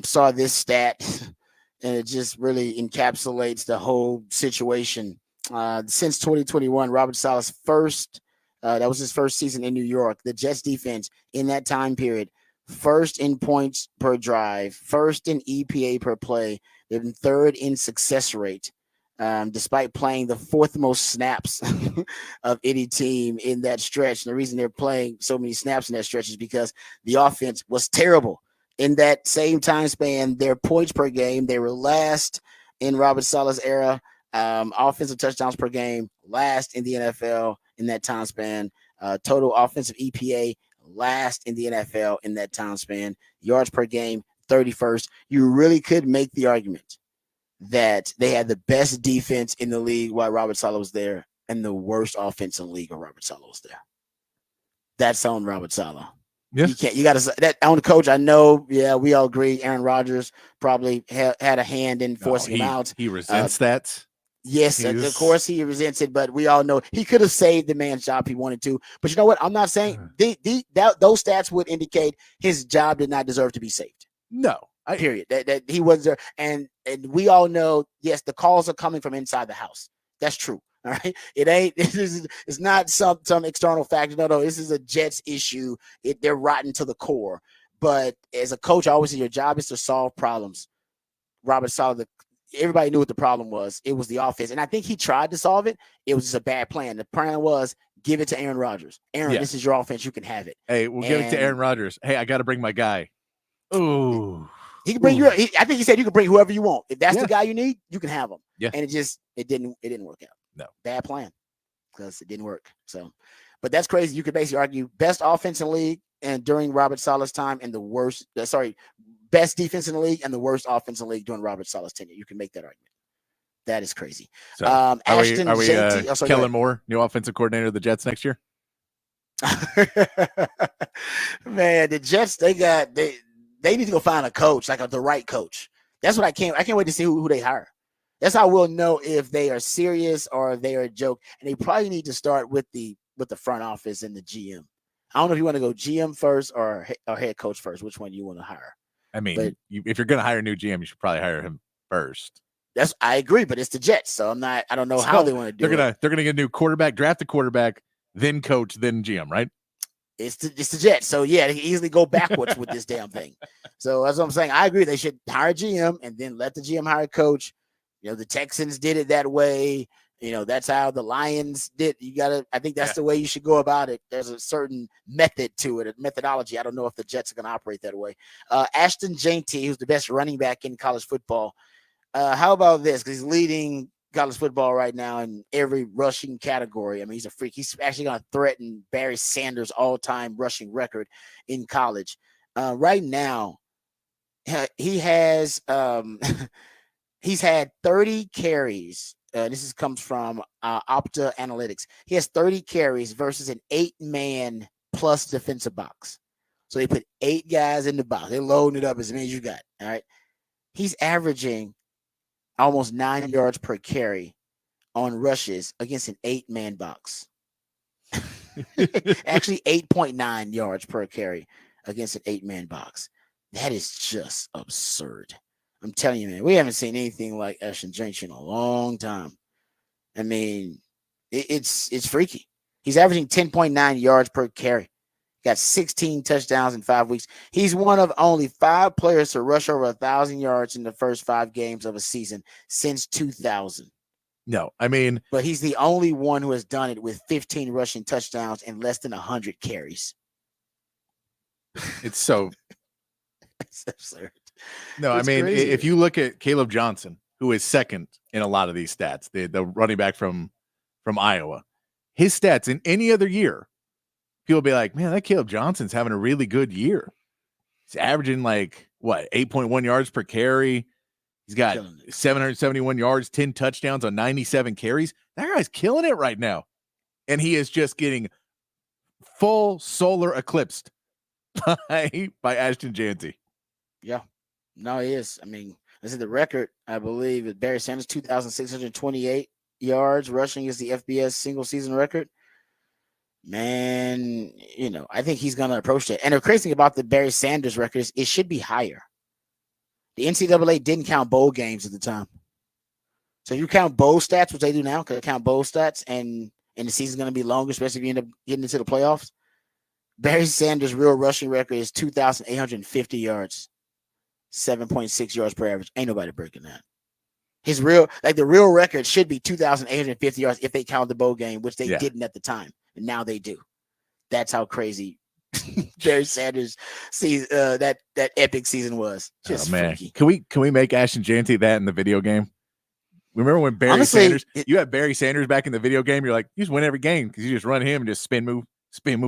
Saw this stat, and it just really encapsulates the whole situation. Since 2021, Robert Saleh's that was his first season in New York. The Jets defense in that time period, first in points per drive, first in EPA per play. They've been third in success rate, despite playing the fourth most snaps of any team in that stretch. And the reason they're playing so many snaps in that stretch is because the offense was terrible. In that same time span, their points per game, they were last in Robert Saleh's era. Offensive touchdowns per game, last in the NFL in that time span. Total offensive EPA, last in the NFL in that time span. Yards per game, 31st. You really could make the argument that they had the best defense in the league while Robert Saleh was there and the worst offense in the league while Robert Saleh was there. That's on Robert Saleh. Yeah. You got to that on the coach. I know. Yeah, we all agree. Aaron Rodgers probably had a hand in forcing him out. He resents that. Yes, of course he resents it, but we all know he could have saved the man's job if he wanted to. But you know what? I'm not saying those stats would indicate his job did not deserve to be saved. No. Period. That he was there, and we all know. Yes, the calls are coming from inside the house. That's true. All right, it ain't. It's not some external factor. No, this is a Jets issue. They're rotten to the core. But as a coach, I always say your job is to solve problems. Robert Saleh, everybody knew what the problem was. It was the offense, and I think he tried to solve it. It was just a bad plan. The plan was give it to Aaron Rodgers. Aaron, this is your offense. You can have it. Hey, we'll give it to Aaron Rodgers. Hey, I got to bring my guy. Ooh. He can bring you. I think he said you can bring whoever you want. If that's the guy you need, you can have him. Yeah. And it didn't work out. No. Bad plan because it didn't work. So, but that's crazy. You could basically argue best offense in the league and during Robert Saleh's time, and best defense in the league and the worst offense in the league during Robert Saleh's tenure. You can make that argument. That is crazy. So are Ashton we JT, Kellen Moore, new offensive coordinator of the Jets next year? Man, the Jets, they need to go find a coach, like the right coach. That's what I can't wait to see who they hire. That's how we'll know if they are serious or if they are a joke. And they probably need to start with the front office and the GM. I don't know if you want to go GM first or head coach first. Which one you want to hire? I mean, if you're going to hire a new GM, you should probably hire him first. I agree, but it's the Jets, so I don't know how they want to do it. They're gonna get a new quarterback, draft a quarterback, then coach, then GM, right? It's the Jets. So yeah, they can easily go backwards with this damn thing. So that's what I'm saying. I agree. They should hire GM and then let the GM hire coach. The Texans did it that way. That's how the Lions did. I think that's the way you should go about it. There's a certain method to it, a methodology. I don't know if the Jets are going to operate that way. Ashton JT, who's the best running back in college football. How about this? Because he's leading college football right now in every rushing category. I mean, he's a freak. He's actually going to threaten Barry Sanders' all-time rushing record in college. Right now, he has he's had 30 carries. This comes from Opta Analytics. He has 30 carries versus an 8-man plus defensive box. So they put 8 guys in the box. They're loading it up as many as you got. All right. He's averaging almost 9 yards per carry on rushes against an 8-man box. Actually, 8.9 yards per carry against an 8-man box. That is just absurd. I'm telling you, man, we haven't seen anything like Ashton JT in a long time. I mean, it's freaky. He's averaging 10.9 yards per carry. Got 16 touchdowns in 5 weeks. He's one of only 5 players to rush over 1,000 yards in the first 5 games of a season since 2000. No, I mean, but he's the only one who has done it with 15 rushing touchdowns and less than 100 carries. It's so it's absurd. No, It's I mean, crazy. if you look at Caleb Johnson, who is second in a lot of these stats, the running back from Iowa, his stats in any other year, people will be like, man, that Caleb Johnson's having a really good year. He's averaging 8.1 yards per carry. He's got 771 yards, 10 touchdowns on 97 carries. That guy's killing it right now. And he is just getting full solar eclipsed by Ashton JT. Yeah. No, he is. I mean, this is the record, I believe, with Barry Sanders, 2,628 yards rushing is the FBS single season record. Man, I think he's going to approach that. And the crazy thing about the Barry Sanders record is it should be higher. The NCAA didn't count bowl games at the time. So if you count bowl stats, which they do now, because they count bowl stats, and the season's going to be longer, especially if you end up getting into the playoffs. Barry Sanders' real rushing record is 2,850 yards, 7.6 yards per average. Ain't nobody breaking that. The real record should be 2,850 yards if they count the bowl game, which they didn't at the time. And now they do. That's how crazy Barry Sanders sees that epic season was. Just freaky. Can we make Ashton JT that in the video game? Remember when Barry Sanders? You had Barry Sanders back in the video game. You're like, you just win every game because you just run him and just spin move.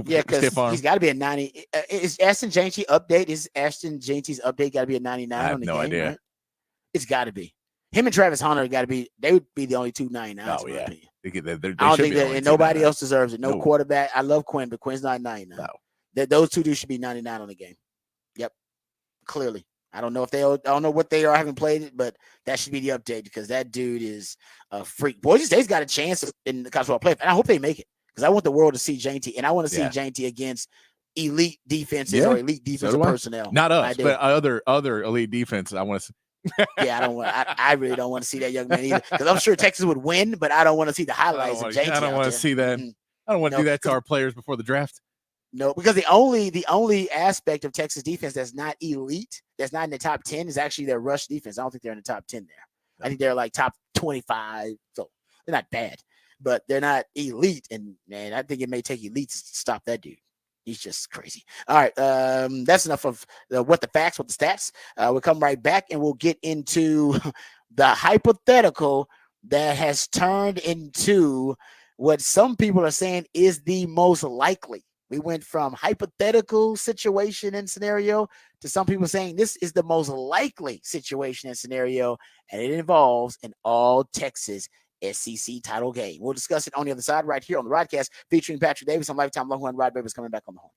Yeah, because he's got to be a 90. Is Ashton JT update? Is Ashton JT's update got to be a 99? I have no idea. Right? It's got to be. Him and Travis Hunter got to be. They would be the only 2 99s. Oh yeah. They I don't think that, and nobody else deserves it. No quarterback. I love Quinn, but Quinn's not 99. No. Those 2 dudes should be 99 on the game. Yep, clearly. I don't know what they are. I haven't played it, but that should be the update because that dude is a freak. Boise State's got a chance in the college football playoff, and I hope they make it because I want the world to see JT, and I want to see JT against elite defenses or elite defensive personnel. Not us, but other elite defenses. I want to. Yeah, I really don't want to see that young man either because I'm sure Texas would win, but I don't want to see the highlights of JT. I don't want to see that. I don't want to do that to our players before the draft. No, because the only aspect of Texas defense that's not elite, that's not in the top 10, is actually their rush defense. I don't think they're in the top 10 there. I think they're like top 25, so they're not bad, but they're not elite. And man, I think it may take elite to stop that dude. He's just crazy. All right, that's enough of what the stats. We'll come right back and we'll get into the hypothetical that has turned into what some people are saying is the most likely. We went from hypothetical situation and scenario to some people saying this is the most likely situation and scenario, and it involves an all-Texas SEC title game. We'll discuss it on the other side right here on the Rodcast featuring Patrick Davis on Lifetime Longhorn. Rod Babers coming back on the horn.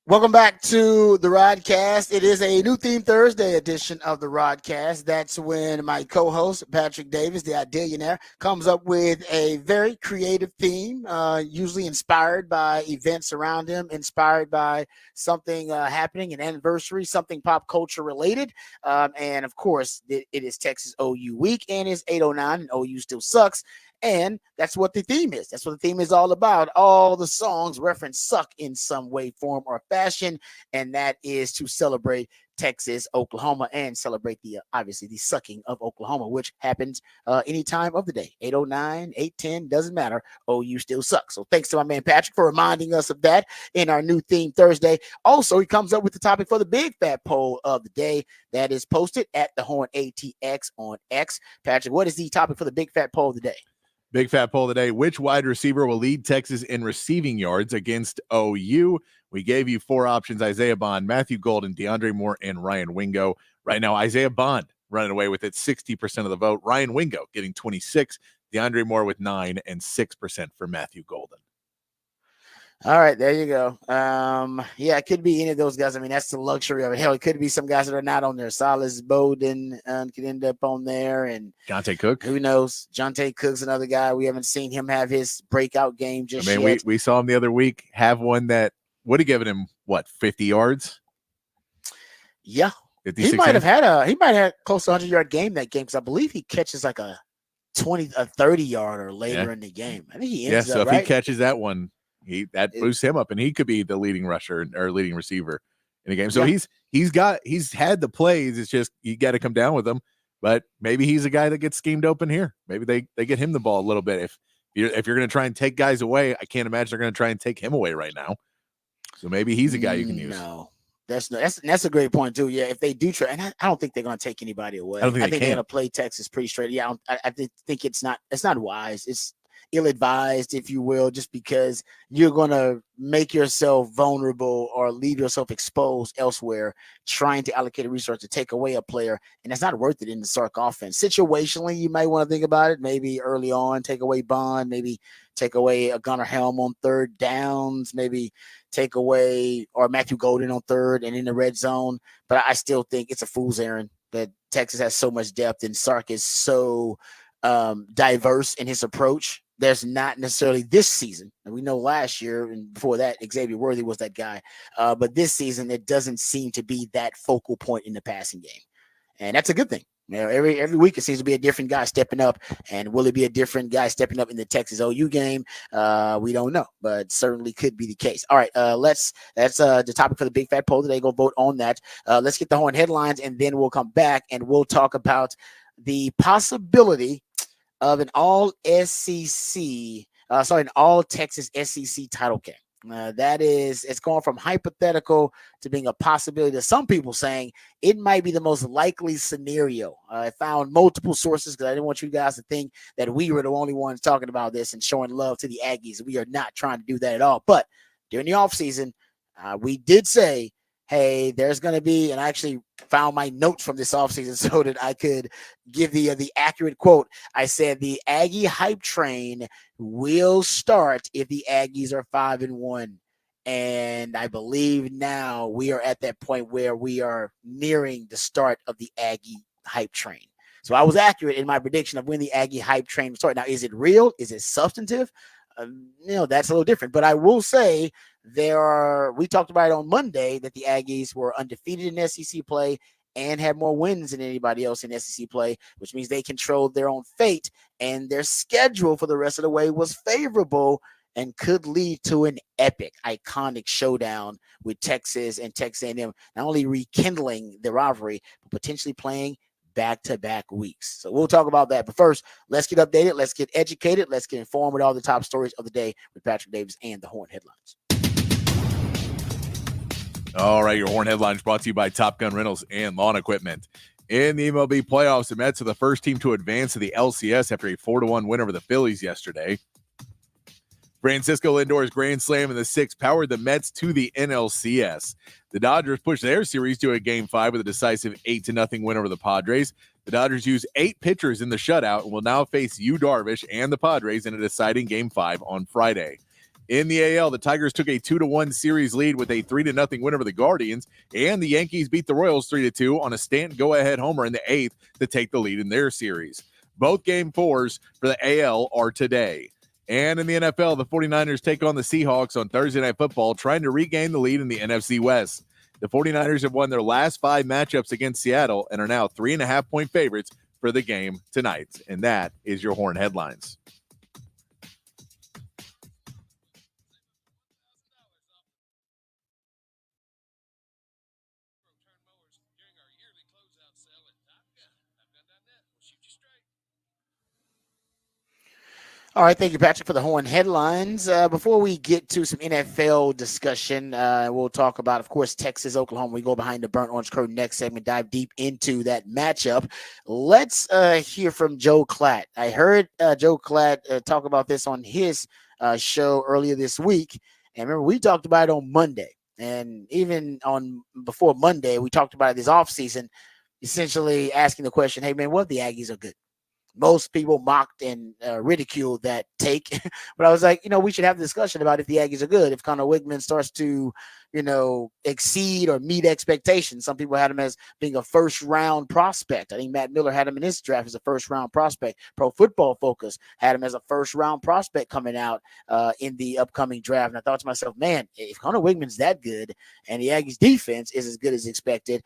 Welcome back to the Rodcast. It is a new Theme Thursday edition of the Rodcast. That's when my co-host, Patrick Davis, the Idillionaire, comes up with a very creative theme, usually inspired by events around him, inspired by something happening, an anniversary, something pop culture related. And of course, it is Texas OU week, and it's 8:09, and OU still sucks. And that's what the theme is. That's what the theme is all about. All the songs reference suck in some way, form, or fashion. And that is to celebrate Texas, Oklahoma, and celebrate the obviously the sucking of Oklahoma, which happens any time of the day. 8:09, 8:10, doesn't matter. OU still sucks. So thanks to my man Patrick for reminding us of that in our new theme Thursday. Also, he comes up with the topic for the big fat poll of the day that is posted at the Horn ATX on X. Patrick, what is the topic for the big fat poll of the day? Big fat poll today. Which wide receiver will lead Texas in receiving yards against OU? We gave you 4 options: Isaiah Bond, Matthew Golden, DeAndre Moore, and Ryan Wingo. Right now, Isaiah Bond running away with it, 60% of the vote. Ryan Wingo getting 26, DeAndre Moore with 9, and 6% for Matthew Golden. All right, there you go. Yeah, it could be any of those guys. I mean, that's the luxury of it. Hell, it could be some guys that are not on there. Silas Bowden could end up on there, and Jonte Cook. Who knows? Jonte Cook's another guy. We haven't seen him have his breakout game just yet. We saw him the other week have one that would have given him 50 yards. Yeah, he might have had close to 100-yard game that game because I believe he catches like a 30-yarder later in the game. I think he ends up, so if right? he catches that one, that boosts him up, and he could be the leading rusher or leading receiver in the game. So he's had the plays. It's just you got to come down with them. But maybe he's a guy that gets schemed open here. Maybe they get him the ball a little bit. If you're going to try and take guys away, I can't imagine they're going to try and take him away right now. So maybe he's a guy you can use. No, that's a great point too. Yeah, if they do try, and I don't think they're going to take anybody away. I think they're going to play Texas pretty straight. Yeah, I think it's not wise. It's ill-advised, if you will, just because you're going to make yourself vulnerable or leave yourself exposed elsewhere, trying to allocate a resource to take away a player, and it's not worth it in the Sark offense. Situationally, you might want to think about it. Maybe early on, take away Bond, maybe take away a Gunnar Helm on third downs, maybe take away or Matthew Golden on third and in the red zone. But I still think it's a fool's errand that Texas has so much depth and Sark is so diverse in his approach. There's not necessarily this season, and we know last year and before that, Xavier Worthy was that guy. But this season, it doesn't seem to be that focal point in the passing game, and that's a good thing. You know, every week it seems to be a different guy stepping up, and will it be a different guy stepping up in the Texas OU game? We don't know, but certainly could be the case. All right, that's the topic for the big fat poll today. Go vote on that. Let's get the Horn headlines, and then we'll come back and we'll talk about the possibility of an all Texas SEC title game. It's going from hypothetical to being a possibility to some people saying it might be the most likely scenario. I found multiple sources because I didn't want you guys to think that we were the only ones talking about this and showing love to the Aggies. We are not trying to do that at all. But during the offseason, we did say, hey, there's going to be, and I actually found my notes from this offseason so that I could give the accurate quote. I said the Aggie hype train will start if the Aggies are 5-1. And I believe now we are at that point where we are nearing the start of the Aggie hype train. So I was accurate in my prediction of when the Aggie hype train will start. Now, is it real? Is it substantive? That's a little different. But I will say we talked about it on Monday that the Aggies were undefeated in SEC play and had more wins than anybody else in SEC play, which means they controlled their own fate, and their schedule for the rest of the way was favorable and could lead to an epic, iconic showdown with Texas and Texas A&M, not only rekindling the rivalry, but potentially playing back-to-back weeks. So we'll talk about that. But first, let's get updated. Let's get educated. Let's get informed with all the top stories of the day with Patrick Davis and the Horn Headlines. All right, your Horn Headlines brought to you by Top Gun Rentals and Lawn Equipment. In the MLB playoffs, the Mets are the first team to advance to the LCS after a 4-1 win over the Phillies yesterday. Francisco Lindor's grand slam in the sixth powered the Mets to the NLCS. The Dodgers pushed their series to a Game 5 with a decisive 8-0 win over the Padres. The Dodgers used 8 pitchers in the shutout and will now face Yu Darvish and the Padres in a deciding Game 5 on Friday. In the AL, the Tigers took a 2-1 series lead with a 3-0 win over the Guardians, and the Yankees beat the Royals 3-2 on a Stanton go-ahead homer in the 8th to take the lead in their series. Both Game 4s for the AL are today. And in the NFL, the 49ers take on the Seahawks on Thursday Night Football, trying to regain the lead in the NFC West. The 49ers have won their last 5 matchups against Seattle and are now 3.5-point favorites for the game tonight. And that is your Horn Headlines. All right, thank you, Patrick, for the horn headlines. Before we get to some NFL discussion, we'll talk about, of course, Texas, Oklahoma. We go behind the burnt orange curtain next segment, dive deep into that matchup. Let's hear from Joe Klatt. I heard Joe Klatt talk about this on his show earlier this week. And remember, we talked about it on Monday. And even on before Monday, we talked about it this offseason, essentially asking the question, hey, man, what if the Aggies are good? Most people mocked and ridiculed that take, but I was like, we should have a discussion about if the Aggies are good. If Connor Wigman starts to, exceed or meet expectations. Some people had him as being a first-round prospect. I think Matt Miller had him in his draft as a first-round prospect. Pro Football Focus had him as a first-round prospect coming out in the upcoming draft. And I thought to myself, man, if Connor Wigman's that good and the Aggies defense is as good as expected,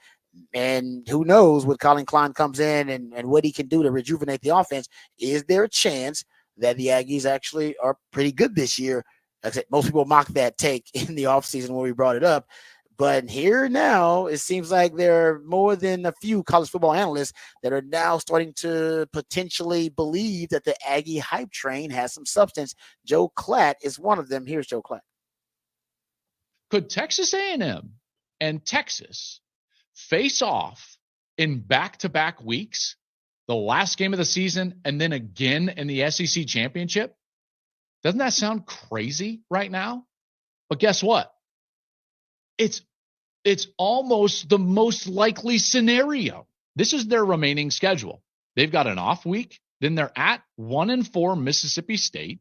and who knows what Colin Klein comes in and what he can do to rejuvenate the offense, is there a chance that the Aggies actually are pretty good this year? Like I said, most people mocked that take in the offseason when we brought it up. But here now, it seems like there are more than a few college football analysts that are now starting to potentially believe that the Aggie hype train has some substance. Joe Klatt is one of them. Here's Joe Klatt. Could Texas A&M and Texas face off in back-to-back weeks, the last game of the season, and then again in the SEC championship? Doesn't that sound crazy right now? But guess what? It's almost the most likely scenario. This is their remaining schedule. They've got an off week. Then they're at 1-4 Mississippi State.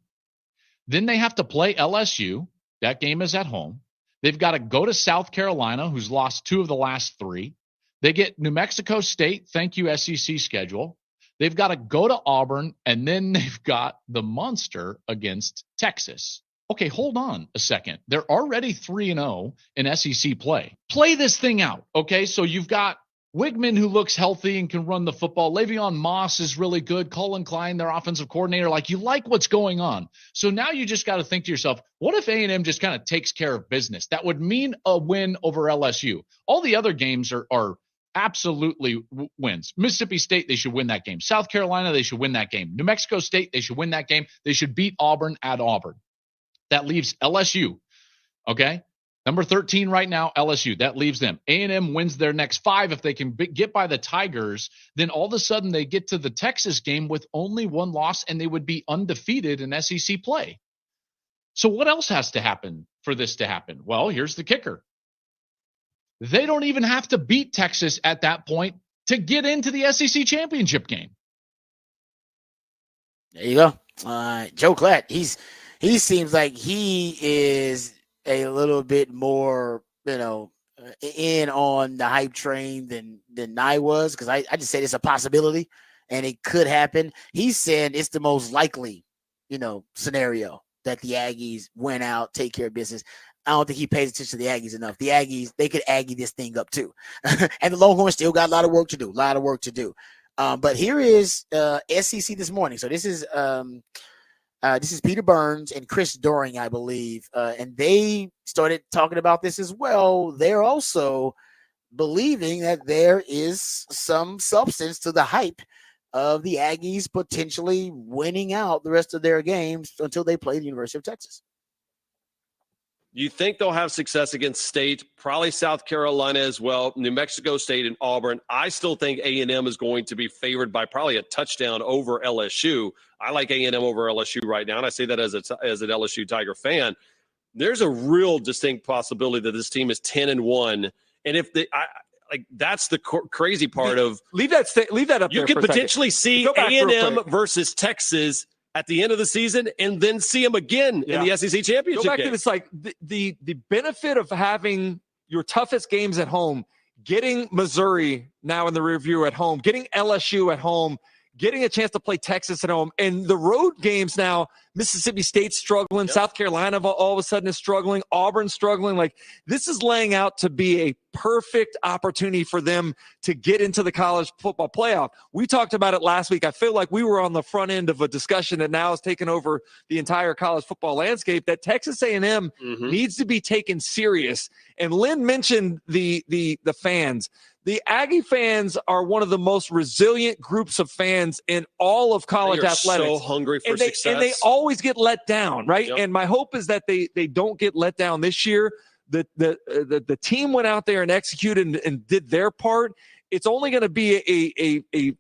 Then they have to play LSU. That game is at home. They've got to go to South Carolina, who's lost 2 of the last 3. They get New Mexico State. Thank you, SEC schedule. They've got to go to Auburn, and then they've got the monster against Texas. Okay, hold on a second. They're already 3-0 in SEC play. Play this thing out, okay? So you've got Wigman, who looks healthy and can run the football. Le'Veon Moss is really good. Colin Klein, their offensive coordinator. You like what's going on. So now you just got to think to yourself, what if A&M just kind of takes care of business? That would mean a win over LSU. All the other games are absolutely wins. Mississippi State, they should win that game. South Carolina, they should win that game. New Mexico State, they should win that game. They should beat Auburn at Auburn. That leaves LSU, okay? Number 13 right now, LSU. That leaves them. A&M wins their next 5. If they can get by the Tigers, then all of a sudden they get to the Texas game with only 1 loss, and they would be undefeated in SEC play. So what else has to happen for this to happen? Well, here's the kicker. They don't even have to beat Texas at that point to get into the SEC championship game. There you go. Joe Klatt, he seems like he is a little bit more, in on the hype train than I was, because I just said it's a possibility and it could happen. He's saying it's the most likely, scenario that the Aggies win out, take care of business. I don't think he pays attention to the Aggies enough. The Aggies, they could Aggie this thing up too. And the Longhorns still got a lot of work to do. But here is SEC this morning. So this is Peter Burns and Chris Doring, I believe. And they started talking about this as well. They're also believing that there is some substance to the hype of the Aggies potentially winning out the rest of their games until they play the University of Texas. You think they'll have success against State, probably South Carolina as well, New Mexico State and Auburn. I still think A&M is going to be favored by probably a touchdown over LSU. I like A&M over LSU right now, and I say that as an LSU Tiger fan. There's a real distinct possibility that this team is 10-1, and if that's the crazy part of leave that up. You there could for a potentially second. see A&M versus Texas at the end of the season, and then see them again in the SEC championship Go back game. to this, the benefit of having your toughest games at home, getting Missouri now in the rearview at home, getting LSU at home, getting a chance to play Texas at home, and the road games now, Mississippi State struggling, South Carolina all of a sudden is struggling, Auburn struggling. This is laying out to be a perfect opportunity for them to get into the college football playoff. We talked about it last week. I feel like we were on the front end of a discussion that now has taken over the entire college football landscape, that Texas A&M needs to be taken serious. And Lynn mentioned the fans. The Aggie fans are one of the most resilient groups of fans in all of college athletics. So hungry for success. And they always get let down, right? Yep. And my hope is that they don't get let down this year. The team went out there and executed and did their part. It's only going to be a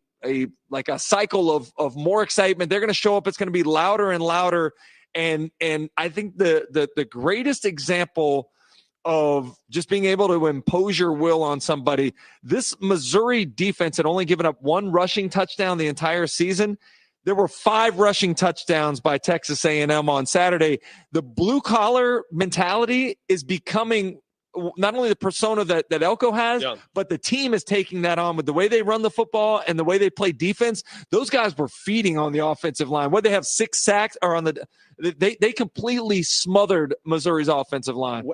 like a cycle of more excitement. They're going to show up. It's going to be louder and louder. And I think the greatest example of just being able to impose your will on somebody, this Missouri defense had only given up 1 rushing touchdown the entire season. There were 5 rushing touchdowns by Texas A&M on Saturday. The blue-collar mentality is becoming not only the persona that Elko has, but the team is taking that on with the way they run the football and the way they play defense. Those guys were feeding on the offensive line. What, they have 6 sacks or on they completely smothered Missouri's offensive line.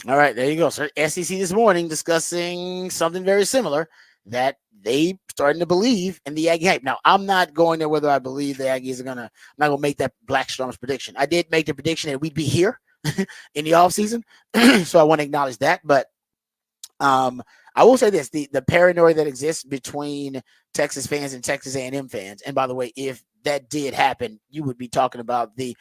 All right, there you go, sir. SEC this morning discussing something very similar, that they starting to believe in the Aggie hype. Now, I'm not going there whether I believe the Aggies are I'm not going to make that Black Storms prediction. I did make the prediction that we'd be here in the offseason, so I want to acknowledge that. But I will say this, the paranoia that exists between Texas fans and Texas A&M fans, and by the way, if that did happen, you would be talking about the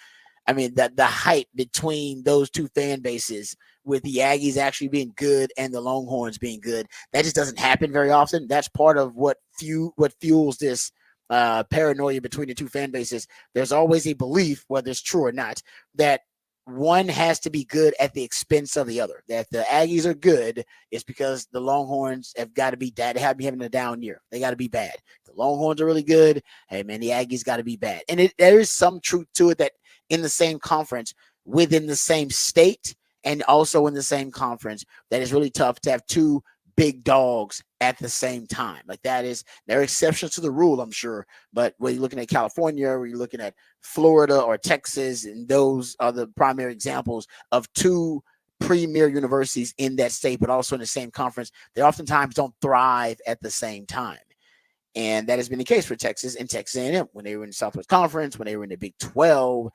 hype between those two fan bases, with the Aggies actually being good and the Longhorns being good. That just doesn't happen very often. That's part of what fuels this paranoia between the two fan bases. There's always a belief, whether it's true or not, that one has to be good at the expense of the other. That the Aggies are good is because the Longhorns have got to be bad. They have to be having a down year. They got to be bad. The Longhorns are really good. Hey, man, the Aggies got to be bad. And there is some truth to it, that in the same conference, within the same state, and also in the same conference, that is really tough to have 2 big dogs at the same time. Like, there are exceptions to the rule, I'm sure. But when you're looking at California, or you're looking at Florida or Texas, and those are the primary examples of 2 premier universities in that state, but also in the same conference, they oftentimes don't thrive at the same time. And that has been the case for Texas and Texas A&M when they were in the Southwest Conference, when they were in the Big 12.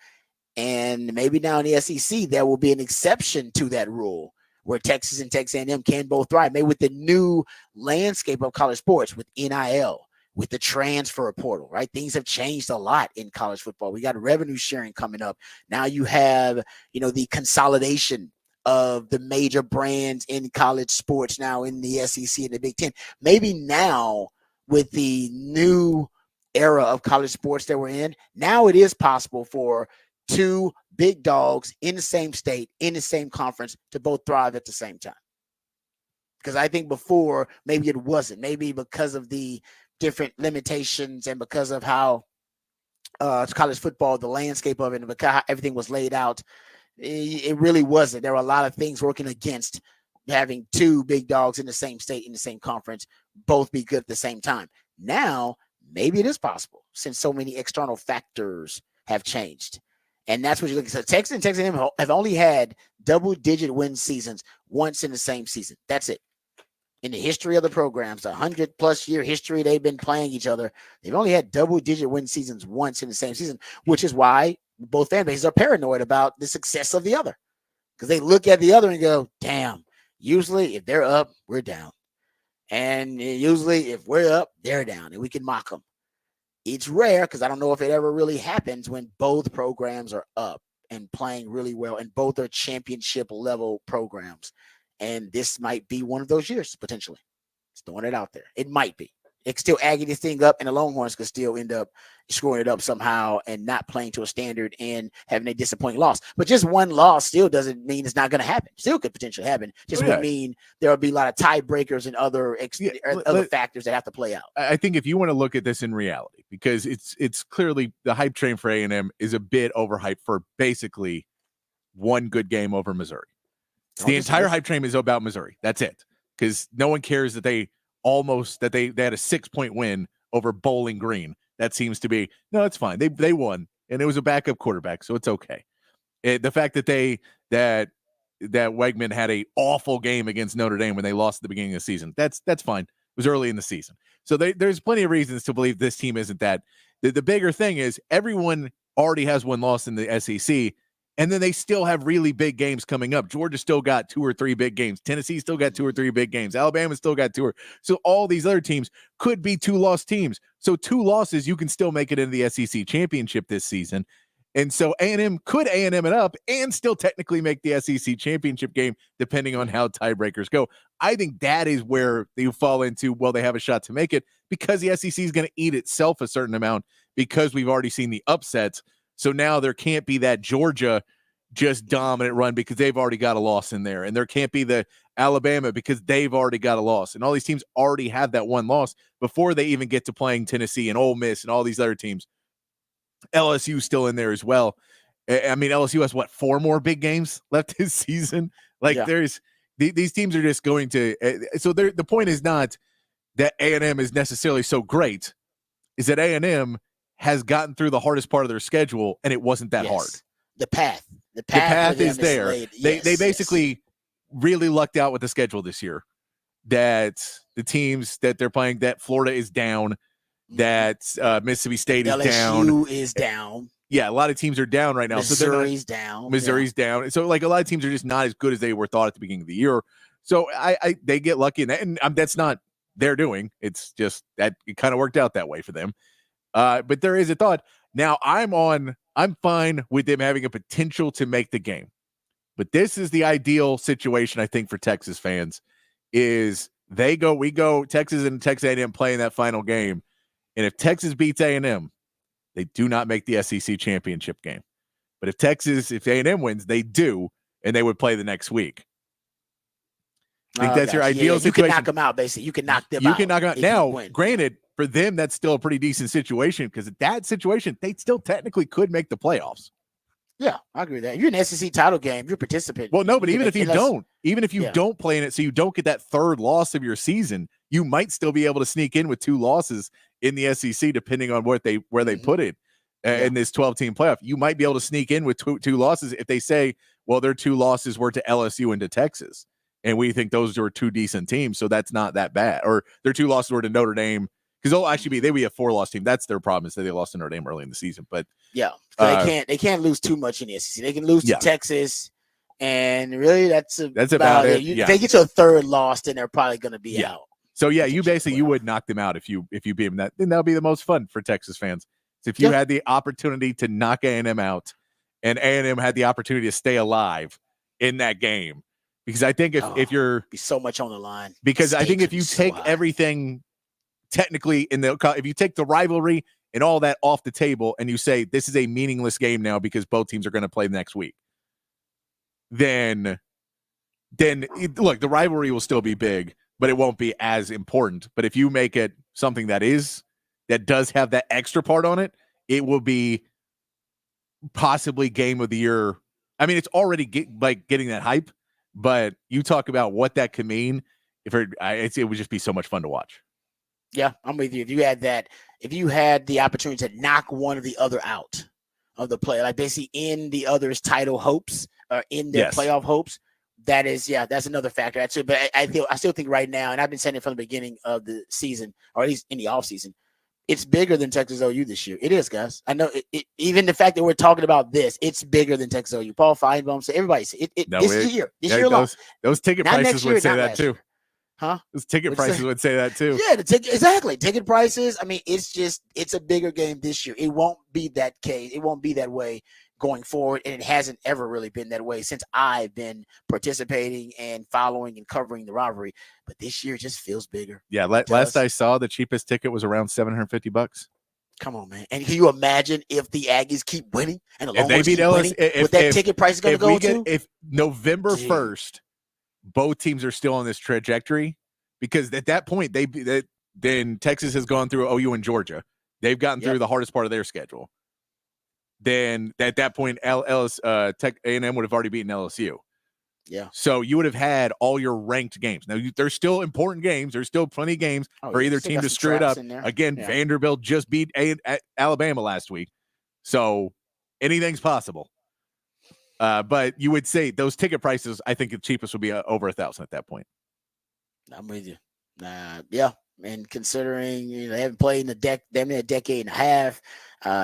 And maybe now in the SEC, there will be an exception to that rule, where Texas and Texas A&M can both thrive. Maybe with the new landscape of college sports, with NIL, with the transfer portal, right? Things have changed a lot in college football. We got revenue sharing coming up. Now you have, the consolidation of the major brands in college sports now in the SEC and the Big Ten. Maybe now, with the new era of college sports that we're in, now it is possible for 2 big dogs in the same state, in the same conference, to both thrive at the same time. Because I think before, maybe it wasn't. Maybe because of the different limitations and because of how college football, the landscape of it, and because how everything was laid out, it really wasn't. There were a lot of things working against having 2 big dogs in the same state, in the same conference, both be good at the same time. Now, maybe it is possible, since so many external factors have changed. And that's what you're looking at. So Texas and Texas A&M have only had double-digit win seasons once in the same season. That's it. In the history of the programs, the 100-plus year history they've been playing each other, they've only had double-digit win seasons once in the same season, which is why both fan bases are paranoid about the success of the other. Because they look at the other and go, damn, usually if they're up, we're down. And usually if we're up, they're down, and we can mock them. It's rare, because I don't know if it ever really happens, when both programs are up and playing really well, and both are championship level programs. And this might be one of those years, potentially. Just throwing it out there. It might be. It could still aggie this thing up, and the Longhorns could still end up screwing it up somehow and not playing to a standard and having a disappointing loss. But just one loss still doesn't mean it's not going to happen. Still could potentially happen. Just would mean there will be a lot of tiebreakers and other factors that have to play out. I think if you want to look at this in reality, because it's clearly the hype train for A&M is a bit overhyped for basically one good game over Missouri. The entire hype train is about Missouri. That's it. Because no one cares that they had a 6-point win over Bowling Green. That seems to be, no, it's fine. They won, and it was a backup quarterback, so it's okay. The fact that that Wegman had a awful game against Notre Dame when they lost at the beginning of the season, that's fine. It was early in the season. So there's plenty of reasons to believe this team isn't that. The bigger thing is everyone already has one loss in the SEC, and then they still have really big games coming up. Georgia still got 2 or 3 big games. Tennessee still got 2 or 3 big games. Alabama still got 2 or so all these other teams could be 2-loss teams. So 2 losses, you can still make it into the SEC championship this season. And so A&M could A&M it up and still technically make the SEC championship game, depending on how tiebreakers go. I think that is where you fall into, well, they have a shot to make it because the SEC is going to eat itself a certain amount because we've already seen the upsets. So now there can't be that Georgia just dominant run because they've already got a loss in there. And there can't be the Alabama because they've already got a loss. And all these teams already have that one loss before they even get to playing Tennessee and Ole Miss and all these other teams. LSU still in there as well. I mean, LSU has 4 more big games left this season. There's these teams are just going to. So the point is not that A&M is necessarily so great, is that A&M has gotten through the hardest part of their schedule, and it wasn't that hard. The path is there. They basically really lucked out with the schedule this year. That the teams that they're playing, that Florida is down. That Mississippi State is down. LSU is down. Yeah, a lot of teams are down right now. Missouri's down. Missouri's down. So, a lot of teams are just not as good as they were thought at the beginning of the year. So, they get lucky in that. And that's not their doing. It's just that it kind of worked out that way for them. But there is a thought. Now, I'm fine with them having a potential to make the game. But this is the ideal situation, I think, for Texas fans, is we go, Texas and Texas A&M playing that final game. And if Texas beats A&M, they do not make the SEC championship game. But if A&M wins, they do, and they would play the next week. I think that's your ideal situation. You can knock them out, basically. You can knock them out. You can knock them out. Now, granted, for them, that's still a pretty decent situation because at that situation, they still technically could make the playoffs. Yeah, I agree with that. You're in an SEC title game. You're participating. Well, no, but even if you don't play in it, so you don't get that third loss of your season, you might still be able to sneak in with 2 losses in the SEC, depending on where they put it in this 12-team playoff. You might be able to sneak in with two losses if they say, well, their 2 losses were to LSU and to Texas, and we think those were 2 decent teams, so that's not that bad. Or their 2 losses were to Notre Dame, because they'll actually be a 4-loss team. That's their problem, is that they lost to Notre Dame early in the season. But yeah, they can't lose too much in the SEC. They can lose to Texas, and really that's about it. If they get to a 3rd loss, then they're probably going to be out. So you would knock them out if you beat them. Then that'll be the most fun for Texas fans. So if you had the opportunity to knock A&M out, and A&M had the opportunity to stay alive in that game, because I think if you're be so much on the line, because I think if you take everything technically if you take the rivalry and all that off the table and you say this is a meaningless game now because both teams are going to play next week, then look, the rivalry will still be big, but it won't be as important. But if you make it something that does have that extra part on it, it will be possibly game of the year. I mean, it's already getting that hype, but you talk about what that could mean. It would just be so much fun to watch. Yeah, I'm with you. If you had the opportunity to knock one or the other out of the play, like basically in the other's title hopes or in their playoff hopes, that's another factor. That's it. But I still think right now, and I've been saying it from the beginning of the season, or at least in the offseason, it's bigger than Texas OU this year. It is, guys. I know. Even the fact that we're talking about this, it's bigger than Texas OU. Paul Feinbaum said, everybody said this year alone. Those ticket prices would say that too. Huh? Those ticket prices would say that too. Yeah, exactly. Ticket prices. I mean, it's a bigger game this year. It won't be that case. It won't be that way going forward, and it hasn't ever really been that way since I've been participating and following and covering the rivalry. But this year just feels bigger. Yeah, last I saw, the cheapest ticket was around $750. Come on, man! And can you imagine if the Aggies keep winning and the Longhorns keep winning? What that ticket price is going to go to? If November 1st, both teams are still on this trajectory, because at that point then Texas has gone through OU and Georgia. They've gotten through the hardest part of their schedule. Then at that point, Tech A&M would have already beaten LSU. Yeah. So you would have had all your ranked games. Now there's still important games. There's still plenty of games for either team to screw it up. Again, Vanderbilt just beat Alabama last week, so anything's possible. But you would say those ticket prices, I think the cheapest would be over $1,000 at that point. I'm with you. Yeah. And considering they haven't played in a decade and a half,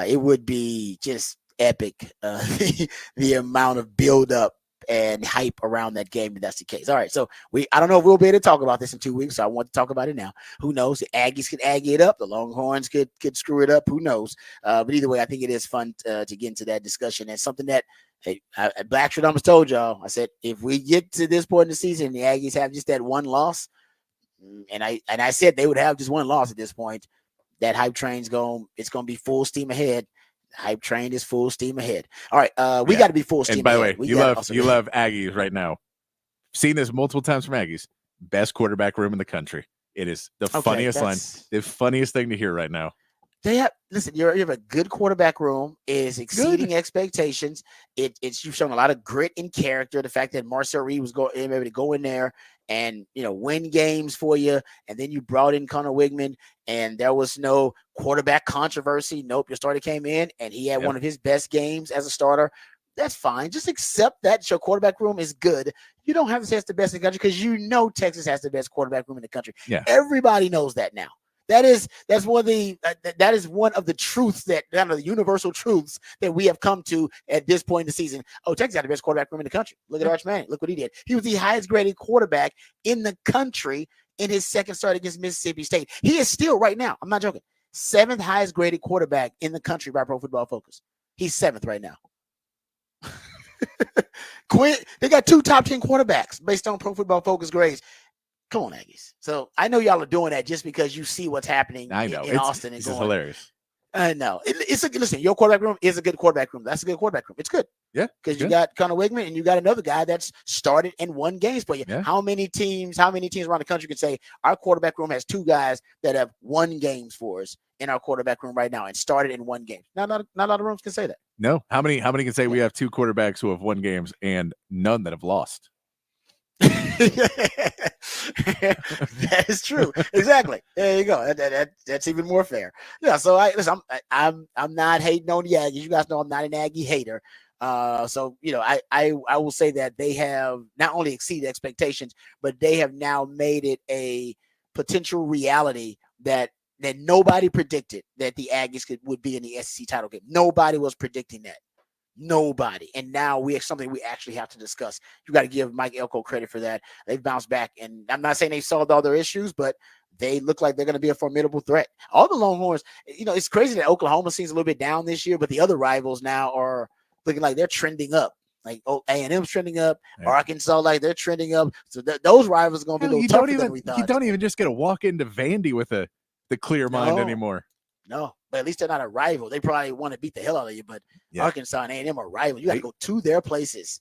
it would be just epic. The amount of buildup and hype around that game if that's the case. All right, so I don't know if we'll be able to talk about this in 2 weeks, so I want to talk about it now. Who knows? The Aggies could Aggie it up, the Longhorns could screw it up. Who knows? But either way, I think it is fun to get into that discussion, and something that Blackshirt almost told y'all. I said if we get to this point in the season and the Aggies have just that one loss, and I said they would have just one loss at this point, that hype train's it's going to be full steam ahead. Hype train is full steam ahead. All right, we got to be full steam. And by the ahead. way, you love Aggies right now. Seen this multiple times from Aggies. Best quarterback room in the country. It is the funniest line, the funniest thing to hear right now. They have you have a good quarterback room. It is exceeding expectations. It's you've shown a lot of grit and character. The fact that Marcel Reed was able to go in there and win games for you, and then you brought in Connor Wigman, and there was no quarterback controversy. Nope, your starter came in and he had one of his best games as a starter. That's fine. Just accept that your quarterback room is good. You don't have to say it's the best in the country because Texas has the best quarterback room in the country. Yeah, everybody knows that now. That's one of the truths that kind of the universal truths that we have come to at this point in the season. Oh, Texas got the best quarterback room in the country. Look at Arch Manning. Look what he did. He was the highest graded quarterback in the country in his second start against Mississippi State. He is still right now, I'm not joking, 7th highest graded quarterback in the country by Pro Football Focus. He's 7th right now. They got 2 top 10 quarterbacks based on Pro Football Focus grades. Come on, Aggies. So I know y'all are doing that just because you see what's happening in Austin. It's just hilarious. No, listen, your quarterback room is a good quarterback room. That's a good quarterback room. It's good. Yeah. Because you got Connor Wigman and you got another guy that's started and won games for you. Yeah. How many teams around the country can say our quarterback room has 2 guys that have won games for us in our quarterback room right now and started and won games? Not a lot of rooms can say that. No. How many can say we have 2 quarterbacks who have won games and none that have lost? That is true. Exactly. There you go. That's even more fair. Yeah. So I'm not hating on the Aggies. You guys know I'm not an Aggie hater. So I will say that they have not only exceeded expectations, but they have now made it a potential reality that nobody predicted that the Aggies would be in the SEC title game. Nobody was predicting that. Nobody. And now we have something we actually have to discuss. You got to give Mike Elko credit for that. They've bounced back, and I'm not saying they solved all their issues, but they look like they're going to be a formidable threat. All the Longhorns, it's crazy that Oklahoma seems a little bit down this year, but the other rivals now are looking like they're trending up. Like A&M's trending up, Arkansas, like they're trending up. So those rivals are going to be a little tougher than we thought. You don't even just get to walk into Vandy with the clear mind anymore. No, but at least they're not a rival. They probably want to beat the hell out of you, but Arkansas and A&M are rivals. You got to go to their place,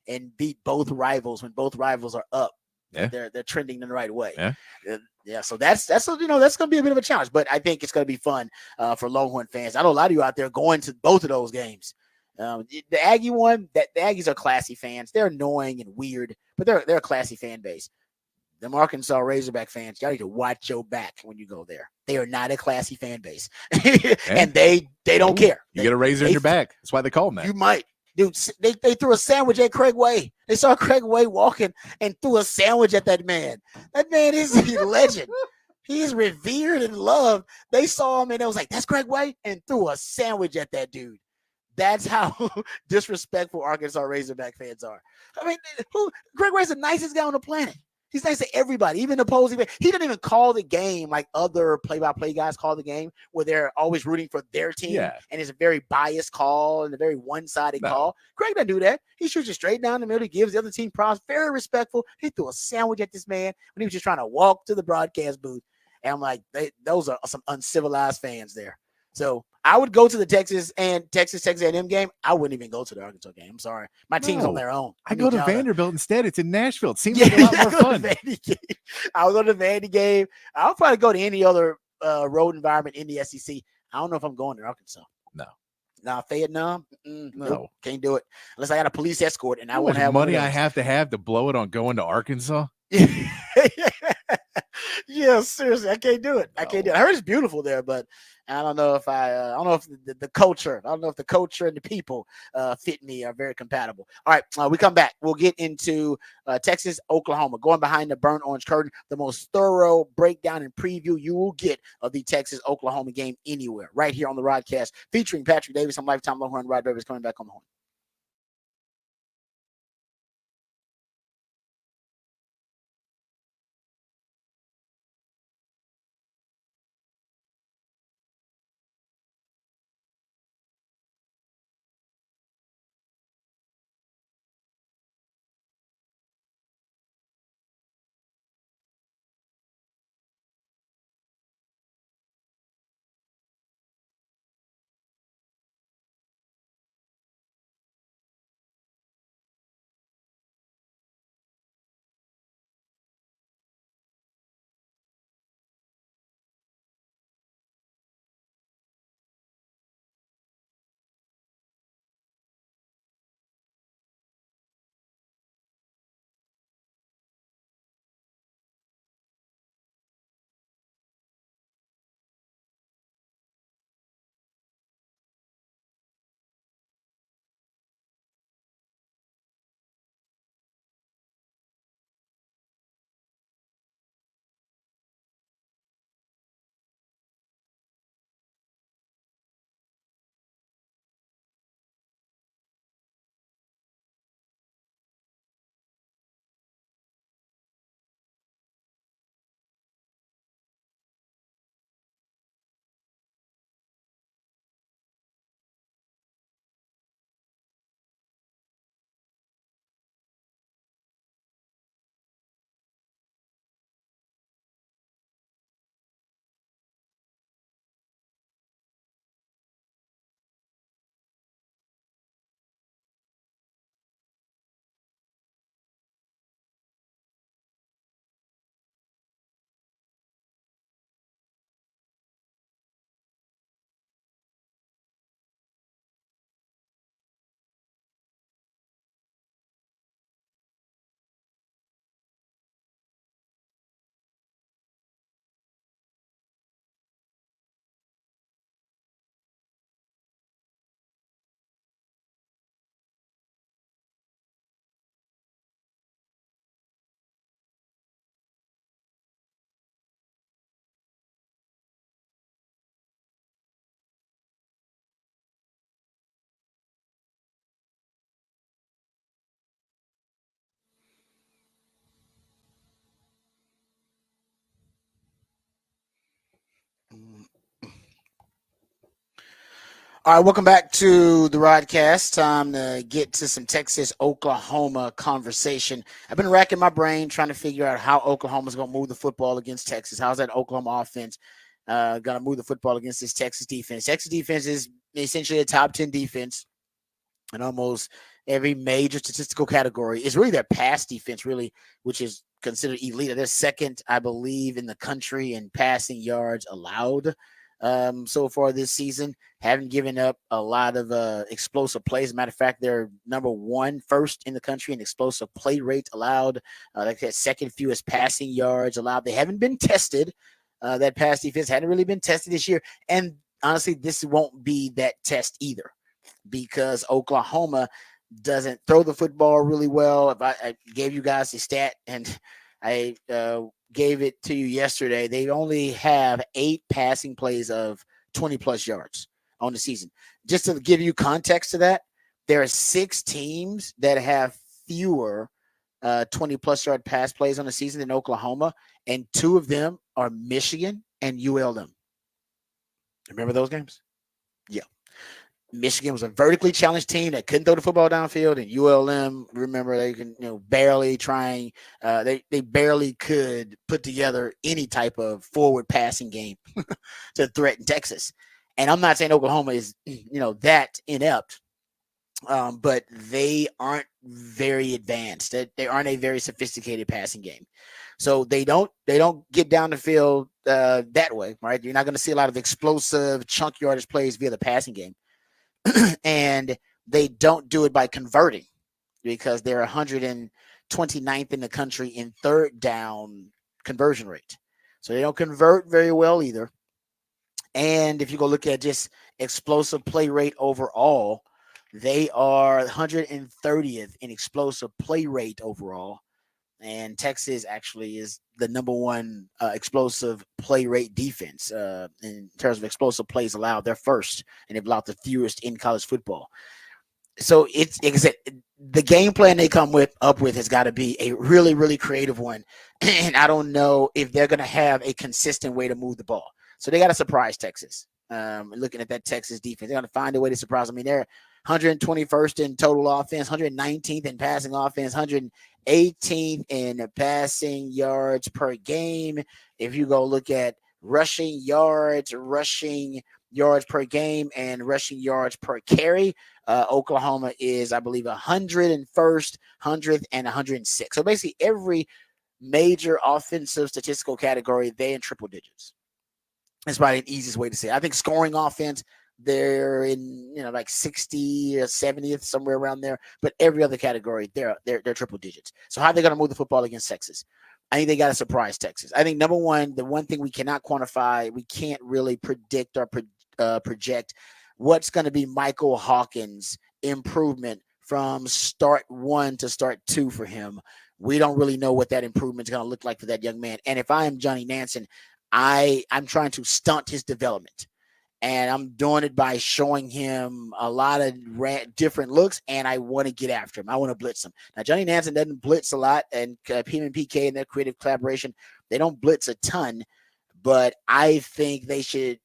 and beat both rivals when both rivals are up. Yeah. They're trending in the right way. Yeah. So that's going to be a bit of a challenge, but I think it's going to be fun for Longhorn fans. I know a lot of you out there going to both of those games. The Aggie one, the Aggies are classy fans. They're annoying and weird, but they're a classy fan base. The Arkansas Razorback fans, y'all need to watch your back when you go there. They are not a classy fan base, and they don't care. You get a razor in your back. That's why they call them that. You might, dude. They threw a sandwich at Craig Way. They saw Craig Way walking and threw a sandwich at that man. That man is a legend. He is revered and loved. They saw him and it was like, "That's Craig Way," and threw a sandwich at that dude. That's how disrespectful Arkansas Razorback fans are. I mean, Craig Way's the nicest guy on the planet. He's nice to everybody, even opposing. He didn't even call the game like other play-by-play guys call the game, where they're always rooting for their team, and it's a very biased call and a very one-sided call. Craig doesn't do that. He shoots you straight down the middle. He gives the other team props. Very respectful. He threw a sandwich at this man when he was just trying to walk to the broadcast booth. And I'm like, those are some uncivilized fans there. So I would go to the Texas A&M game. I wouldn't even go to the Arkansas game. I'm sorry. My team's on their own. I go to Vanderbilt instead. It's in Nashville. It seems like a lot more fun. I'll go to the Vandy game. I'll probably go to any other road environment in the SEC. I don't know if I'm going to Arkansas. No. Nah, Vietnam? No. Can't do it. Unless I got a police escort and I won't have money I have to blow it on going to Arkansas. Yeah, seriously, I can't do it. I can't do it. I heard it's beautiful there, but I don't know if I don't know if the culture, I don't know if the culture and the people fit me are very compatible. All right, we come back. We'll get into Texas, Oklahoma, going behind the burnt orange curtain, the most thorough breakdown and preview you will get of the Texas, Oklahoma game anywhere, right here on the Rodcast, featuring Patrick Davis. I'm Lifetime Longhorn. Rod Rivers coming back on the horn. All right, welcome back to the Rodcast. Time to get to some Texas-Oklahoma conversation. I've been racking my brain trying to figure out how Oklahoma's going to move the football against Texas. How's that Oklahoma offense going to move the football against this Texas defense? Texas defense is essentially a top 10 defense in almost every major statistical category. It's really their pass defense, really, which is considered elite. They're second, I believe, in the country in passing yards allowed so far this season. Haven't given up a lot of explosive plays. As a matter of fact, they're first in the country in explosive play rate allowed. Like that, second fewest passing yards allowed. They haven't been tested. That pass defense hadn't really been tested this year. And honestly, this won't be that test either, because Oklahoma doesn't throw the football really well. If I gave you guys the stat, and I gave it to you yesterday, they only have 8 passing plays of 20-plus yards on the season. Just to give you context to that, there are 6 teams that have fewer 20-plus yard pass plays on the season than Oklahoma, and 2 of them are Michigan and ULM. Remember those games? Yeah. Michigan was a vertically challenged team that couldn't throw the football downfield, and ULM, remember, they can, barely trying. They barely could put together any type of forward passing game to threaten Texas. And I'm not saying Oklahoma is, that inept, but they aren't very advanced. They aren't a very sophisticated passing game. So they don't get down the field that way, right? You're not going to see a lot of explosive chunk yardage plays via the passing game. And they don't do it by converting, because they're 129th in the country in third down conversion rate. So they don't convert very well either. And if you go look at just explosive play rate overall, they are 130th in explosive play rate overall. And Texas actually is the number 1 explosive play rate defense in terms of explosive plays allowed. They're first, and they've allowed the fewest in college football. So it's the game plan they come up with has got to be a really, really creative one. And I don't know if they're going to have a consistent way to move the ball. So they got to surprise Texas. Looking at that Texas defense, they're going to find a way to surprise them. I mean, they're 121st in total offense, 119th in passing offense, 118th in passing yards per game. If you go look at rushing yards per game, and rushing yards per carry, Oklahoma is, I believe, 101st, 100th, and 106. So basically every major offensive statistical category, they're in triple digits. That's probably the easiest way to say it. I think scoring offense, they're in, like 60 or 70th, somewhere around there. But every other category, they're triple digits. So how are they going to move the football against Texas? I think they got to surprise Texas. I think, number one, the one thing we cannot quantify, we can't really predict or project what's going to be Michael Hawkins' improvement from start 1 to start 2 for him. We don't really know what that improvement is going to look like for that young man. And if I am Johnny Nansen, I'm trying to stunt his development, and I'm doing it by showing him a lot of different looks, and I want to get after him. I want to blitz him. Now, Johnny Nansen doesn't blitz a lot, and him and PK and their creative collaboration, they don't blitz a ton, but I think they should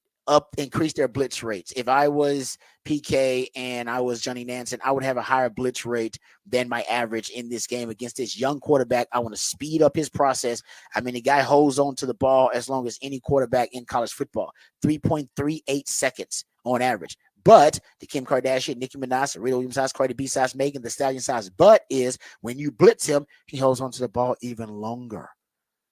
increase their blitz rates. If I was PK and I was Johnny Nansen, I would have a higher blitz rate than my average in this game against this young quarterback. I want to speed up his process. I mean, the guy holds on to the ball as long as any quarterback in college football, 3.38 seconds on average. But the Kim Kardashian, Nicki Minaj, Serena Williams size, Cardi B size, Megan Thee Stallion size, but is when you blitz him, he holds on to the ball even longer.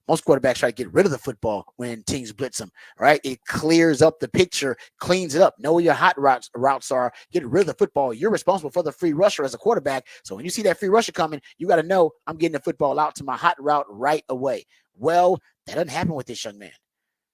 Most quarterbacks try to get rid of the football when teams blitz them, right? It clears up the picture, cleans it up. Know where your hot routes are. Get rid of the football. You're responsible for the free rusher as a quarterback. So when you see that free rusher coming, you got to know I'm getting the football out to my hot route right away. Well, that doesn't happen with this young man.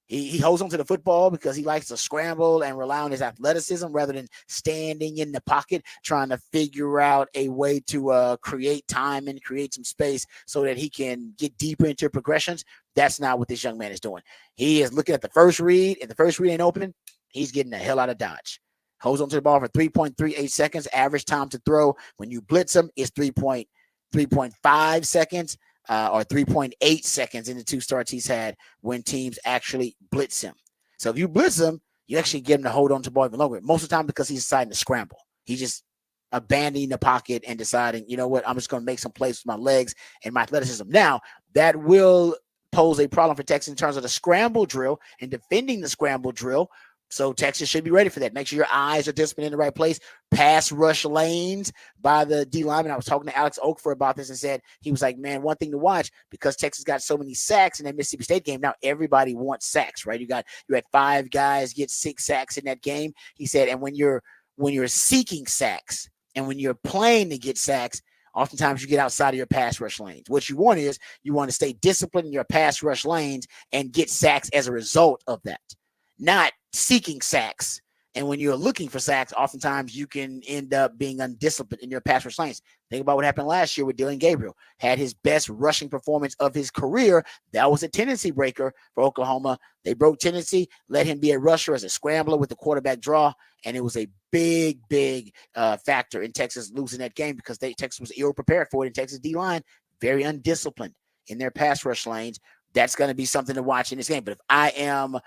He holds on to the football because he likes to scramble and rely on his athleticism rather than standing in the pocket, trying to figure out a way to create time and create some space so that he can get deeper into progressions. That's not what this young man is doing. He is looking at the first read. If the first read ain't open, he's getting the hell out of Dodge. Holds on to the ball for 3.38 seconds. Average time to throw when you blitz him is 3.5 seconds. Or 3.8 seconds in the 2 starts he's had when teams actually blitz him. So if you blitz him, you actually get him to hold on to the ball even longer. Most of the time because he's deciding to scramble. He just abandoning the pocket and deciding, you know what, I'm just going to make some plays with my legs and my athleticism. Now, that will pose a problem for Texas in terms of the scramble drill and defending the scramble drill. So Texas should be ready for that. Make sure your eyes are disciplined in the right place. Pass rush lanes by the D lineman. I was talking to Alex Oakford about this and said, he was like, man, one thing to watch because Texas got so many sacks in that Mississippi State game. Now everybody wants sacks, right? You had 5 guys get 6 sacks in that game. He said, and when you're seeking sacks and when you're playing to get sacks, oftentimes you get outside of your pass rush lanes. What you want is you want to stay disciplined in your pass rush lanes and get sacks as a result of that, not seeking sacks. And when you're looking for sacks, oftentimes you can end up being undisciplined in your pass rush lanes. Think about what happened last year with Dylan Gabriel. Had his best rushing performance of his career. That was a tendency breaker for Oklahoma. They broke tendency, let him be a rusher as a scrambler with the quarterback draw, and it was a big factor in Texas losing that game because Texas was ill-prepared for it, and Texas D-line very undisciplined in their pass rush lanes. That's going to be something to watch in this game. But if I am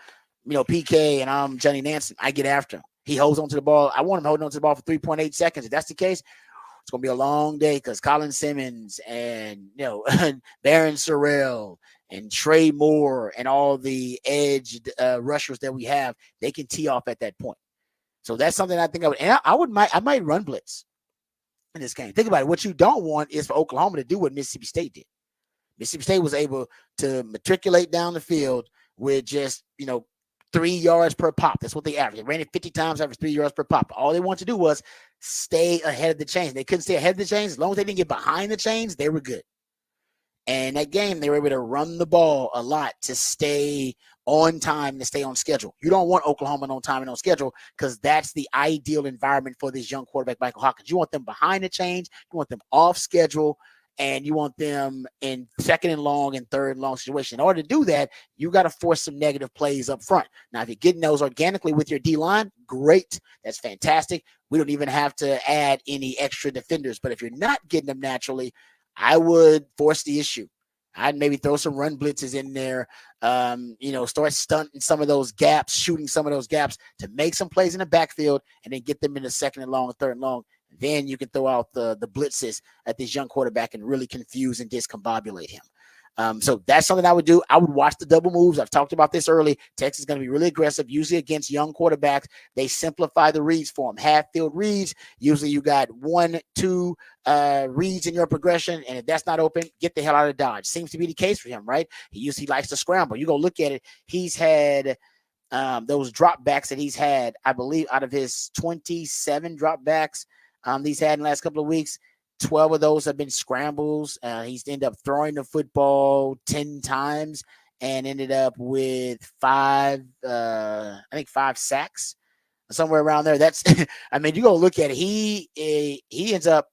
PK and I'm Johnny Nansen, I get after him. He holds on to the ball. I want him holding on to the ball for 3.8 seconds. If that's the case, it's going to be a long day because Colin Simmons and, Barron Sorrell and Trey Moore and all the edged rushers that we have, they can tee off at that point. So that's something I think I would, and I might run blitz in this game. Think about it. What you don't want is for Oklahoma to do what Mississippi State did. Mississippi State was able to matriculate down the field with just, 3 yards per pop. That's what they averaged. They ran it 50 times, averaged 3 yards per pop. All they wanted to do was stay ahead of the chains. They couldn't stay ahead of the chains. As long as they didn't get behind the chains, they were good. And that game, they were able to run the ball a lot to stay on time and to stay on schedule. You don't want Oklahoma on time and on schedule because that's the ideal environment for this young quarterback, Michael Hawkins. You want them behind the chains. You want them off schedule. And you want them in second and long and third and long situation. In order to do that, you got to force some negative plays up front. Now, if you're getting those organically with your D-line, great. That's fantastic. We don't even have to add any extra defenders. But if you're not getting them naturally, I would force the issue. I'd maybe throw some run blitzes in there, start stunting some of those gaps, shooting some of those gaps to make some plays in the backfield and then get them in the second and long and third and long. Then you can throw out the blitzes at this young quarterback and really confuse and discombobulate him. So that's something I would do. I would watch the double moves. I've talked about this early. Texas is going to be really aggressive. Usually against young quarterbacks, they simplify the reads for them. Half-field reads. Usually you got 1-2 reads in your progression, and if that's not open, get the hell out of Dodge. Seems to be the case for him, right? He likes to scramble. You go look at it. He's had those dropbacks that he's had, I believe, out of his 27 dropbacks he's had in the last couple of weeks, 12 of those have been scrambles. He's ended up throwing the football 10 times and ended up with 5 sacks, somewhere around there. That's, you go look at it. He ends up,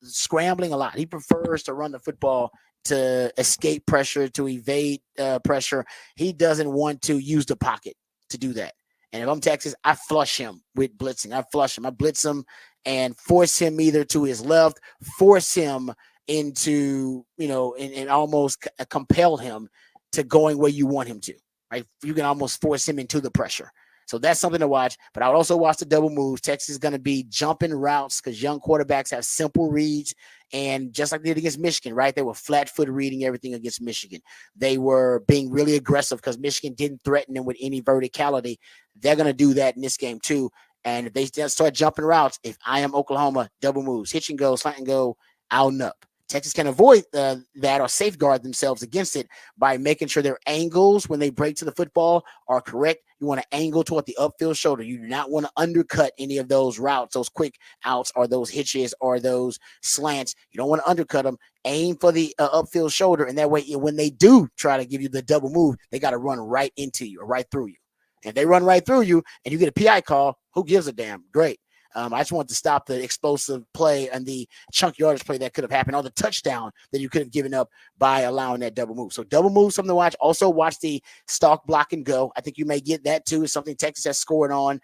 scrambling a lot. He prefers to run the football to escape pressure, to evade pressure. He doesn't want to use the pocket to do that. And if I'm Texas, I flush him with blitzing. I blitz him and force him either to his left, force him into, and almost compel him to going where you want him to, right? You can almost force him into the pressure. So that's something to watch. But I would also watch the double moves. Texas is going to be jumping routes because young quarterbacks have simple reads. And just like they did against Michigan, right? They were flat-foot reading everything against Michigan. They were being really aggressive because Michigan didn't threaten them with any verticality. They're going to do that in this game too. And if they start jumping routes, if I am Oklahoma, double moves, hitch and go, slant and go, out and up. Texas can avoid that or safeguard themselves against it by making sure their angles when they break to the football are correct. You want to angle toward the upfield shoulder. You do not want to undercut any of those routes, those quick outs or those hitches or those slants. You don't want to undercut them. Aim for the upfield shoulder, and that way when they do try to give you the double move, they got to run right into you or right through you. And if they run right through you and you get a PI call, who gives a damn? Great. I just wanted to stop the explosive play and the chunk yardage play that could have happened, or the touchdown that you could have given up by allowing that double move. So double move, something to watch. Also watch the stalk, block, and go. I think you may get that too. It's something Texas has scored on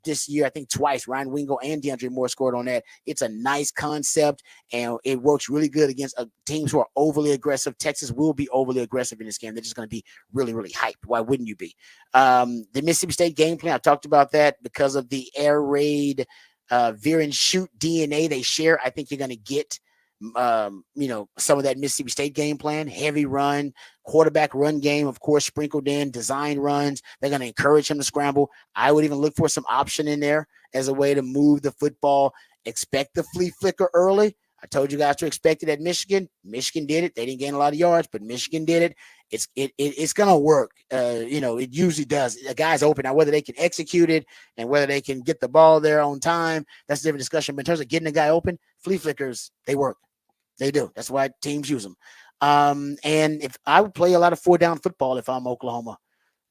this year. I think twice. Ryan Wingo and DeAndre Moore scored on that. It's a nice concept, and it works really good against teams who are overly aggressive. Texas will be overly aggressive in this game. They're just going to be really, really hyped. Why wouldn't you be? The Mississippi State game plan, I talked about that because of the air raid, veer and shoot DNA they share. I think you're going to get, some of that Mississippi State game plan, heavy run, quarterback run game, of course, sprinkled in, design runs. They're going to encourage him to scramble. I would even look for some option in there as a way to move the football. Expect the flea flicker early. I told you guys to expect it at Michigan. Michigan did it. They didn't gain a lot of yards, but Michigan did it. It's going to work. It usually does. The guy's open. Now, whether they can execute it and whether they can get the ball there on time, that's a different discussion. But in terms of getting the guy open, flea flickers, they work. They do. That's why teams use them. And if I would play a lot of 4-down football if I'm Oklahoma,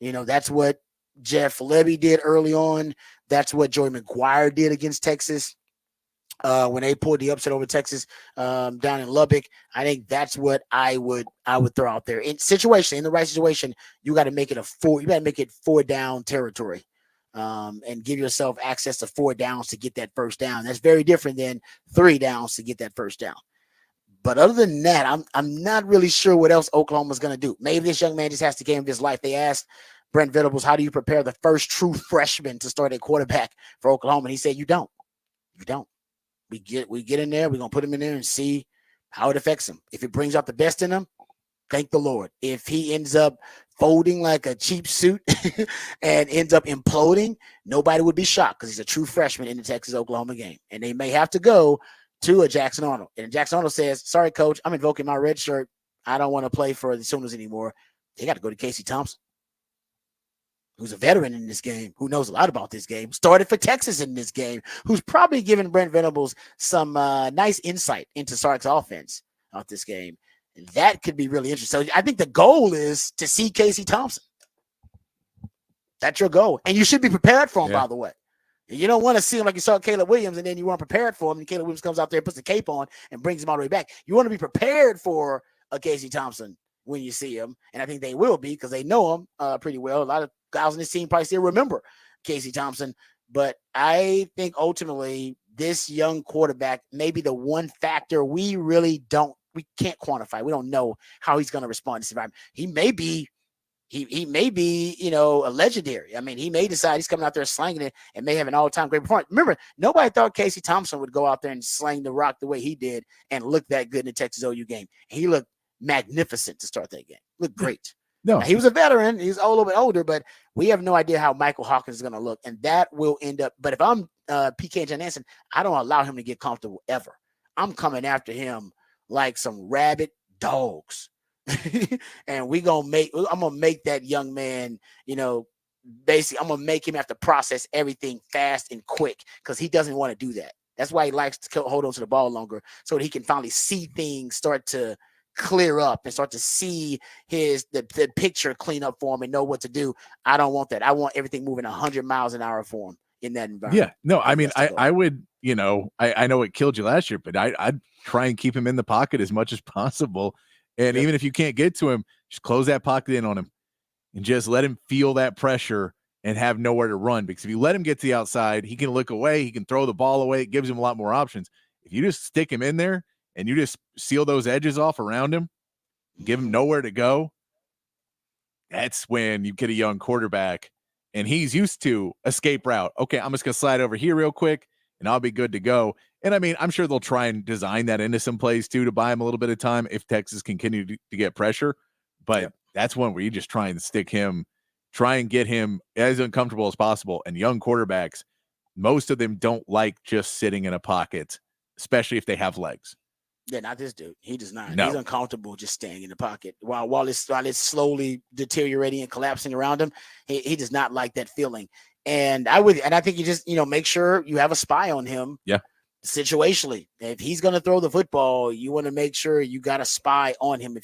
that's what Jeff Levy did early on. That's what Joey McGuire did against Texas. When they pulled the upset over Texas down in Lubbock. I think that's what I would throw out there. In the right situation, you got to make it you got to make it 4-down territory, and give yourself access to 4 downs to get that first down. That's very different than 3 downs to get that first down. But other than that, I'm not really sure what else Oklahoma's going to do. Maybe this young man just has the game of his life. They asked Brent Venables, how do you prepare the first true freshman to start at quarterback for Oklahoma? And he said, you don't. We get in there, we're going to put him in there and see how it affects him. If it brings out the best in him, thank the Lord. If he ends up folding like a cheap suit and ends up imploding, nobody would be shocked because he's a true freshman in the Texas-Oklahoma game. And they may have to go to a Jackson Arnold. And Jackson Arnold says, sorry, coach, I'm invoking my red shirt. I don't want to play for the Sooners anymore. They got to go to Casey Thompson, who's a veteran in this game, who knows a lot about this game, started for Texas in this game, who's probably given Brent Venables some nice insight into Sark's offense of this game. And that could be really interesting. So I think the goal is to see Casey Thompson. That's your goal. And you should be prepared for him, by the way. You don't want to see him like you saw Caleb Williams, and then you weren't prepared for him, and Caleb Williams comes out there, puts the cape on, and brings him all the way back. You want to be prepared for a Casey Thompson when you see him, and I think they will be because they know him pretty well. A lot of guys on this team probably still remember Casey Thompson, but I think ultimately this young quarterback may be the one factor we can't quantify. We don't know how he's going to respond in this environment. He may be, a legendary. I mean, he may decide he's coming out there slanging it and may have an all-time great performance. Remember, nobody thought Casey Thompson would go out there and slang the rock the way he did and look that good in the Texas OU game. He looked magnificent to start that game. Looked great. No, now, he was a veteran. He's a little bit older, but we have no idea how Michael Hawkins is going to look, and that will end up. But if I'm PK John Anson, I don't allow him to get comfortable ever. I'm coming after him like some rabid dogs. And I'm gonna make that young man, basically I'm gonna make him have to process everything fast and quick because he doesn't want to do that. That's why he likes to hold on to the ball longer so that he can finally see things start to clear up and start to see the picture clean up for him and know what to do. I don't want that. I want everything moving 100 miles an hour for him in that environment. Yeah, no, I mean, I would, I know it killed you last year, but I'd try and keep him in the pocket as much as possible. And even if you can't get to him, just close that pocket in on him and just let him feel that pressure and have nowhere to run. Because if you let him get to the outside, he can look away, he can throw the ball away. It gives him a lot more options. If you just stick him in there and you just seal those edges off around him, give him nowhere to go, that's when you get a young quarterback and he's used to escape route. Okay, I'm just going to slide over here real quick and I'll be good to go. And I mean, I'm sure they'll try and design that into some plays too to buy him a little bit of time if Texas continue to get pressure. But that's one where you just try and get him as uncomfortable as possible. And young quarterbacks, most of them don't like just sitting in a pocket, especially if they have legs. Yeah, not this dude. He does not. No. He's uncomfortable just staying in the pocket while it's slowly deteriorating and collapsing around him. He does not like that feeling. And I think you just make sure you have a spy on him. Yeah. Situationally, if he's going to throw the football, you want to make sure you got a spy on him.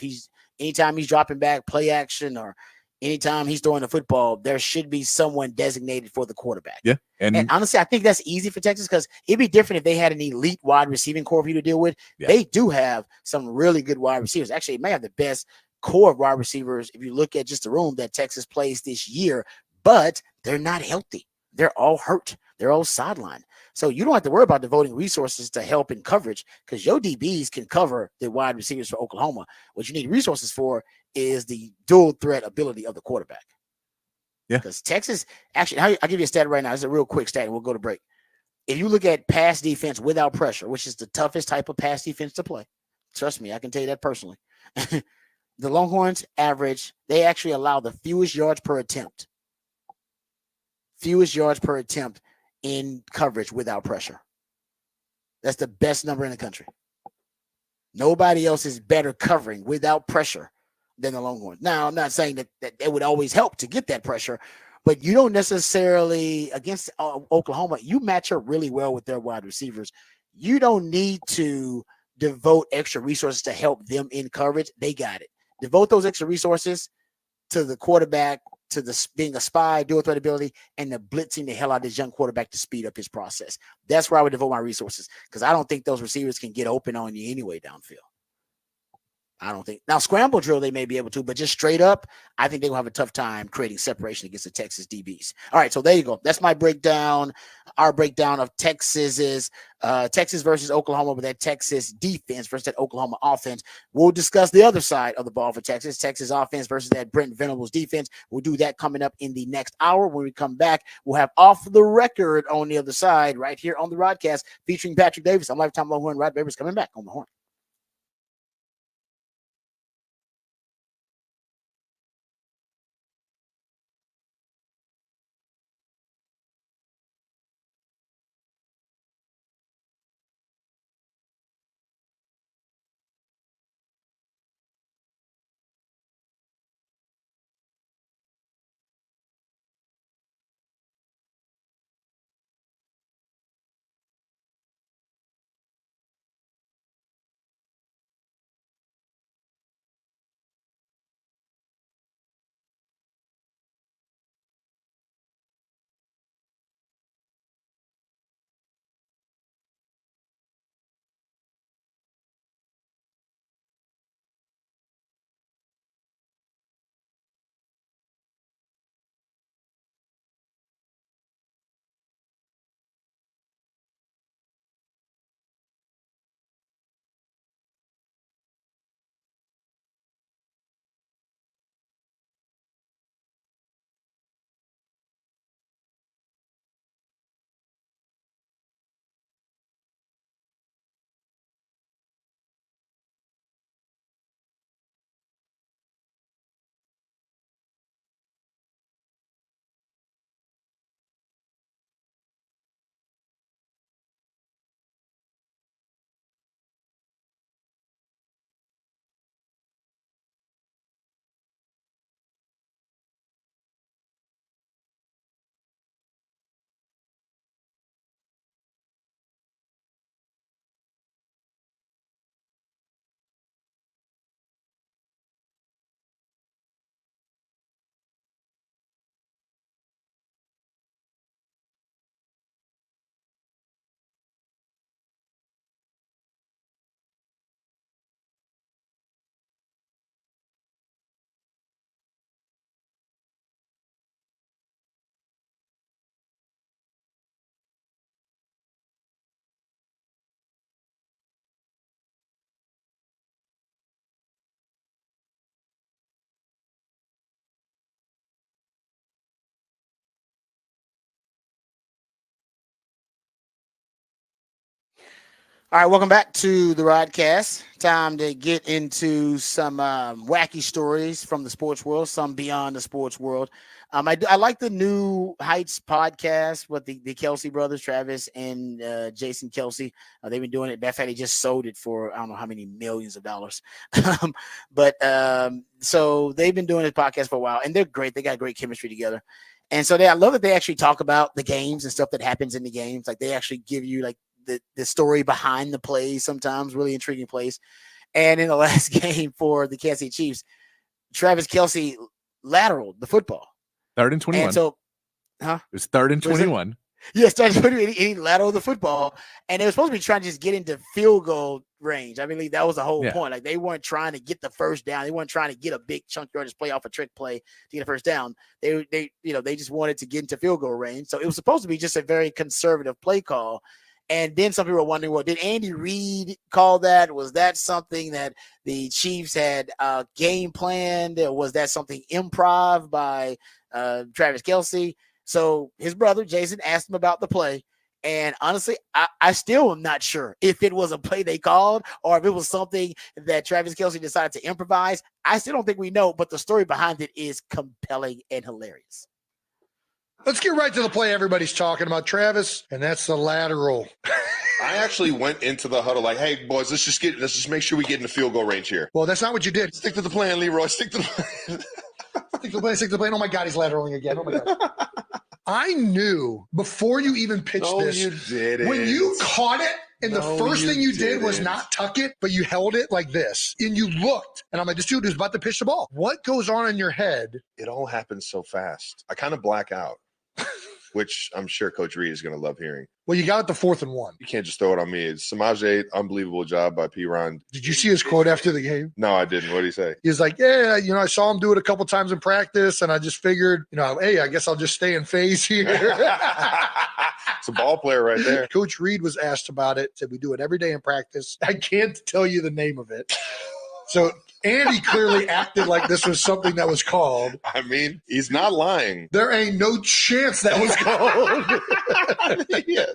Anytime he's dropping back, play action, or anytime he's throwing the football, there should be someone designated for the quarterback. Yeah. And honestly, I think that's easy for Texas because it'd be different if they had an elite wide receiving core for you to deal with. Yeah. They do have some really good wide receivers. Actually, it may have the best core of wide receivers if you look at just the room that Texas plays this year, but they're not healthy. They're all hurt. They're all sidelined. So you don't have to worry about devoting resources to help in coverage because your DBs can cover the wide receivers for Oklahoma. What you need resources for is the dual threat ability of the quarterback. Yeah. Because Texas, actually, I'll give you a stat right now. It's a real quick stat, and we'll go to break. If you look at pass defense without pressure, which is the toughest type of pass defense to play, trust me, I can tell you that personally. The Longhorns average, they actually allow the fewest yards per attempt. Fewest yards per attempt in coverage without pressure. That's the best number in the country. Nobody else is better covering without pressure than the Longhorns. Now, I'm not saying that it would always help to get that pressure, but you don't necessarily, against Oklahoma, you match up really well with their wide receivers. You don't need to devote extra resources to help them in coverage. They got it. Devote those extra resources to the quarterback, to the being a spy, dual threat ability, and the blitzing the hell out of this young quarterback to speed up his process. That's where I would devote my resources because I don't think those receivers can get open on you anyway downfield. I don't think. Now, scramble drill, they may be able to, but just straight up, I think they will have a tough time creating separation against the Texas DBs. All right, so there you go. That's my breakdown, our breakdown of Texas versus Oklahoma with that Texas defense versus that Oklahoma offense. We'll discuss the other side of the ball for Texas offense versus that Brent Venables defense. We'll do that coming up in the next hour. When we come back, we'll have Off the Record on the other side right here on the Rodcast featuring Patrick Davis. I'm Lifetime Longhorn. Rod Babers coming back on the horn. All right, welcome back to the Rodcast. Time to get into some wacky stories from the sports world, some beyond the sports world. I like the New Heights podcast with the Kelsey brothers, Travis and Jason Kelsey. They've been doing it. Matter of fact, they just sold it for I don't know how many millions of dollars. So they've been doing this podcast for a while, and they're great. They got great chemistry together. And so I love that they actually talk about the games and stuff that happens in the games. Like they actually give you like the story behind the plays, sometimes really intriguing plays. And in the last game for the Kansas City Chiefs, Travis Kelsey lateraled the football. 3rd and 21. And so, it was 3rd and 21. Yes, he lateraled the football, and they were supposed to be trying to just get into field goal range. I believe that was the whole point. Like they weren't trying to get the first down. They weren't trying to get a big chunk yardage play off a trick play to get a first down. They just wanted to get into field goal range. So it was supposed to be just a very conservative play call. And then some people were wondering, well, did Andy Reid call that? Was that something that the Chiefs had game planned? Or was that something improv by Travis Kelce? So his brother, Jason, asked him about the play. And honestly, I still am not sure if it was a play they called or if it was something that Travis Kelce decided to improvise. I still don't think we know, but the story behind it is compelling and hilarious. Let's get right to the play everybody's talking about, Travis, and that's the lateral. I actually went into the huddle like, hey, boys, let's just make sure we get in the field goal range here. Well, that's not what you did. Stick to the plan, Leroy. Stick to the plan. Stick to the plan. Oh, my God, he's lateraling again. Oh, my God. I knew before you even pitched this. You didn't. When you caught it, and the first thing you did was not tuck it, but you held it like this, and you looked, and I'm like, this dude is about to pitch the ball. What goes on in your head? It all happens so fast. I kind of black out, which I'm sure Coach Reid is going to love hearing. Well, you got it to 4th and 1. You can't just throw it on me. It's Samaje, unbelievable job by P-Ron. Did you see his quote after the game? No, I didn't. What did he say? He was like, yeah, I saw him do it a couple times in practice, and I just figured, hey, I guess I'll just stay in phase here. It's a ball player right there. Coach Reid was asked about it, said we do it every day in practice. I can't tell you the name of it. So Andy clearly acted like this was something that was called. I mean, he's not lying. There ain't no chance that was called. Yeah,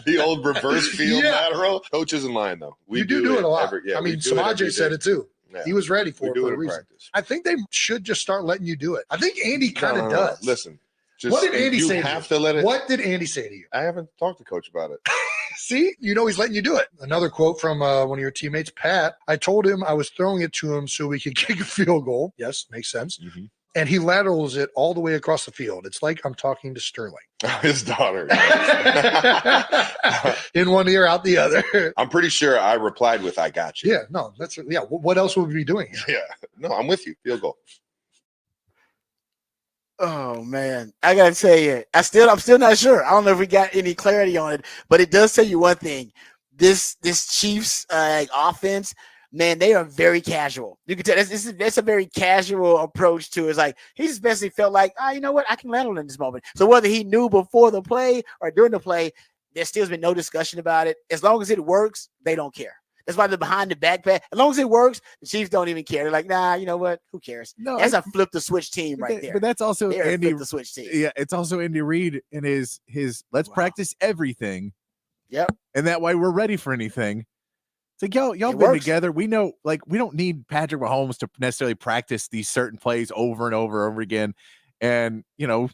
the old reverse field lateral. Coach isn't lying, though. You do it a lot. Samaje said it too. Yeah. He was ready for it for a reason. Practice. I think they should just start letting you do it. I think Andy kind of does. Listen. What did Andy say to you? What did Andy say to you? I haven't talked to Coach about it. See, he's letting you do it. Another quote from one of your teammates, Pat. I told him I was throwing it to him so we could kick a field goal. Yes, makes sense. Mm-hmm. And he laterals it all the way across the field. It's like I'm talking to Sterling. His daughter. In one ear, out the other. I'm pretty sure I replied with, I got you. Yeah, no, what else would we be doing here? Yeah, no, I'm with you. Field goal. Oh man, I gotta tell you, I'm still not sure. I don't know if we got any clarity on it, but it does tell you one thing: this Chiefs offense, man, they are very casual. You can tell that's a very casual approach to it. It's like he just basically felt like, you know what, I can lateral in this moment. So whether he knew before the play or during the play, there's still been no discussion about it. As long as it works, they don't care. That's why they're behind the backpack. As long as it works, the Chiefs don't even care. They're like, nah, you know what? Who cares? No, that's a flip the switch team right there. But that's also Andy. Flip the switch team. Yeah, it's also Andy Reid and his let's practice everything. Yep. And that way we're ready for anything. It's like y'all been together. We know, we don't need Patrick Mahomes to necessarily practice these certain plays over and over again. And we'll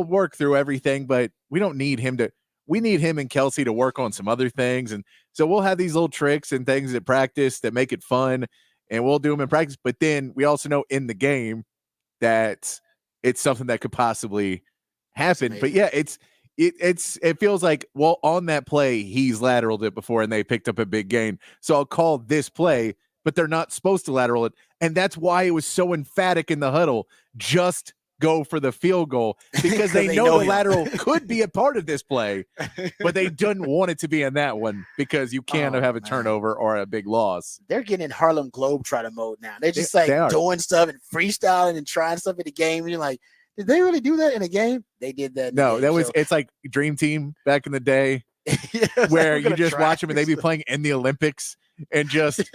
work through everything, but we don't need him to. We need him and Kelce to work on some other things. And so we'll have these little tricks and things at practice that make it fun, and we'll do them in practice. But then we also know in the game that it's something that could possibly happen. But yeah, it feels like, well, on that play, he's lateraled it before and they picked up a big gain. So I'll call this play, but they're not supposed to lateral it. And that's why it was so emphatic in the huddle. Just go for the field goal, because they know the lateral could be a part of this play, but they didn't want it to be in that one because you can't have a turnover or a big loss. They're getting in Harlem Globetrotter mode now. They're just doing stuff and freestyling and trying stuff in the game. And you're like, did they really do that in a game? They did that. No, it's like Dream Team back in the day where you just watch them and they be playing in the Olympics and just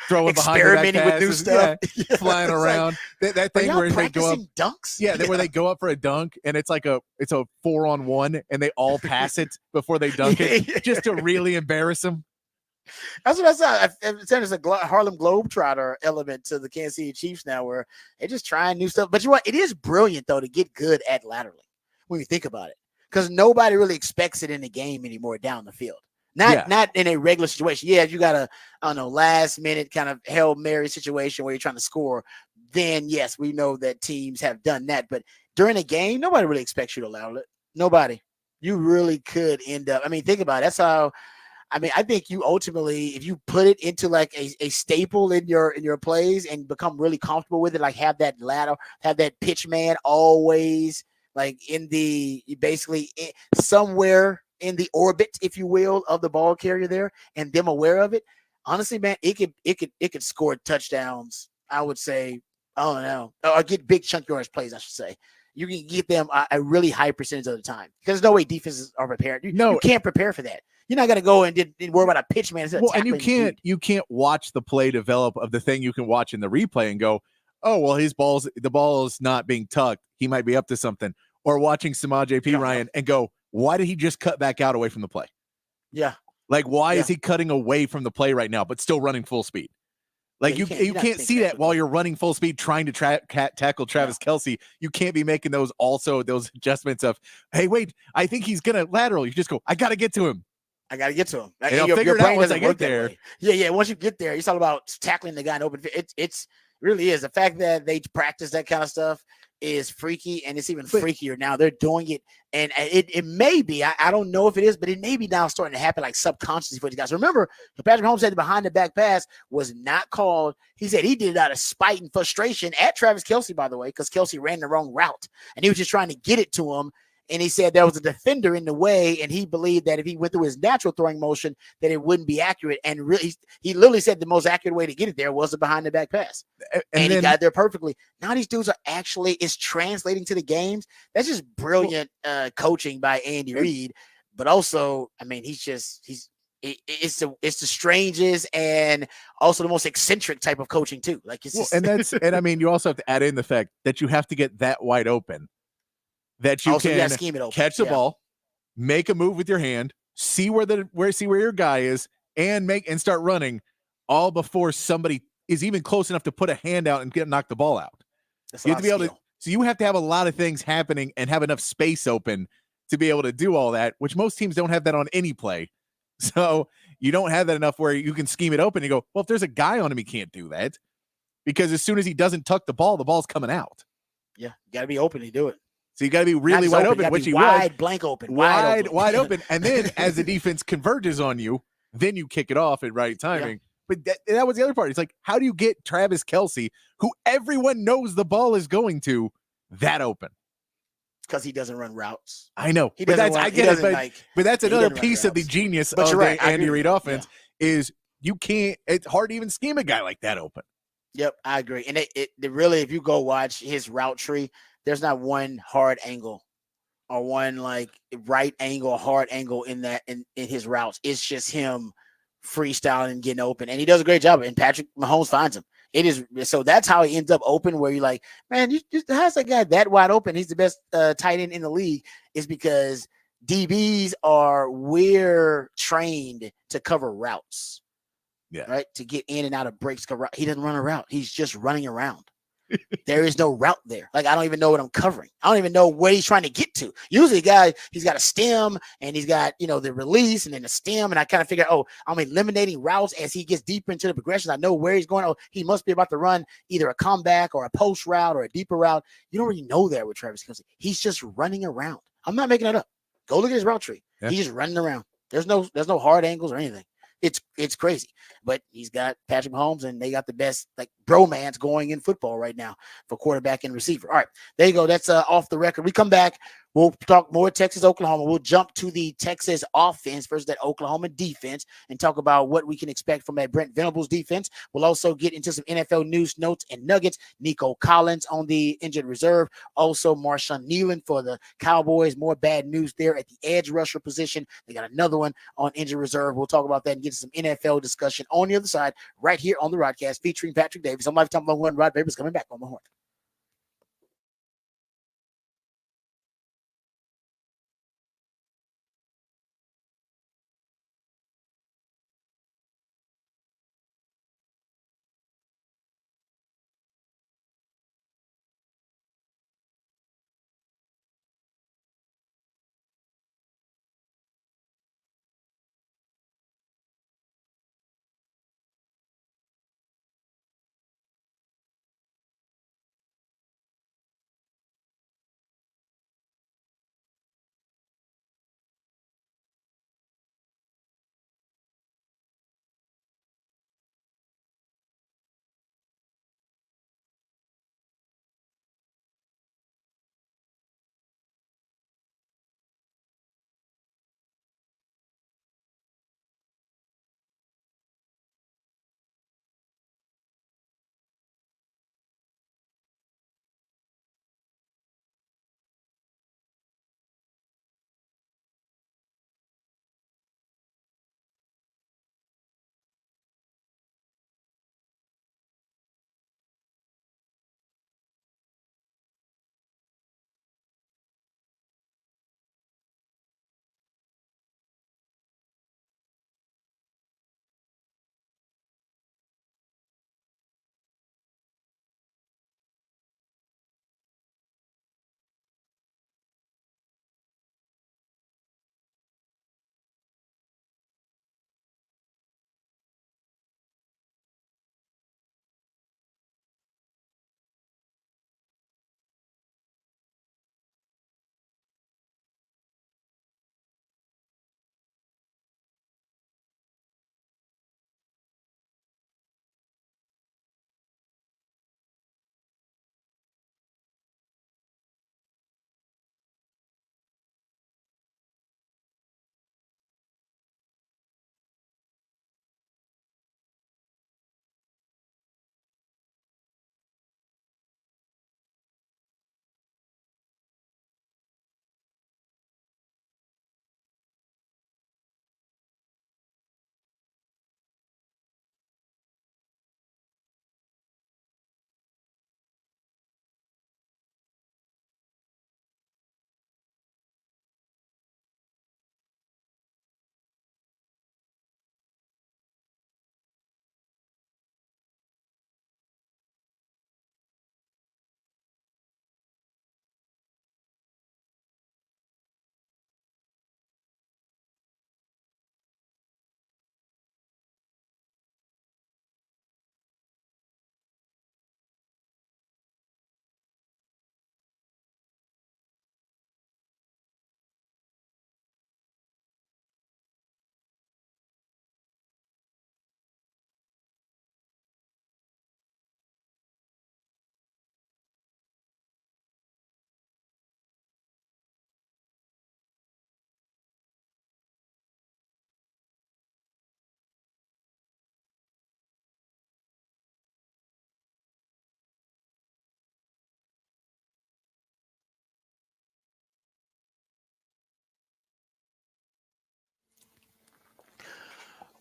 throwing behind experimenting with new stuff, flying around. That thing where they go up dunks, where they go up for a dunk and it's a 4-on-1 and they all pass it before they dunk it, just to really embarrass them. That's what I saw. There's a Harlem Globetrotter element to the Kansas City Chiefs now, where they're just trying new stuff. But you know what? It is brilliant though to get good at laterally when you think about it, because nobody really expects it in the game anymore down the field. Not in a regular situation. Yeah, if you got a last minute kind of Hail Mary situation where you're trying to score, then yes, we know that teams have done that. But during a game, nobody really expects you to lateral it. Nobody. You really could end up. I mean, think about it. That's how I mean, I think you ultimately, if you put it into like a staple in your plays and become really comfortable with it, like have that ladder, have that pitch man always like in the basically somewhere in the orbit, if you will, of the ball carrier there, and them aware of it. Honestly, man, it could score touchdowns. I would say, I don't know, or get big chunk yards plays. I should say. You can get them a really high percentage of the time because there's no way defenses are prepared. You can't prepare for that. You're not going to go and worry about a pitch man instead of and you can't watch the play develop of the thing you can watch in the replay and go, oh well, the ball is not being tucked. He might be up to something. Or watching Samaj P. Ryan and go, why did he just cut back out away from the play? Yeah. Like why is he cutting away from the play right now, but still running full speed? Like you can't see that while you're running full speed trying to tackle Travis Kelce. You can't be making those adjustments of, hey, wait, I think he's gonna lateral. You just go, I gotta get to him. I gotta get to him. And I'll figure it out once I get there. Yeah. Once you get there, it's all about tackling the guy in open. It's really is the fact that they practice that kind of stuff is freaky, and it's even freakier now. They're doing it, and it may be, I don't know if it is, but it may be now starting to happen like subconsciously for these guys. Remember, Patrick Mahomes said the behind the back pass was not called. He said he did it out of spite and frustration at Travis Kelce, by the way, because Kelce ran the wrong route, and he was just trying to get it to him. And he said there was a defender in the way, and he believed that if he went through his natural throwing motion, that it wouldn't be accurate. And really, he literally said the most accurate way to get it there was a behind the back pass, and he got it there perfectly. Now these dudes are actually it's translating to the games. That's just brilliant coaching by Andy Reid. But also, I mean, it's the strangest and also the most eccentric type of coaching too. Like it's just, and I mean, you also have to add in the fact that you have to get that wide open. That you also, can scheme it open. Catch the ball, make a move with your hand, see where your guy is, and start running, all before somebody is even close enough to put a hand out and knock the ball out. You have to be able to. So you have to have a lot of things happening and have enough space open to be able to do all that, which most teams don't have that on any play. So you don't have that enough where you can scheme it open. You go, well, if there's a guy on him, he can't do that because as soon as he doesn't tuck the ball's coming out. Yeah, you got to be open to do it. So you got to be really wide open, which he wide, was. Blank open, wide open. And then as the defense converges on you, then you kick it off at right timing. Yeah. But that was the other part. It's like, how do you get Travis Kelce, who everyone knows the ball is going to, that open? Because he doesn't run routes. I know. But that's another piece of the genius of the Andy Reid offense is you can't. It's hard to even scheme a guy like that open. Yep, I agree. And it really, if you go watch his route tree, there's not one hard angle or one like right angle, hard angle in his routes. It's just him freestyling and getting open. And he does a great job. And Patrick Mahomes finds him. So that's how he ends up open, where you're like, man, how's that guy that wide open? He's the best tight end in the league. Is because DBs we're trained to cover routes. Yeah. Right. To get in and out of breaks. He doesn't run a route. He's just running around. There is no route there. Like, I don't even know what I'm covering. I don't even know where he's trying to get to. Usually, he's got a stem and he's got, the release and then the stem. And I kind of figure, I'm eliminating routes as he gets deeper into the progression. I know where he's going. Oh, he must be about to run either a comeback or a post route or a deeper route. You don't really know that with Travis Kelce. He's just running around. I'm not making it up. Go look at his route tree. Yeah. He's just running around. There's no hard angles or anything. It's crazy, but he's got Patrick Mahomes, and they got the best like bromance going in football right now for quarterback and receiver. All right, there you go. That's off the record. We come back. We'll talk more Texas, Oklahoma. We'll jump to the Texas offense versus that Oklahoma defense and talk about what we can expect from that Brent Venables defense. We'll also get into some NFL news, notes, and nuggets. Nico Collins on the injured reserve. Also, Marshawn Nealon for the Cowboys. More bad news there at the edge rusher position. They got another one on injured reserve. We'll talk about that and get to some NFL discussion on the other side right here on the Rodcast featuring Patrick Davis. I'm Lifetime Long One. Rod Babers coming back on the horn.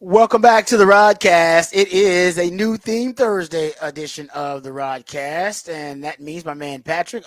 Welcome back to the Rodcast. It is a new theme Thursday edition of the Rodcast, and that means my man Patrick,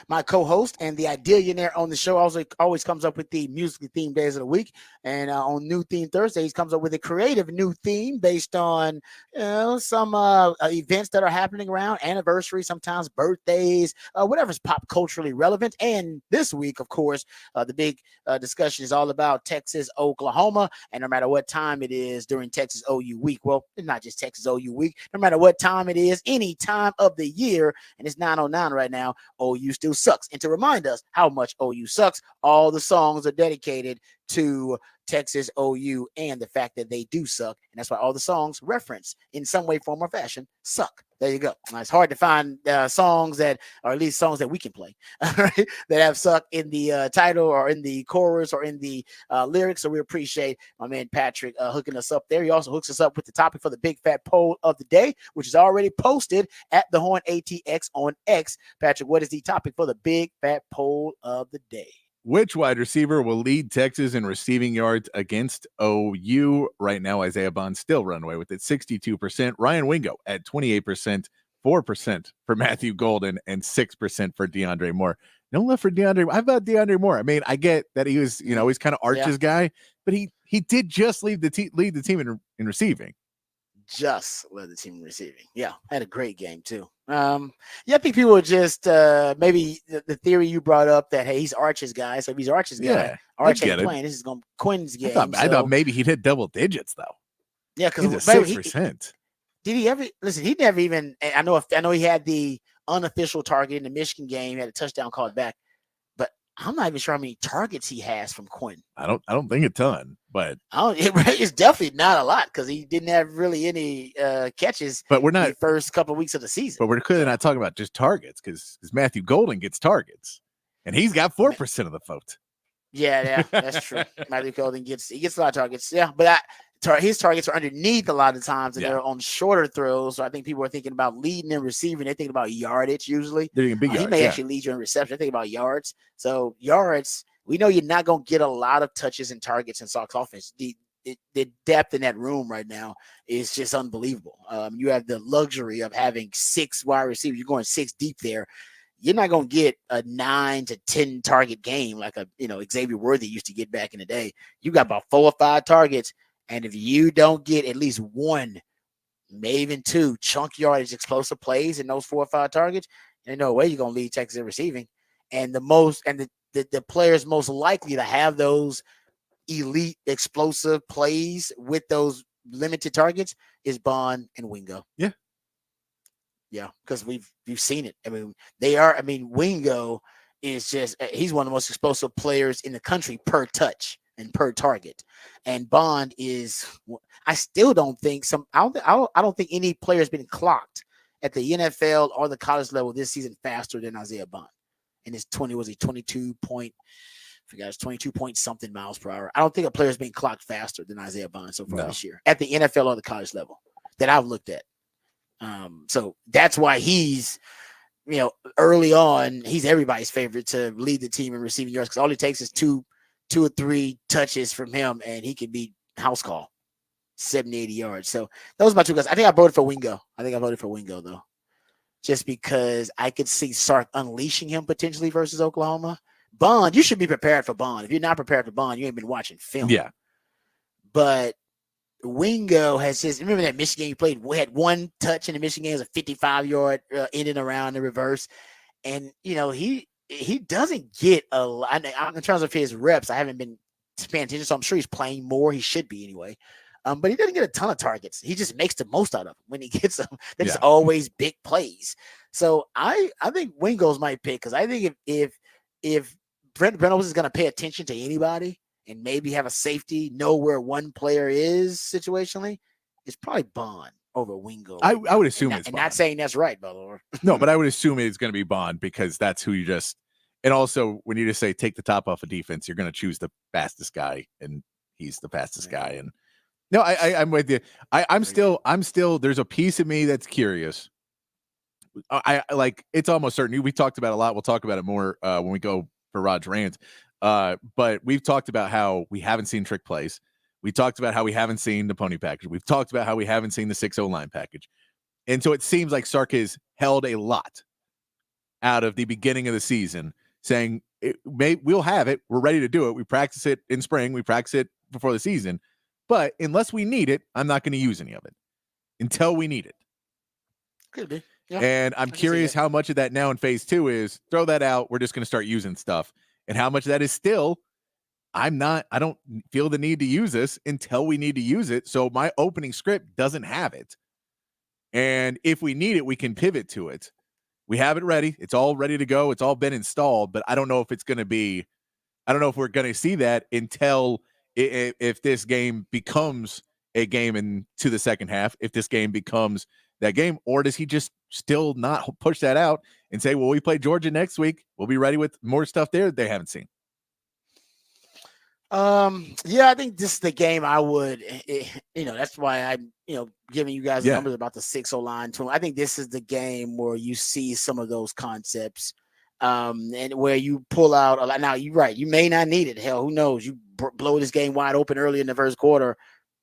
my co-host and the ideallionaire on the show, always comes up with the musically themed days of the week. And on New Theme Thursdays, comes up with a creative new theme based on some events that are happening around anniversaries, sometimes birthdays, whatever's pop culturally relevant. And this week, of course, the big discussion is all about Texas, Oklahoma, and no matter what time it is during Texas OU week. Well, it's not just Texas OU week. No matter what time it is, any time of the year, and it's 9:09 right now, OU still sucks. And to remind us how much OU sucks, all the songs are dedicated to Texas OU and the fact that they do suck. And that's why all the songs reference in some way, form, or fashion suck. There you go. Now, it's hard to find songs that, or at least songs that we can play, that have suck in the title or in the chorus or in the lyrics. So we appreciate my man Patrick hooking us up there. He also hooks us up with the topic for the big fat poll of the day, which is already posted at the Horn ATX on X. Patrick, what is the topic for the big fat poll of the day? Which wide receiver will lead Texas in receiving yards against OU? Right now, Isaiah Bond still run away with it, 62%. Ryan Wingo at 28%, 4% for Matthew Golden, and 6% for DeAndre Moore. No love for DeAndre. How about DeAndre Moore? I mean, I get that he was, he's kind of Arch's guy, but he did just lead the team in receiving. Just led the team in receiving. Yeah, had a great game too. I think people are just maybe the theory you brought up that hey, he's Arch's guy. So if he's Arch's guy, Arch ain't playing. This is going to Quinn's game. I thought maybe he'd hit double digits though. Yeah, because 6%. Did he ever listen? He never even. I know he had the unofficial target in the Michigan game. He had a touchdown called back, but I'm not even sure how many targets he has from Quinn. I don't think a ton, but it's definitely not a lot because he didn't have really any catches. But we're not the first couple of weeks of the season. But we're clearly not talking about just targets because Matthew Golden gets targets, and he's got 4% of the vote. Yeah, that's true. Matthew Golden gets a lot of targets. Yeah, but his targets are underneath a lot of times, and they're on shorter throws. So I think people are thinking about leading and receiving. They're thinking about yardage usually. They're big yards, he may actually lead you in reception. They're thinking about yards. So yards, we know you're not going to get a lot of touches and targets in Sox offense. The depth in that room right now is just unbelievable. You have the luxury of having 6 wide receivers. You're going 6 deep there. You're not going to get a 9 to 10 target game like Xavier Worthy used to get back in the day. You got about 4 or 5 targets. And if you don't get at least 1, maybe even 2 chunk yardage explosive plays in those 4 or 5 targets, there's no way you're going to lead Texas in receiving. And the players most likely to have those elite explosive plays with those limited targets is Bond and Wingo. Yeah, because we've seen it. I mean, Wingo is he's one of the most explosive players in the country per touch and per target. And Bond is, I still don't think I don't think any player has been clocked at the NFL or the college level this season faster than Isaiah Bond. And his 22 point something miles per hour. I don't think a player's been clocked faster than Isaiah Bond so far this year at the NFL or the college level that I've looked at. So that's why he's, early on, he's everybody's favorite to lead the team in receiving yards because all it takes is two or 3 touches from him and he can be house call 70, 80 yards. So those are my 2 guys. I think I voted for Wingo. Though, just because I could see Sark unleashing him potentially versus Oklahoma. Bond, you should be prepared for Bond. If you're not prepared for Bond, you ain't been watching film. Yeah. But Wingo has remember that Michigan you played? We had 1 touch in the Michigan game, it was a 55-yard in and around the reverse. And, he doesn't get a lot in terms of his reps. I haven't been paying attention, so I'm sure he's playing more. He should be anyway. But he doesn't get a ton of targets. He just makes the most out of them when he gets them. There's always big plays. So I think Wingo's my pick because I think if Brent Reynolds is going to pay attention to anybody and maybe have a safety, know where one player is situationally, it's probably Bond over Wingo. I would assume it's Bond. Bond. Not saying that's right, by the way. No, but I would assume it's going to be Bond because that's who you just. And also, when you just say take the top off of defense, you're going to choose the fastest guy, and he's the fastest guy. And no, I'm with you. I'm still. There's a piece of me that's curious. I like. It's almost certain. We talked about it a lot. We'll talk about it more when we go for Rod's rant. But we've talked about how we haven't seen trick plays. We talked about how we haven't seen the pony package. We've talked about how we haven't seen the 6-0 line package. And so it seems like Sark has held a lot out of the beginning of the season, saying we'll have it. We're ready to do it. We practice it in spring. We practice it before the season. But unless we need it, I'm not going to use any of it until we need it. Could be. Yeah, and I'm curious how much of that now in phase 2 is throw that out. We're just going to start using stuff. And how much of that is still, I don't feel the need to use this until we need to use it. So my opening script doesn't have it. And if we need it, we can pivot to it. We have it ready. It's all ready to go. It's all been installed, but I don't know if it's going to be, I don't know if we're going to see that until if this game becomes a game into the second half, if this game becomes that game, or does he just still not push that out and say, well, we play Georgia next week. We'll be ready with more stuff there they haven't seen. Yeah, I think this is the game I would, that's why I'm, giving you guys the numbers about the 6-0 line too. I think this is the game where you see some of those concepts, and where you pull out a lot. Now, you're right. You may not need it. Hell, who knows? You blow this game wide open early in the first quarter.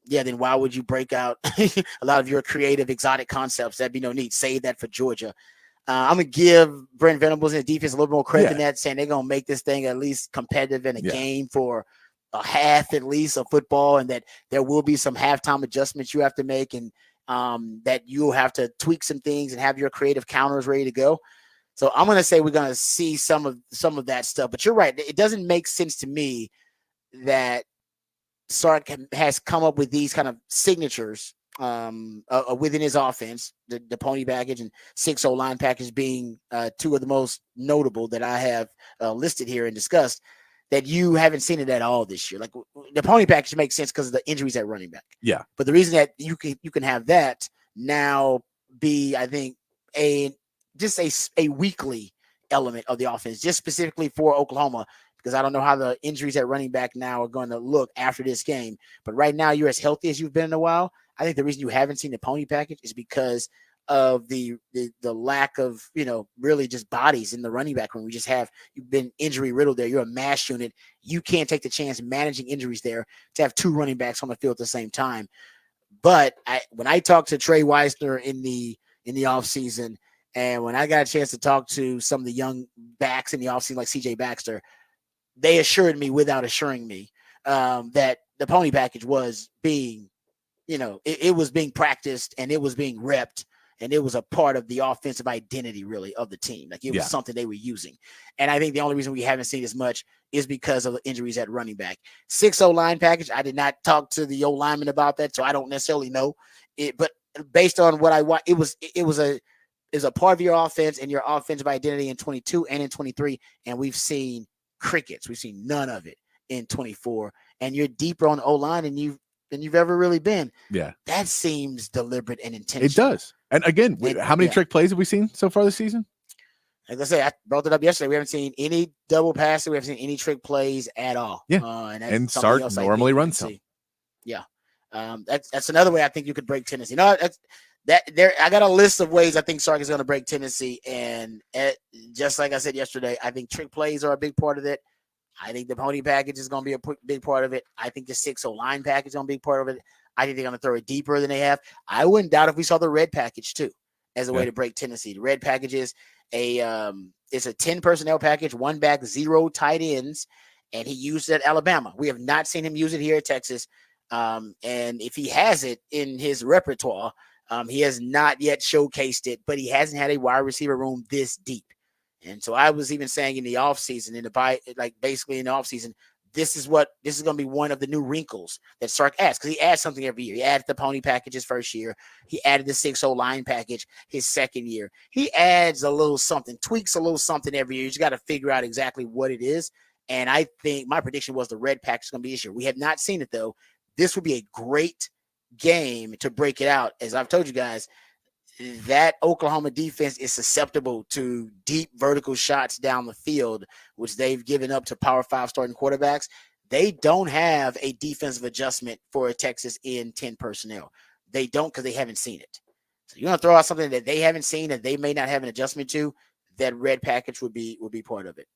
Yeah, then why would you break out a lot of your creative, exotic concepts? That'd be no need. Save that for Georgia. I'm going to give Brent Venables and the defense a little more credit than that, saying they're going to make this thing at least competitive in a game for a half at least of football, and that there will be some halftime adjustments you have to make, and that you'll have to tweak some things and have your creative counters ready to go. So I'm going to say we're going to see some of that stuff. But you're right. It doesn't make sense to me that Sark has come up with these kind of signatures within his offense, the pony package and 6-0 line package being two of the most notable that I have listed here and discussed, that you haven't seen it at all this year. Like the pony package makes sense because of the injuries at running back. Yeah. But the reason that you can have that now be, I think, just a weekly element of the offense, just specifically for Oklahoma, because I don't know how the injuries at running back now are going to look after this game. But right now you're as healthy as you've been in a while. I think the reason you haven't seen the pony package is because of the lack of, really just bodies in the running back room. You've been injury riddled there. You're a mass unit. You can't take the chance managing injuries there to have two running backs on the field at the same time. But when I talked to Trey Weissner in the offseason, and when I got a chance to talk to some of the young backs in the offseason, like CJ Baxter, they assured me without assuring me that the pony package was being, it was being practiced and it was being repped. And it was a part of the offensive identity, really, of the team. Like it was something they were using. And I think the only reason we haven't seen as much is because of the injuries at running back. 6-0 line package, I did not talk to the old lineman about that, so I don't necessarily know it. But based on what I watched, it was a part of your offense and your offensive identity in 22 and in 23. And we've seen crickets. We've seen none of it in 24. And you're deeper on the O-line than you've ever really been. Yeah. That seems deliberate and intentional. It does. And again, how many trick plays have we seen so far this season? Like I say, I brought it up yesterday. We haven't seen any double passes. We haven't seen any trick plays at all. Yeah. And Sark normally runs some. Yeah. That's another way I think you could break Tennessee. I got a list of ways I think Sark is going to break Tennessee. And just like I said yesterday, I think trick plays are a big part of it. I think the pony package is going to be a big part of it. I think the 6-0 line package is going to be a big part of it. I think they're going to throw it deeper than they have. I wouldn't doubt if we saw the red package too as a way to break Tennessee. The red package is it's a 10 personnel package, 1 back, 0 tight ends, and he used it at Alabama. We have not seen him use it here at Texas. And if he has it in his repertoire, he has not yet showcased it, but he hasn't had a wide receiver room this deep. And so I was even saying in the offseason, basically in the offseason, this is going to be one of the new wrinkles that Sark adds, because he adds something every year. He added the pony package his first year. He added the 6-0 line package his second year. He adds a little something, tweaks a little something every year. You just got to figure out exactly what it is. And I think my prediction was the red package is going to be this year. We have not seen it, though. This would be a great game to break it out. As I've told you guys, that Oklahoma defense is susceptible to deep vertical shots down the field, which they've given up to Power 5 starting quarterbacks. They don't have a defensive adjustment for Texas in 10 personnel. They don't, because they haven't seen it. So you're going to throw out something that they haven't seen that they may not have an adjustment to. That red package would be part of it.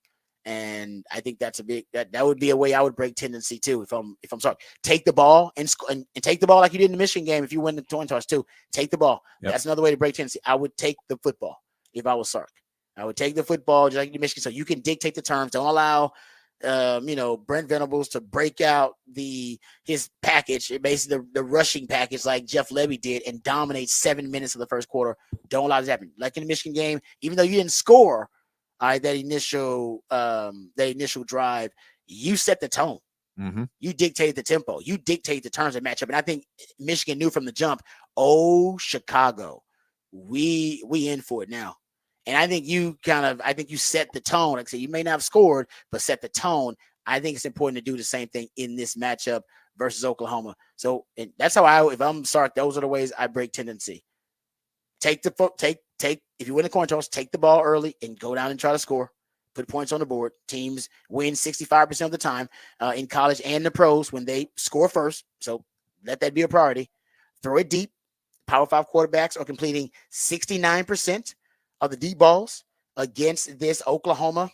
And I think that's that would be a way I would break tendency too. If I'm sorry, take the ball and take the ball like you did in the Michigan game. If you win the coin toss too, take the ball. Yep. That's another way to break tendency. I would take the football if I was Sark. I would take the football just like the Michigan, so you can dictate the terms. Don't allow, Brent Venables to break out his package, basically the rushing package like Jeff Levy did, and dominate 7 minutes of the first quarter. Don't allow this to happen. Like in the Michigan game, even though you didn't score, that initial drive, you set the tone. Mm-hmm. You dictate the tempo. You dictate the terms of matchup. And I think Michigan knew from the jump, Chicago, we in for it now. And I think you set the tone. Like I said, you may not have scored, but set the tone. I think it's important to do the same thing in this matchup versus Oklahoma. So and that's how if I'm Sark, those are the ways I break tendency. Take if you win the coin toss, take the ball early and go down and try to score. Put points on the board. Teams win 65% of the time in college and the pros when they score first. So let that be a priority. Throw it deep. Power 5 quarterbacks are completing 69% of the deep balls against this Oklahoma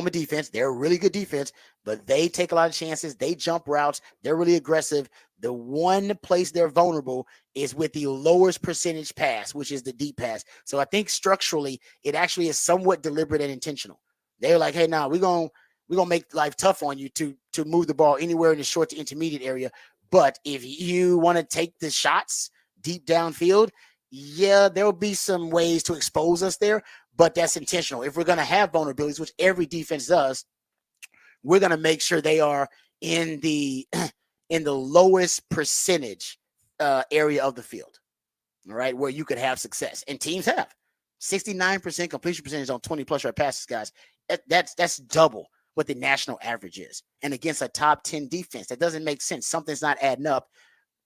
defense. They're a really good defense, but they take a lot of chances. They jump routes. They're really aggressive. The one place they're vulnerable is with the lowest percentage pass, which is the deep pass. So I think structurally, it actually is somewhat deliberate and intentional. They're like, hey, we're gonna make life tough on you to move the ball anywhere in the short to intermediate area. But if you want to take the shots deep downfield, yeah, there will be some ways to expose us there, but that's intentional. If we're going to have vulnerabilities, which every defense does, we're going to make sure they are in the lowest percentage area of the field, all right, where you could have success. And teams have 69% completion percentage on 20-plus yard passes, guys. That's double what the national average is. And against a top 10 defense, that doesn't make sense. Something's not adding up.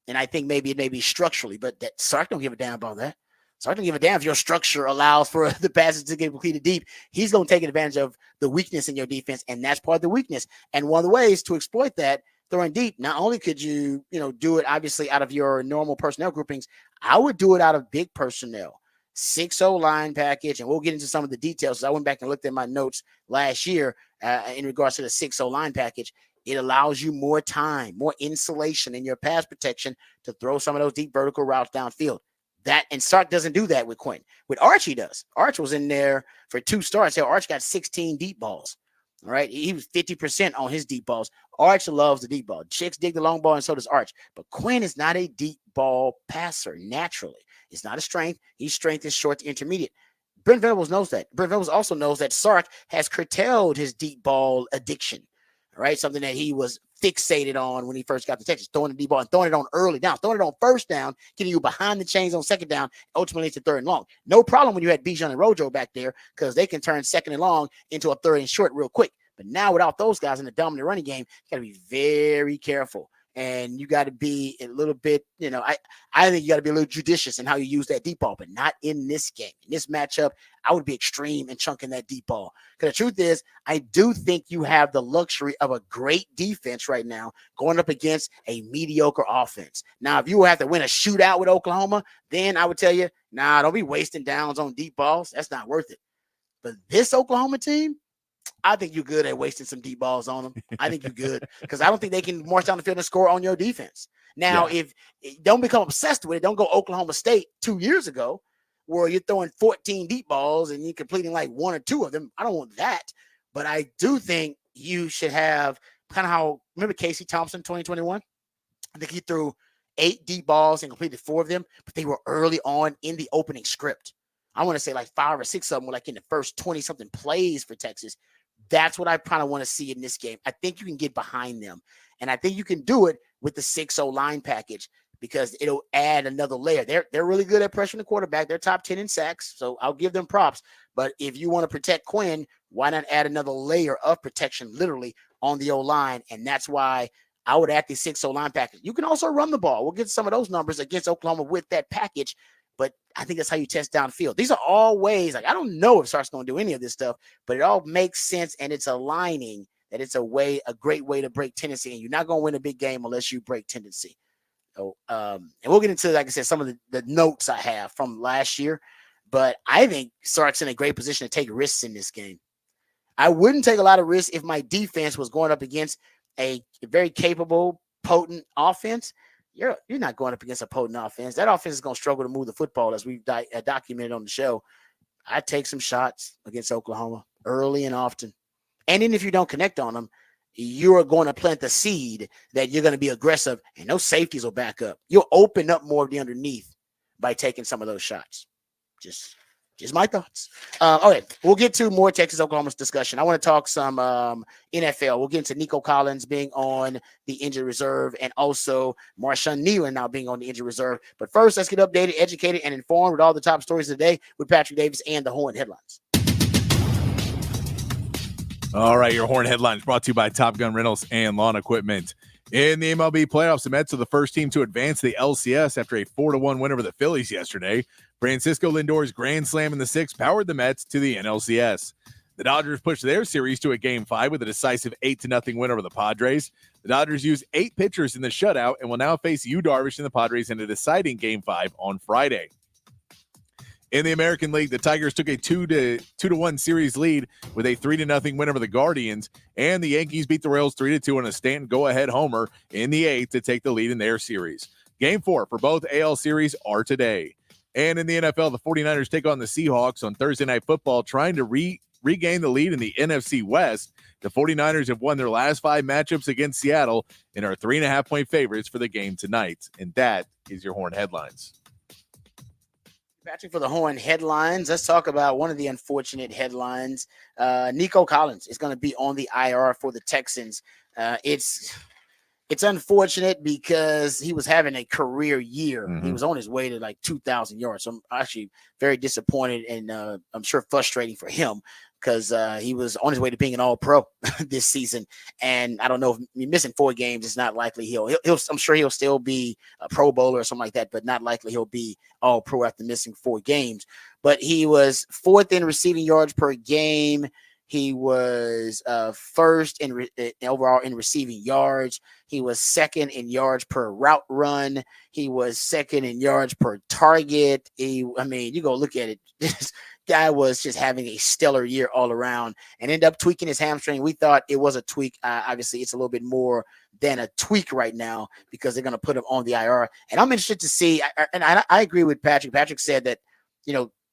And I think maybe it may be structurally, but that Sark don't give a damn about that. Sark don't give a damn if your structure allows for the passes to get completed deep. He's going to take advantage of the weakness in your defense, and that's part of the weakness. And one of the ways to exploit that, throwing deep, not only could you, do it obviously out of your normal personnel groupings, I would do it out of big personnel. 6-0 line package, and we'll get into some of the details. I went back and looked at my notes last year in regards to the 6-0 line package. It allows you more time, more insulation in your pass protection to throw some of those deep vertical routes downfield. And Sark doesn't do that with Quinn. With Arch, he does. Arch was in there for 2 starts. Arch got 16 deep balls. All right. He was 50% on his deep balls. Arch loves the deep ball. Chicks dig the long ball, and so does Arch. But Quinn is not a deep ball passer naturally. It's not a strength. His strength is short to intermediate. Brent Venables knows that. Brent Venables also knows that Sark has curtailed his deep ball addiction. All right, something that he was fixated on when he first got to Texas, throwing the deep ball and throwing it on early down, throwing it on first down, getting you behind the chains on second down, ultimately to third and long. No problem when you had Bijan and Rojo back there because they can turn second and long into a third and short real quick. But now without those guys in the dominant running game, you got to be very careful. And you got to be a little bit, I think you got to be a little judicious in how you use that deep ball, but not in this game. In this matchup, I would be extreme in chunking that deep ball. Because the truth is, I do think you have the luxury of a great defense right now going up against a mediocre offense. Now, if you have to win a shootout with Oklahoma, then I would tell you, don't be wasting downs on deep balls. That's not worth it. But this Oklahoma team, I think you're good at wasting some deep balls on them. I think you're good because I don't think they can march down the field and score on your defense. Now, if don't become obsessed with it, don't go Oklahoma State 2 years ago where you're throwing 14 deep balls and you're completing like 1 or 2 of them. I don't want that. But I do think you should have kind of how, remember Casey Thompson 2021? I think he threw 8 deep balls and completed 4 of them, but they were early on in the opening script. I want to say like 5 or 6 of them were like in the first 20-something plays for Texas. That's what I kind of want to see in this game. I think you can get behind them. And I think you can do it with the 6-0 line package because it'll add another layer. They're really good at pressuring the quarterback. They're top 10 in sacks, so I'll give them props. But if you want to protect Quinn, why not add another layer of protection literally on the O-line? And that's why I would add the 6-0 line package. You can also run the ball. We'll get some of those numbers against Oklahoma with that package. But I think that's how you test downfield. These are all ways, like I don't know if Sark's going to do any of this stuff, but it all makes sense and it's aligning that it's a great way to break tendency. And you're not going to win a big game unless you break tendency. So, and we'll get into, like I said, some of the notes I have from last year. But I think Sark's in a great position to take risks in this game. I wouldn't take a lot of risks if my defense was going up against a very capable, potent offense. You're not going up against a potent offense. That offense is going to struggle to move the football, as we've documented on the show. I take some shots against Oklahoma early and often. And then if you don't connect on them, you're going to plant the seed that you're going to be aggressive, and those safeties will back up. You'll open up more of the underneath by taking some of those shots. Just my thoughts. Okay, we'll get to more Texas Oklahoma's discussion. I want to talk some NFL. We'll get into Nico Collins being on the injured reserve, and also Marshawn Nealon now being on the injured reserve. But first, let's get updated, educated, and informed with all the top stories of the day with Patrick Davis and the Horn Headlines. All right, your Horn Headlines brought to you by Top Gun Rentals and Lawn Equipment. In the MLB playoffs, the Mets are the first team to advance the LCS after a 4-1 win over the Phillies yesterday. Francisco Lindor's grand slam in the sixth powered the Mets to the NLCS. The Dodgers pushed their series to a Game 5 with a decisive 8-0 win over the Padres. The Dodgers used 8 pitchers in the shutout and will now face Yu Darvish and the Padres in a deciding Game 5 on Friday. In the American League, the Tigers took a 2-1 series lead with a 3-0 win over the Guardians, and the Yankees beat the Royals 3-2 on a Stanton go-ahead homer in the 8th to take the lead in their series. Game 4 for both AL series are today. And in the NFL, the 49ers take on the Seahawks on Thursday Night Football, trying to regain the lead in the NFC West. The 49ers have won their last 5 matchups against Seattle and are 3.5-point favorites for the game tonight. And that is your Horn Headlines. Patrick for the Horn Headlines. Let's talk about one of the unfortunate headlines. Nico Collins is going to be on the IR for the Texans. It's unfortunate because he was having a career year. Mm-hmm. He was on his way to like 2,000 yards. So I'm actually very disappointed, and I'm sure frustrating for him because he was on his way to being an All-Pro this season. And I don't know, if missing 4 games is not likely. He'll I'm sure he'll still be a Pro Bowler or something like that, but not likely he'll be All-Pro after missing 4 games. But he was 4th in receiving yards per game. He was first overall in receiving yards. He was 2nd in yards per route run. He was 2nd in yards per target. You go look at it. This guy was just having a stellar year all around and ended up tweaking his hamstring. We thought it was a tweak. Obviously, it's a little bit more than a tweak right now because they're going to put him on the IR. And I'm interested to see. I agree with Patrick. Patrick said that,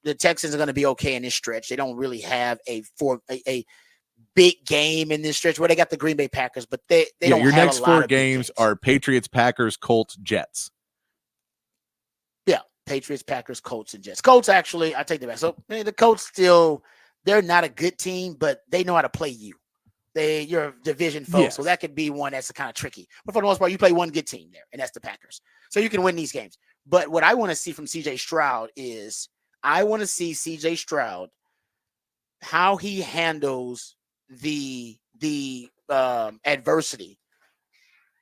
the Texans are going to be okay in this stretch. They don't really have a big game in this stretch where they got the Green Bay Packers, but they don't your have next a lot 4 of games are Patriots, Packers, Colts, Jets. Yeah, Patriots, Packers, Colts, and Jets. Colts, actually, I take that back. So the Colts they're not a good team, but they know how to play you. You're a division foe, yes. So that could be one that's kind of tricky. But for the most part, you play one good team there, and that's the Packers. So you can win these games. But what I want to see from C.J. Stroud is I want to see C.J. Stroud, how he handles the adversity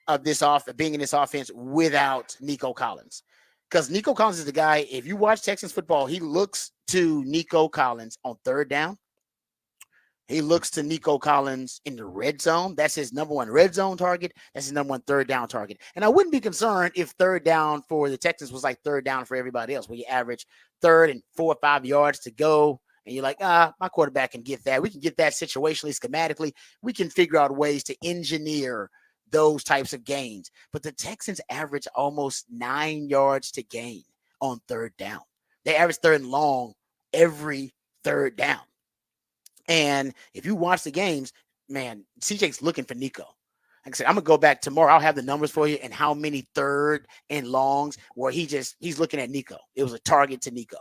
of this being in this offense without Nico Collins. Because Nico Collins is the guy, if you watch Texans football, he looks to Nico Collins on 3rd down. He looks to Nico Collins in the red zone. That's his number 1 red zone target. That's his number 1 3rd down target. And I wouldn't be concerned if 3rd down for the Texans was like 3rd down for everybody else, where you average 3rd and 4 or 5 yards to go. And you're like, my quarterback can get that. We can get that situationally, schematically. We can figure out ways to engineer those types of gains. But the Texans average almost 9 yards to gain on 3rd down. They average 3rd and long every 3rd down. And if you watch the games, man, CJ's looking for Nico. Like I said, I'm going to go back tomorrow. I'll have the numbers for you and how many 3rd and longs where he's looking at Nico. It was a target to Nico.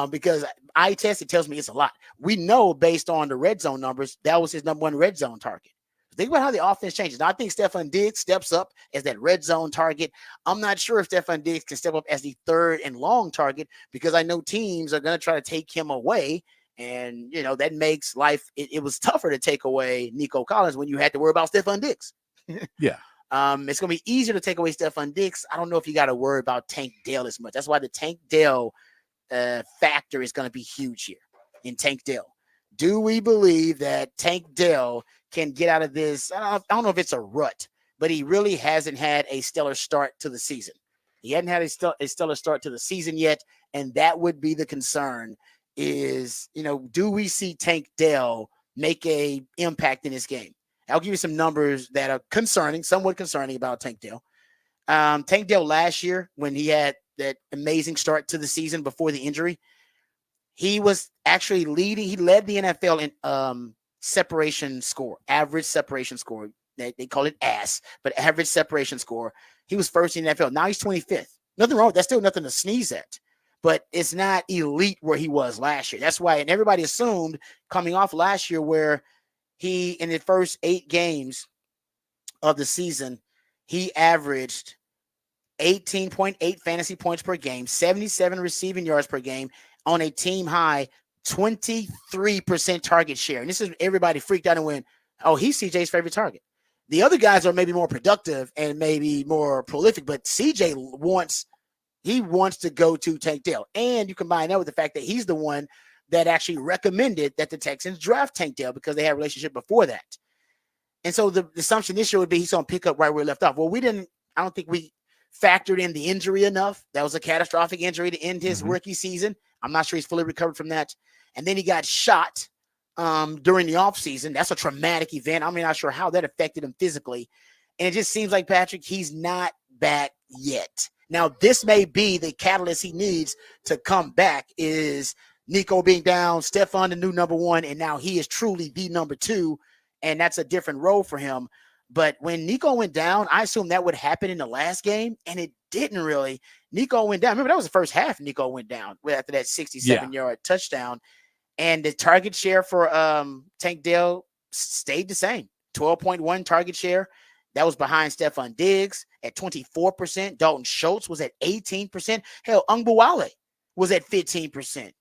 Because eye test, it tells me it's a lot. We know based on the red zone numbers, that was his number 1 red zone target. Think about how the offense changes. Now, I think Stefon Diggs steps up as that red zone target. I'm not sure if Stefon Diggs can step up as the 3rd and long target because I know teams are going to try to take him away. And, that makes life, it was tougher to take away Nico Collins when you had to worry about Stefon Diggs. Yeah. It's going to be easier to take away Stefon Diggs. I don't know if you got to worry about Tank Dell as much. That's why the Tank Dell factor is going to be huge here in Tank Dell. Do we believe that Tank Dell can get out of this? I don't know if it's a rut, but he really hasn't had a stellar start to the season. He hadn't had a stellar start to the season yet, and that would be the concern is, do we see Tank Dell make a impact in this game. I'll give you some numbers that are somewhat concerning about Tank Dell. Tank Dell last year, when he had that amazing start to the season before the injury, he was actually leading. He led the NFL in separation score, average separation score. They call it ASS, but average separation score. He was first in the NFL. Now he's 25th. Nothing wrong. That's still nothing to sneeze at, but it's not elite where he was last year. That's why, and everybody assumed coming off last year where he, in the first 8 games of the season, he averaged 18.8 fantasy points per game, 77 receiving yards per game on a team high 23% target share. And this is everybody freaked out and went, oh, he's CJ's favorite target. The other guys are maybe more productive and maybe more prolific, but CJ wants to go to Tank Dell. And you combine that with the fact that he's the one that actually recommended that the Texans draft Tank Dell because they had a relationship before that. And so the assumption this year would be he's going to pick up right where we left off. Well, I don't think we factored in the injury enough. That was a catastrophic injury to end his rookie season. I'm not sure he's fully recovered from that. And then he got shot during the offseason. That's a traumatic event. I'm not sure how that affected him physically. And it just seems like, Patrick, he's not back yet. Now, this may be the catalyst he needs to come back is Nico being down, Stephon the new number 1, and now he is truly the number 2, and that's a different role for him. But when Nico went down, I assumed that would happen in the last game, and it didn't really. Nico went down. Remember, that was the first half Nico went down after that 67-yard touchdown. And the target share for Tank Dell stayed the same, 12.1 target share. That was behind Stephon Diggs at 24%. Dalton Schultz was at 18%. Hell, Ungbawale was at 15%.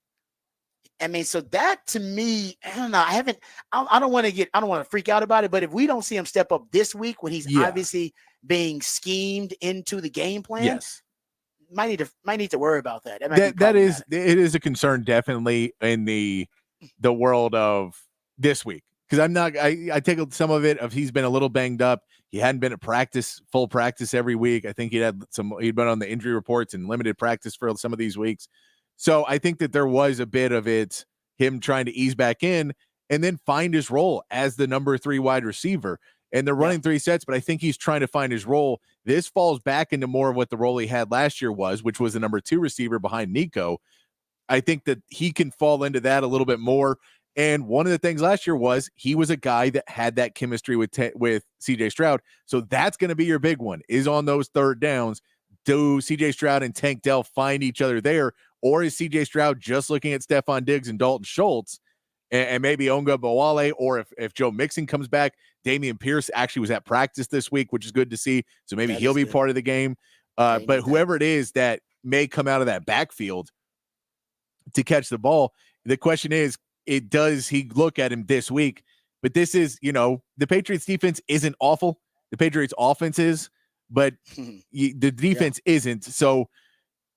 So that to me, I don't know. I don't want to freak out about it, but if we don't see him step up this week when he's obviously being schemed into the game plan, yes, might need to worry about that. It is a concern definitely in the world of this week. Because I take some of it of he's been a little banged up. He hadn't been at full practice every week. I think he'd been on the injury reports and limited practice for some of these weeks. So I think that there was a bit of it, him trying to ease back in and then find his role as the number 3 wide receiver. And they're running 3 sets, but I think he's trying to find his role. This falls back into more of what the role he had last year was, which was the number 2 receiver behind Nico. I think that he can fall into that a little bit more. And one of the things last year was he was a guy that had that chemistry with CJ Stroud. So that's going to be your big one, is on those third downs. Do CJ Stroud and Tank Dell find each other there? Or is CJ Stroud just looking at Stephon Diggs and Dalton Schultz and maybe Onga Bawale? Or if Joe Mixon comes back, Dameon Pierce actually was at practice this week, which is good to see. So maybe he'll be part of the game. But whoever it is that may come out of that backfield to catch the ball, the question is, does he look at him this week? But this is, the Patriots defense isn't awful. The Patriots offense is, but the defense isn't. So,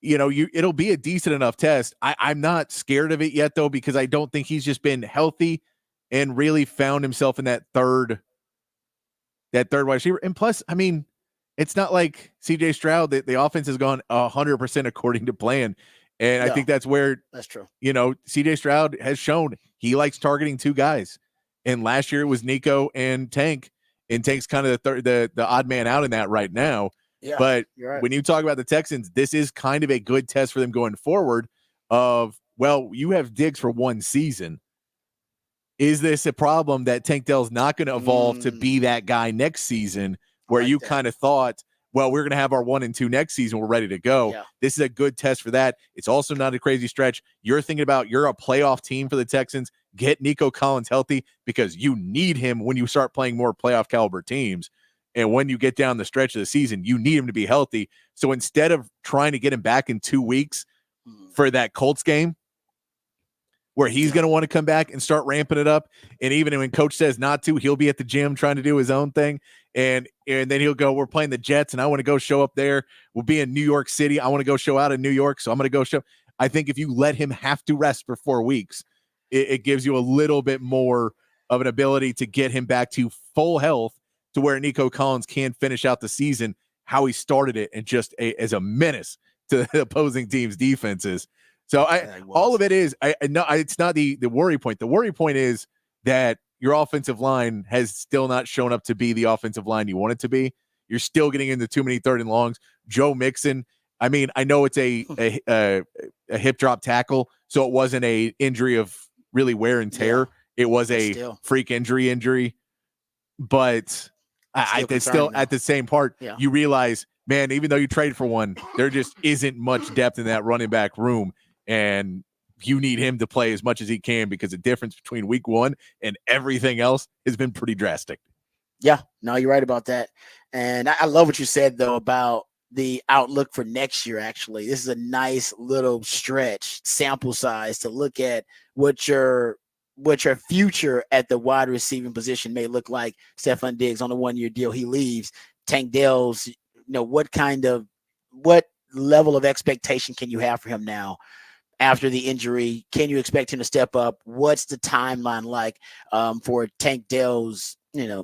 it'll be a decent enough test. I'm not scared of it yet, though, because I don't think he's just been healthy and really found himself in that third wide receiver. And plus, it's not like CJ Stroud that the offense has gone 100% according to plan. And I think that's where that's true. CJ Stroud has shown he likes targeting 2 guys. And last year it was Nico and Tank. And Tank's kind of the odd man out in that right now. Yeah, but right. When you talk about the Texans, this is kind of a good test for them going forward you have Diggs for 1 season. Is this a problem that Tank Dell's not going to evolve to be that guy next season where you kind of thought, well, we're going to have our 1 and 2 next season. We're ready to go. Yeah. This is a good test for that. It's also not a crazy stretch. You're thinking about you're a playoff team for the Texans. Get Nico Collins healthy because you need him when you start playing more playoff caliber teams. And when you get down the stretch of the season, you need him to be healthy. So instead of trying to get him back in 2 weeks for that Colts game, where he's going to want to come back and start ramping it up. And even when coach says not to, he'll be at the gym trying to do his own thing. And then he'll go, we're playing the Jets and I want to go show up there. We'll be in New York City. I want to go show out in New York. So I'm going to go show. I think if you let him have to rest for 4 weeks, it gives you a little bit more of an ability to get him back to full health to where Nico Collins can finish out the season how he started it and just as a menace to the opposing team's defenses. So all of it is, it's not the worry point. The worry point is that your offensive line has still not shown up to be the offensive line you want it to be. You're still getting into too many third and longs. Joe Mixon, I mean, I know it's a hip drop tackle, so it wasn't a injury of really wear and tear. Yeah, it was a freak injury. But it's still at the same part, you realize, man, even though you trade for one, there just isn't much depth in that running back room. And you need him to play as much as he can, because the difference between week 1 and everything else has been pretty drastic. Yeah, no, you're right about that. And I love what you said, though, about the outlook for next year. Actually, this is a nice little stretch sample size to look at what your future at the wide receiving position may look like. Stephon Diggs on a 1-year deal, he leaves. Tank Dell's, what level of expectation can you have for him now after the injury? Can you expect him to step up? What's the timeline like for Tank Dell's,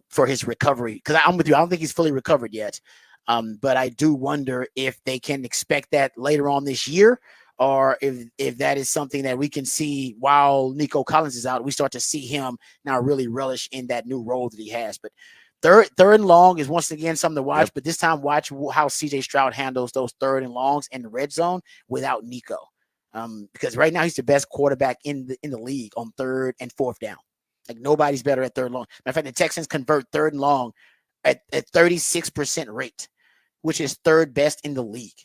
for his recovery? Because I'm with you. I don't think he's fully recovered yet. But I do wonder if they can expect that later on this year, or if that is something that we can see while Nico Collins is out. We start to see him now really relish in that new role that he has. But third and long is once again something to watch. Yep. But this time, watch how CJ Stroud handles those third and longs in the red zone without Nico. Because right now he's the best quarterback in the league on third and fourth down. Like, nobody's better at third and long. Matter of fact, the Texans convert third and long at 36% rate, which is third best in the league.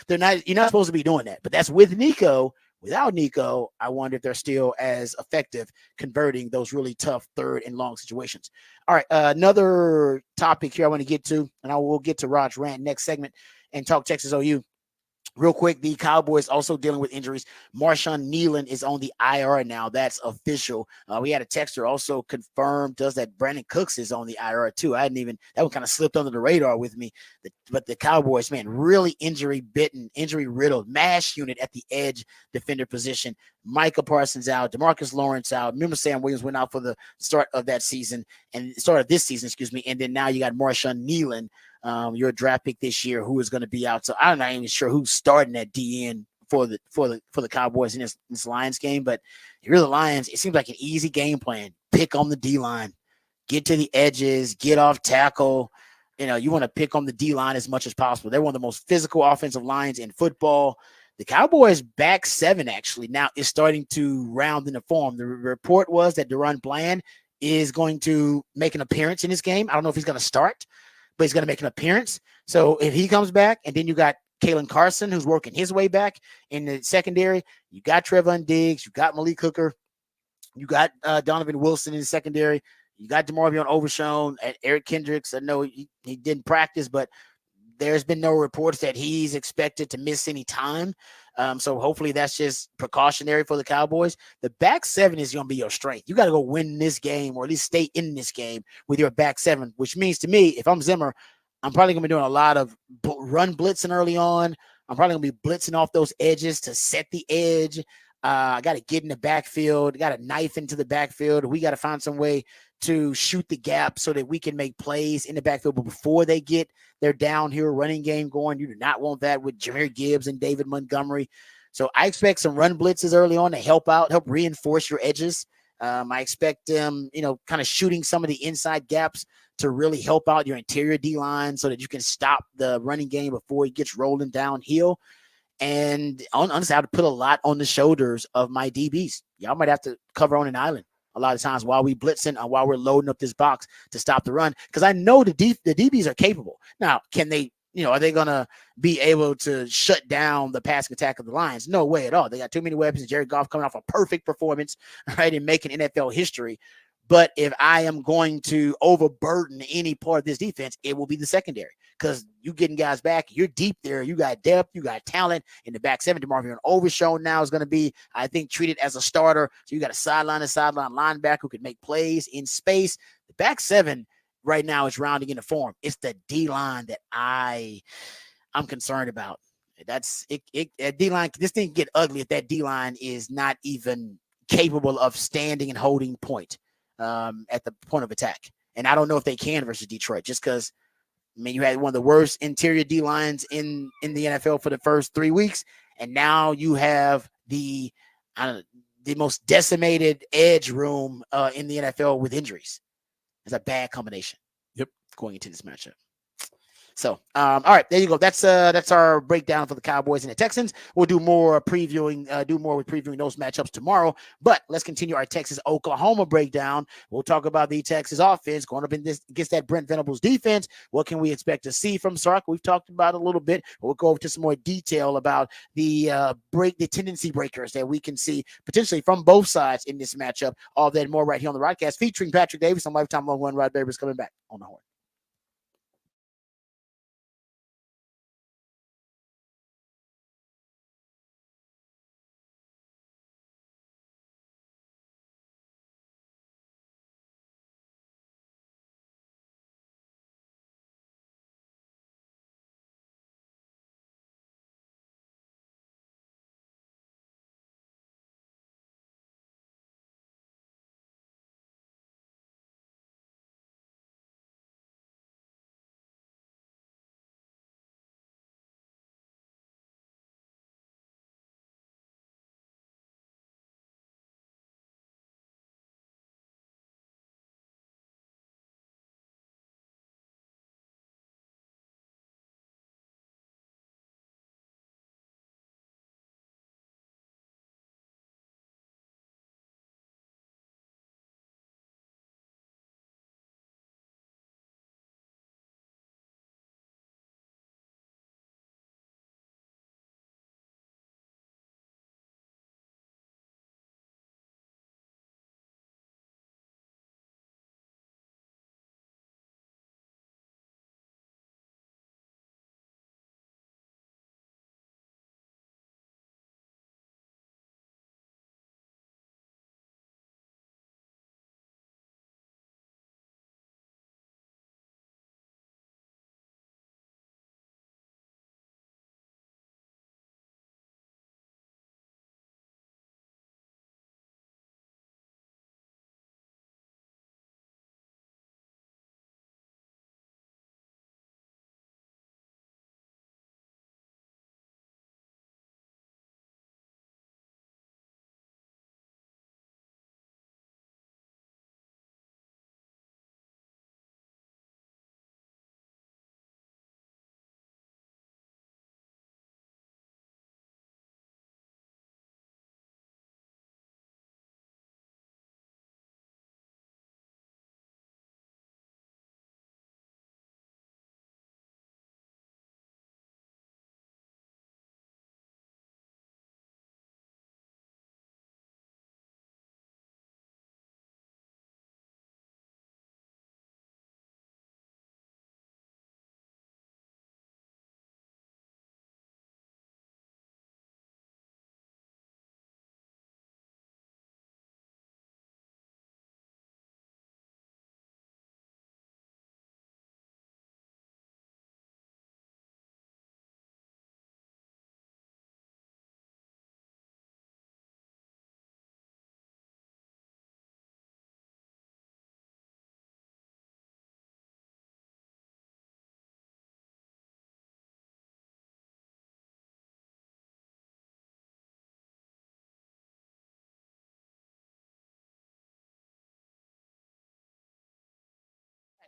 You're not supposed to be doing that, but that's with Nico. Without Nico, I wonder if they're still as effective converting those really tough third and long situations. All right, another topic here I want to get to, and I will get to Rod's rant next segment and talk Texas OU. Real quick, the Cowboys also dealing with injuries. Marshawn Nealon is on the IR now. That's official. We had a texter also confirmed us that Brandon Cooks is on the IR too. That one kind of slipped under the radar with me. But the Cowboys, man, really injury bitten, injury riddled, mash unit at the edge defender position. Micah Parsons out, DeMarcus Lawrence out. Remember, Sam Williams went out for the start of this season, and then now you got Marshawn Nealon, your draft pick this year, who is going to be out. So I'm not even sure who's starting at DN for the Cowboys in this Lions game. But if you're the Lions, it seems like an easy game plan. Pick on the D line, get to the edges, get off tackle. You want to pick on the D line as much as possible. They're one of the most physical offensive lines in football. The Cowboys' back seven actually now is starting to round into form. The report was that Deron Bland is going to make an appearance in this game. I don't know if he's going to start, but he's going to make an appearance. So if he comes back, and then you got Kalen Carson, who's working his way back in the secondary. You got Trevon Diggs. You got Malik Hooker. You got Donovan Wilson in the secondary. You got DeMarvion Overshown and Eric Kendricks. I know he didn't practice, but there's been no reports that he's expected to miss any time. So hopefully that's just precautionary for the Cowboys. The back seven is going to be your strength. You got to go win this game, or at least stay in this game with your back seven, which means to me, if I'm Zimmer, I'm probably going to be doing a lot of run blitzing early on. I'm probably going to be blitzing off those edges to set the edge. I got to get in the backfield. Got to knife into the backfield. We got to find some way to shoot the gap so that we can make plays in the backfield. But before they get their downhill running game going, you do not want that with Jahmyr Gibbs and David Montgomery. So I expect some run blitzes early on to help reinforce your edges. I expect them, kind of shooting some of the inside gaps to really help out your interior D-line so that you can stop the running game before it gets rolling downhill. And honestly, I have to put a lot on the shoulders of my DBs. Y'all might have to cover on an island a lot of times while we blitzing and while we're loading up this box to stop the run. Because I know the DBs are capable. Now, can they, are they going to be able to shut down the passing attack of the Lions? No way at all. They got too many weapons. Jared Goff coming off a perfect performance, right, and making NFL history. But if I am going to overburden any part of this defense, it will be the secondary, because you getting guys back. You're deep there. You got depth. You got talent in the back seven. DeMarvion Overshown now is going to be, I think, treated as a starter. So you got a sideline linebacker who can make plays in space. The back seven right now is rounding into form. It's the D-line that I'm concerned about. That's it. D-line, this thing can get ugly if that D-line is not even capable of standing and holding point at the point of attack. And I don't know if they can versus Detroit, just because, you had one of the worst interior D lines in the NFL for the first 3 weeks, and now you have the the most decimated edge room in the NFL with injuries. It's a bad combination. Yep. Going into this matchup. So, all right, there you go. That's our breakdown for the Cowboys and the Texans. We'll do more with previewing those matchups tomorrow. But let's continue our Texas-Oklahoma breakdown. We'll talk about the Texas offense going up against that Brent Venables defense. What can we expect to see from Sark? We've talked about it a little bit. We'll go over to some more detail about the tendency breakers that we can see potentially from both sides in this matchup. All that and more right here on the Rodcast, featuring Patrick Davis on Lifetime Long One. Rod Babers coming back on the horn.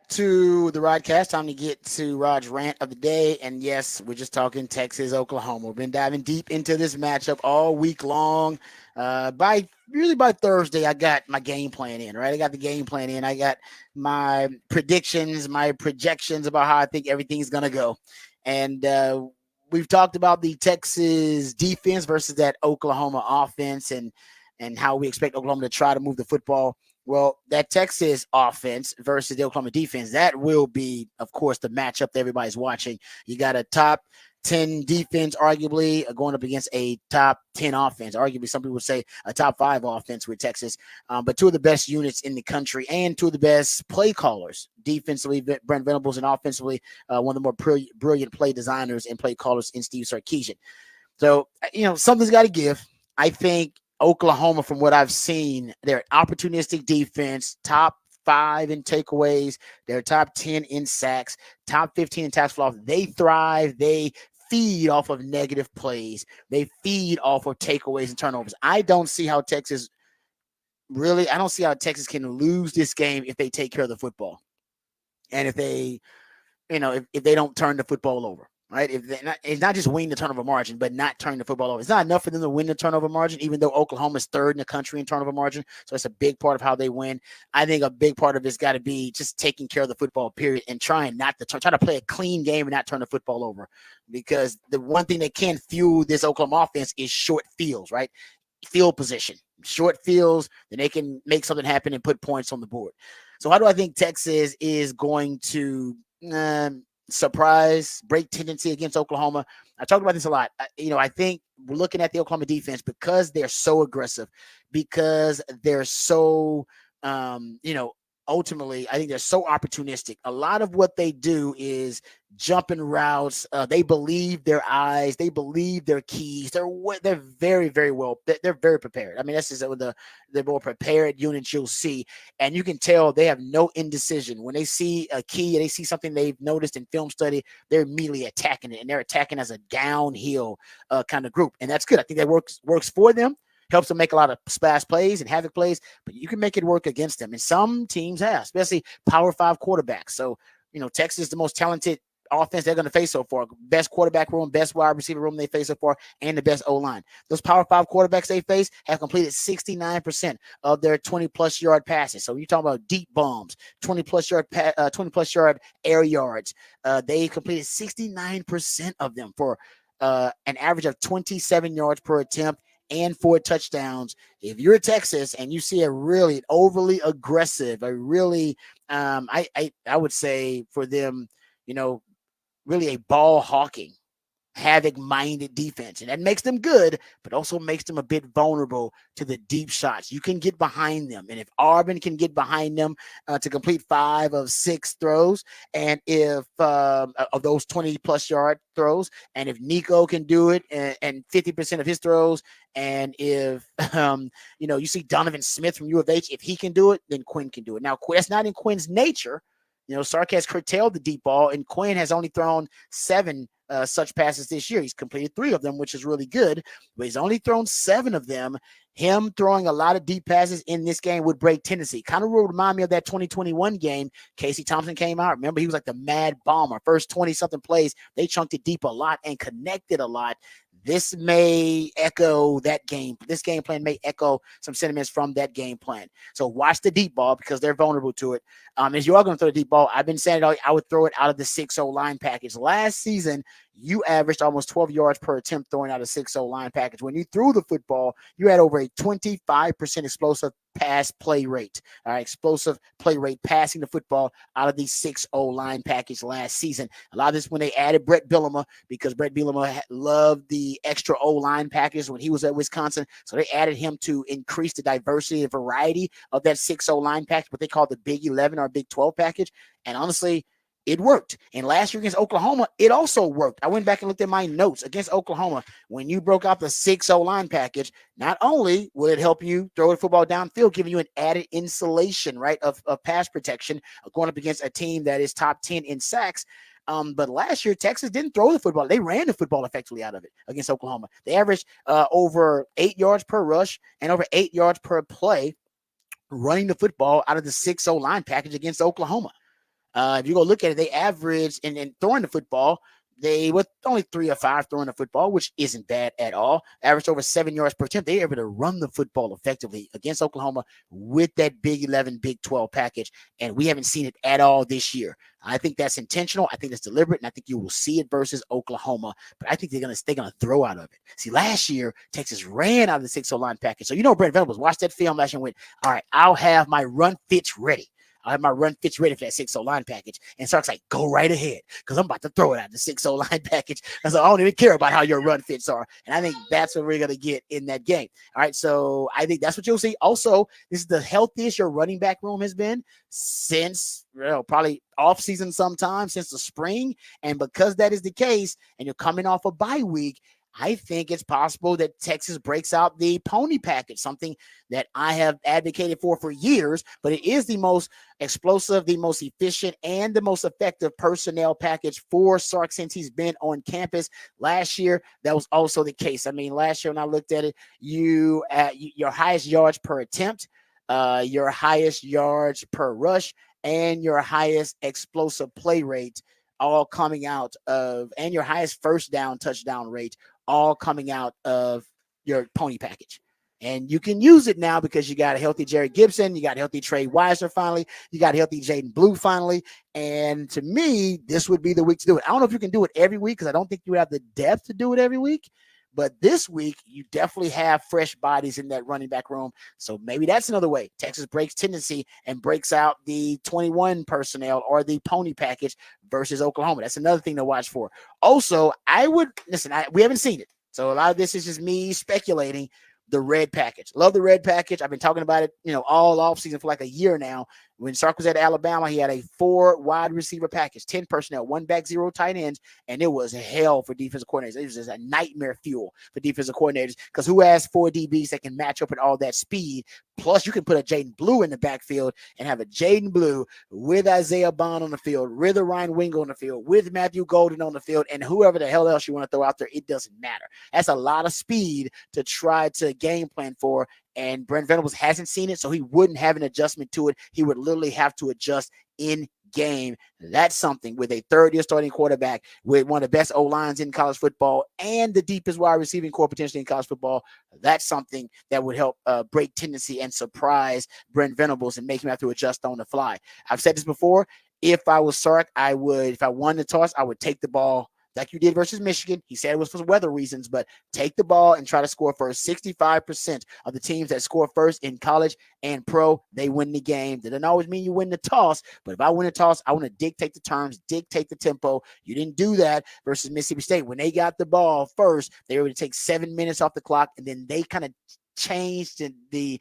To the Rodcast, time to get to Rod's rant of the day. And yes, we're just talking Texas, Oklahoma. We've been diving deep into this matchup all week long. By Thursday, I got my game plan in, right? I got the game plan in. I got my predictions, my projections about how I think everything's going to go. And we've talked about the Texas defense versus that Oklahoma offense and how we expect Oklahoma to try to move the football. Well, that Texas offense versus the Oklahoma defense, that will be, of course, the matchup that everybody's watching. You got a top 10 defense, arguably, going up against a top 10 offense. Arguably, some people would say a top 5 offense with Texas. But two of the best units in the country and two of the best play callers. Defensively, Brent Venables, and offensively, one of the more brilliant play designers and play callers in Steve Sarkisian. So, something's got to give. I think Oklahoma, from what I've seen, they're opportunistic defense, top 5 in takeaways. They're top 10 in sacks, top 15 in tackles for loss. They thrive. They feed off of negative plays. They feed off of takeaways and turnovers. I don't see how Texas can lose this game if they take care of the football. And if they, if they don't turn the football over, right? It's not just win the turnover margin, but not turn the football over. It's not enough for them to win the turnover margin, even though Oklahoma's third in the country in turnover margin. So it's a big part of how they win. I think a big part of it's got to be just taking care of the football, period, and trying not to try to play a clean game and not turn the football over. Because the one thing that can fuel this Oklahoma offense is short fields, right? Field position, short fields, then they can make something happen and put points on the board. So how do I think Texas is going to surprise, break tendency against Oklahoma? I talked about this a lot. I think we're looking at the Oklahoma defense because they're so aggressive, because they're so, ultimately, I think they're so opportunistic. A lot of what they do is jumping routes. They believe their eyes. They believe their keys. They're very, very well. They're very prepared. I mean, that's just the more prepared units you'll see, and you can tell they have no indecision when they see a key and they see something they've noticed in film study. They're immediately attacking it, and they're attacking as a downhill kind of group, and that's good. I think that works for them. Helps them make a lot of splash plays and havoc plays, but you can make it work against them. And some teams have, especially Power 5 quarterbacks. So, Texas is the most talented offense they're going to face so far. Best quarterback room, best wide receiver room they face so far, and the best O-line. Those Power 5 quarterbacks they face have completed 69% of their 20-plus yard passes. So you're talking about deep bombs, 20-plus yard air yards. They completed 69% of them for an average of 27 yards per attempt and 4 touchdowns. If you're Texas and you see a really overly aggressive, a really, I would say for them, really a ball hawking, havoc-minded defense. And that makes them good, but also makes them a bit vulnerable to the deep shots. You can get behind them. And if Auburn can get behind them to complete 5 of 6 throws, and if of those 20-plus yard throws, and if Nico can do it and 50% of his throws, and if, you see Donovan Smith from U of H, if he can do it, then Quinn can do it. Now, that's not in Quinn's nature. Sark has curtailed the deep ball, and Quinn has only thrown 7 such passes this year. He's completed 3 of them, which is really good, but he's only thrown 7 of them. Him throwing a lot of deep passes in this game would break tendency. Kind of remind me of that 2021 game. Casey Thompson came out. Remember, he was like the mad bomber. First 20-something plays, they chunked it deep a lot and connected a lot. This may echo that game. This game plan may echo some sentiments from that game plan. So watch the deep ball because they're vulnerable to it. As you are going to throw the deep ball, I've been saying I would throw it out of the 6-0 line package. Last season, you averaged almost 12 yards per attempt throwing out a 6-0 line package. When you threw the football, you had over a 25% explosive pass play rate. Explosive play rate passing the football out of the 6-0 line package last season. A lot of this when they added Brett Bielema, because Brett Bielema loved the extra O-line package when he was at Wisconsin. So they added him to increase the diversity and variety of that 6-0 line package, what they call the Big 11 or Big 12 package. And honestly, it worked. And last year against Oklahoma, it also worked. I went back and looked at my notes against Oklahoma. When you broke out the 6-0 line package, not only will it help you throw the football downfield, giving you an added insulation, right, of pass protection going up against a team that is top 10 in sacks. But last year, Texas didn't throw the football. They ran the football effectively out of it against Oklahoma. They averaged over 8 yards per rush and over 8 yards per play running the football out of the 6-0 line package against Oklahoma. If you go look at it, they averaged and throwing the football, they were only 3 or 5 throwing the football, which isn't bad at all. Averaged over 7 yards per attempt. They were able to run the football effectively against Oklahoma with that Big 11, Big 12 package, and we haven't seen it at all this year. I think that's intentional. I think it's deliberate, and I think you will see it versus Oklahoma. But I think they're gonna throw out of it. See, last year Texas ran out of the 6-0 line package. So Brent Venables watched that film last year and went, "All right, I'll have my run fits ready. I have my run fits ready for that 6-0 line package." And Sark's like, "Go right ahead, because I'm about to throw it out the 6-0 line package." And so I don't even care about how your run fits are. And I think that's what we're going to get in that game. All right, so I think that's what you'll see. Also, this is the healthiest your running back room has been since probably off season sometime, since the spring. And because that is the case, and you're coming off a bye week, I think it's possible that Texas breaks out the pony package, something that I have advocated for years, but it is the most explosive, the most efficient, and the most effective personnel package for Sark since he's been on campus. Last year, that was also the case. I mean, last year when I looked at it, your highest yards per attempt, your highest yards per rush, and your highest explosive play rate all coming out of, and your highest first down touchdown rate all coming out of your pony package. And you can use it now because you got a healthy Jerry Gibson, you got a healthy Trey Weiser finally, you got a healthy Jaden Blue finally. And to me, this would be the week to do it. I don't know if you can do it every week because I don't think you have the depth to do it every week. But this week, you definitely have fresh bodies in that running back room. So maybe that's another way. Texas breaks tendency and breaks out the 21 personnel or the pony package versus Oklahoma. That's another thing to watch for. Also, I would listen, we haven't seen it. So a lot of this is just me speculating. The red package. Love the red package. I've been talking about it, all offseason for like a year now. When Sark was at Alabama, he had a 4 wide receiver package, 10 personnel, 1 back, 0 tight ends, and it was hell for defensive coordinators. It was just a nightmare fuel for defensive coordinators because who has 4 DBs that can match up at all that speed? Plus, you can put a Jaden Blue in the backfield and have a Jaden Blue with Isaiah Bond on the field, with a Ryan Wingo on the field, with Matthew Golden on the field, and whoever the hell else you want to throw out there, it doesn't matter. That's a lot of speed to try to game plan for, and Brent Venables hasn't seen it, so he wouldn't have an adjustment to it. He would literally have to adjust in game. That's something with a third-year starting quarterback, with one of the best O-lines in college football and the deepest wide receiving core potentially in college football. That's something that would help break tendency and surprise Brent Venables and make him have to adjust on the fly. I've said this before. If I was Sark, if I won the toss, I would take the ball like you did versus Michigan. He said it was for weather reasons, but take the ball and try to score first. 65% of the teams that score first in college and pro, they win the game. That doesn't always mean you win the toss, but if I win a toss, I want to dictate the terms, dictate the tempo. You didn't do that versus Mississippi State. When they got the ball first, they were able to take 7 minutes off the clock, and then they kind of changed the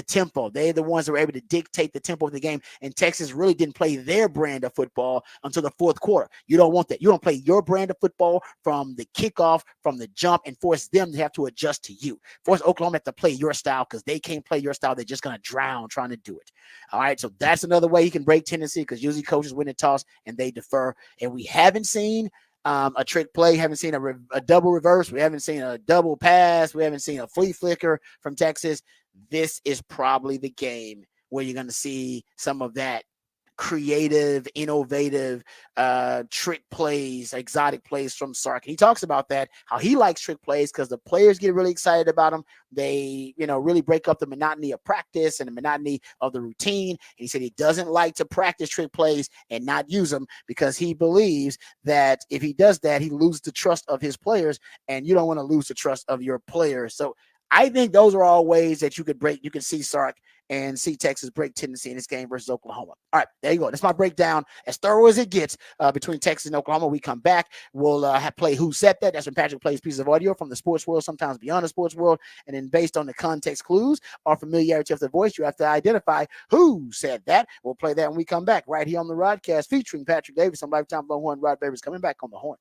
tempo. They're the ones that were able to dictate the tempo of the game, and Texas really didn't play their brand of football until the fourth quarter. You don't want that. You don't play your brand of football from the kickoff, from the jump, and force them to have to adjust to you. Force Oklahoma to play your style because they can't play your style. They're just going to drown trying to do it. All right, so that's another way you can break tendency because usually coaches win the toss and they defer, and we haven't seen a trick play, haven't seen a double reverse, we haven't seen a double pass, we haven't seen a flea flicker from Texas. This is probably the game where you're going to see some of that creative, innovative trick plays, exotic plays from Sark. He talks about that, how he likes trick plays because the players get really excited about them. They, really break up the monotony of practice and the monotony of the routine. And he said he doesn't like to practice trick plays and not use them because he believes that if he does that, he loses the trust of his players, and you don't want to lose the trust of your players. So I think those are all ways that you can see Sark and see Texas break tendency in this game versus Oklahoma. All right, there you go. That's my breakdown, as thorough as it gets between Texas and Oklahoma. We come back. We'll play Who Said That. That's when Patrick plays pieces of audio from the sports world, sometimes beyond the sports world. And then based on the context clues or familiarity of the voice, you have to identify who said that. We'll play that when we come back right here on the Rodcast featuring Patrick Davis on Lifetime Longhorn. Rod Babers coming back on the Horn.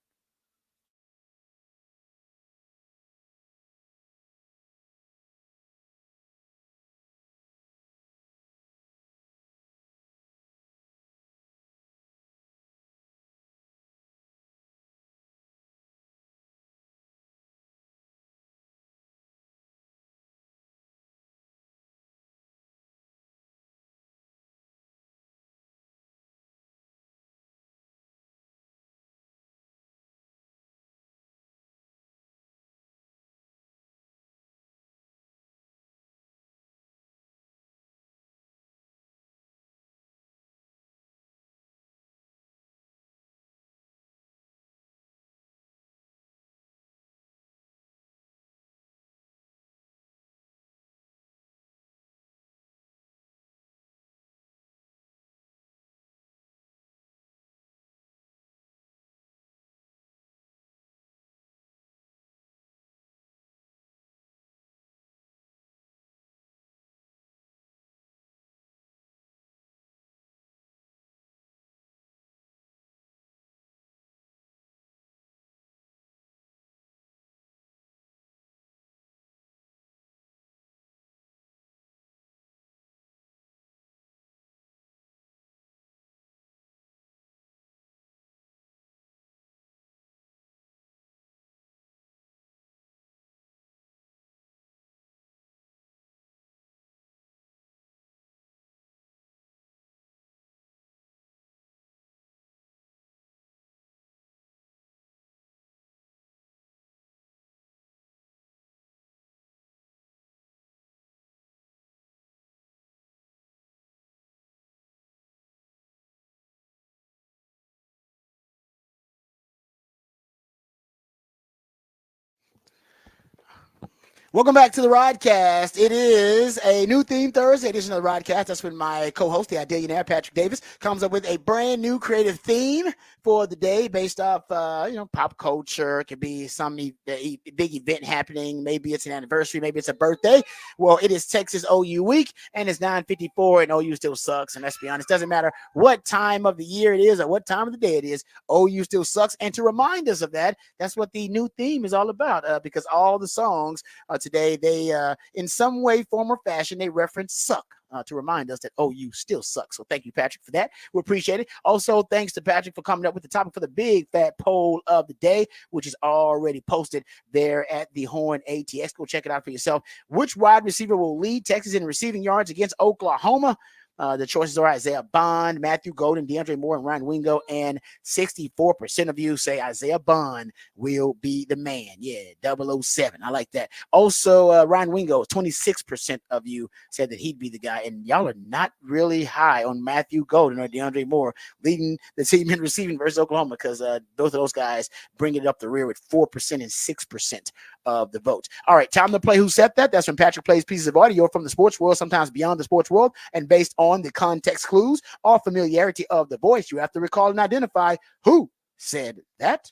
Welcome back to the Rodcast. It is a new theme Thursday edition of the Rodcast. That's when my co-host, the Idillionaire Patrick Davis, comes up with a brand new creative theme for the day based off, pop culture. It could be some big event happening. Maybe it's an anniversary. Maybe it's a birthday. Well, it is Texas OU week, and it's 9:54, and OU still sucks. And let's be honest, it doesn't matter what time of the year it is or what time of the day it is, OU still sucks. And to remind us of that, that's what the new theme is all about, because all the songs today, they in some way, form, or fashion, they reference suck to remind us that OU still sucks. So thank you, Patrick, for that. We appreciate it. Also, thanks to Patrick for coming up with the topic for the big fat poll of the day, which is already posted there at the Horn ATX. Go check it out for yourself. Which wide receiver will lead Texas in receiving yards against Oklahoma? The choices are Isaiah Bond, Matthew Golden, DeAndre Moore, and Ryan Wingo. And 64% of you say Isaiah Bond will be the man. Yeah, 007. I like that. Also, Ryan Wingo, 26% of you said that he'd be the guy. And y'all are not really high on Matthew Golden or DeAndre Moore leading the team in receiving versus Oklahoma, because both of those guys bring it up the rear with 4% and 6% of the vote. All right, time to play Who Said That? That's when Patrick plays pieces of audio from the sports world, sometimes beyond the sports world, and based on the context clues or familiarity of the voice, you have to recall and identify who said that.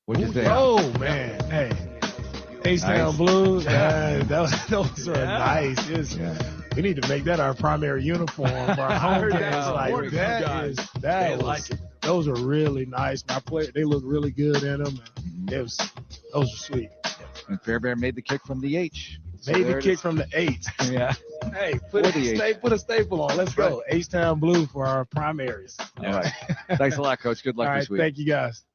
What'd you say? Oh man, hey, H-Town Blues, those are nice. We need to make that our primary uniform for our home games. Those are really nice. They look really good in them. Those are sweet. And Fairbairn made the kick from the H. Made the kick from the 8. Yeah. Hey, put a staple on. Let's go. H-Town Blue for our primaries. All right. Thanks a lot, Coach. Good luck this week. Thank you, guys.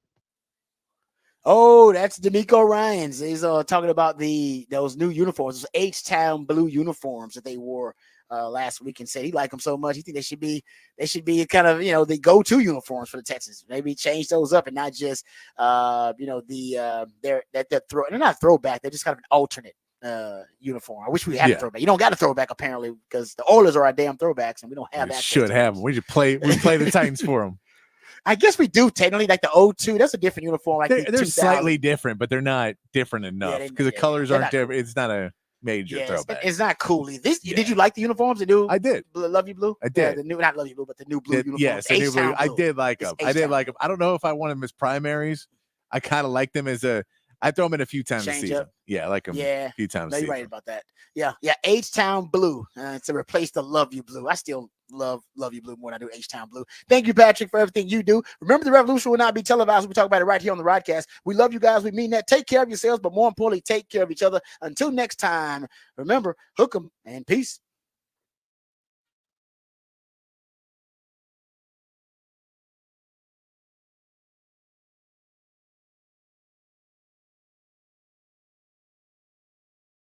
Oh, that's D'Amico Ryans. He's talking about those new uniforms, those H-Town Blue uniforms that they wore last week, and said he liked them so much he think they should be kind of the go-to uniforms for the Texans. Maybe change those up and not just they're not throwback. They're just kind of an alternate uniform. I wish we had a throwback. You don't got a throwback apparently, because the Oilers are our damn throwbacks and we don't have that. Should have them. We play the Titans for them. I guess we do technically, like the 02. That's a different uniform. Like they're slightly different, but they're not different enough because the colors aren't different. It's not a major throwback. It's not cool. Did you like the uniforms? The new, I did. Love You Blue. I did. Yeah, the new, not Love You Blue, but the new blue uniforms. Yes, the new blue. I did like them. I don't know if I want them as primaries. I kind of like them as I throw them in a few times a season. Yeah, I like them a few times a season. You're right about that. Yeah. H-Town Blue to replace the Love You Blue. I still love You Blue more than I do H-Town Blue. Thank you, Patrick, for everything you do. Remember, the revolution will not be televised. We talk about it right here on the Rodcast. We love you guys. We mean that. Take care of yourselves, but more importantly, take care of each other. Until next time, remember, hook 'em and peace.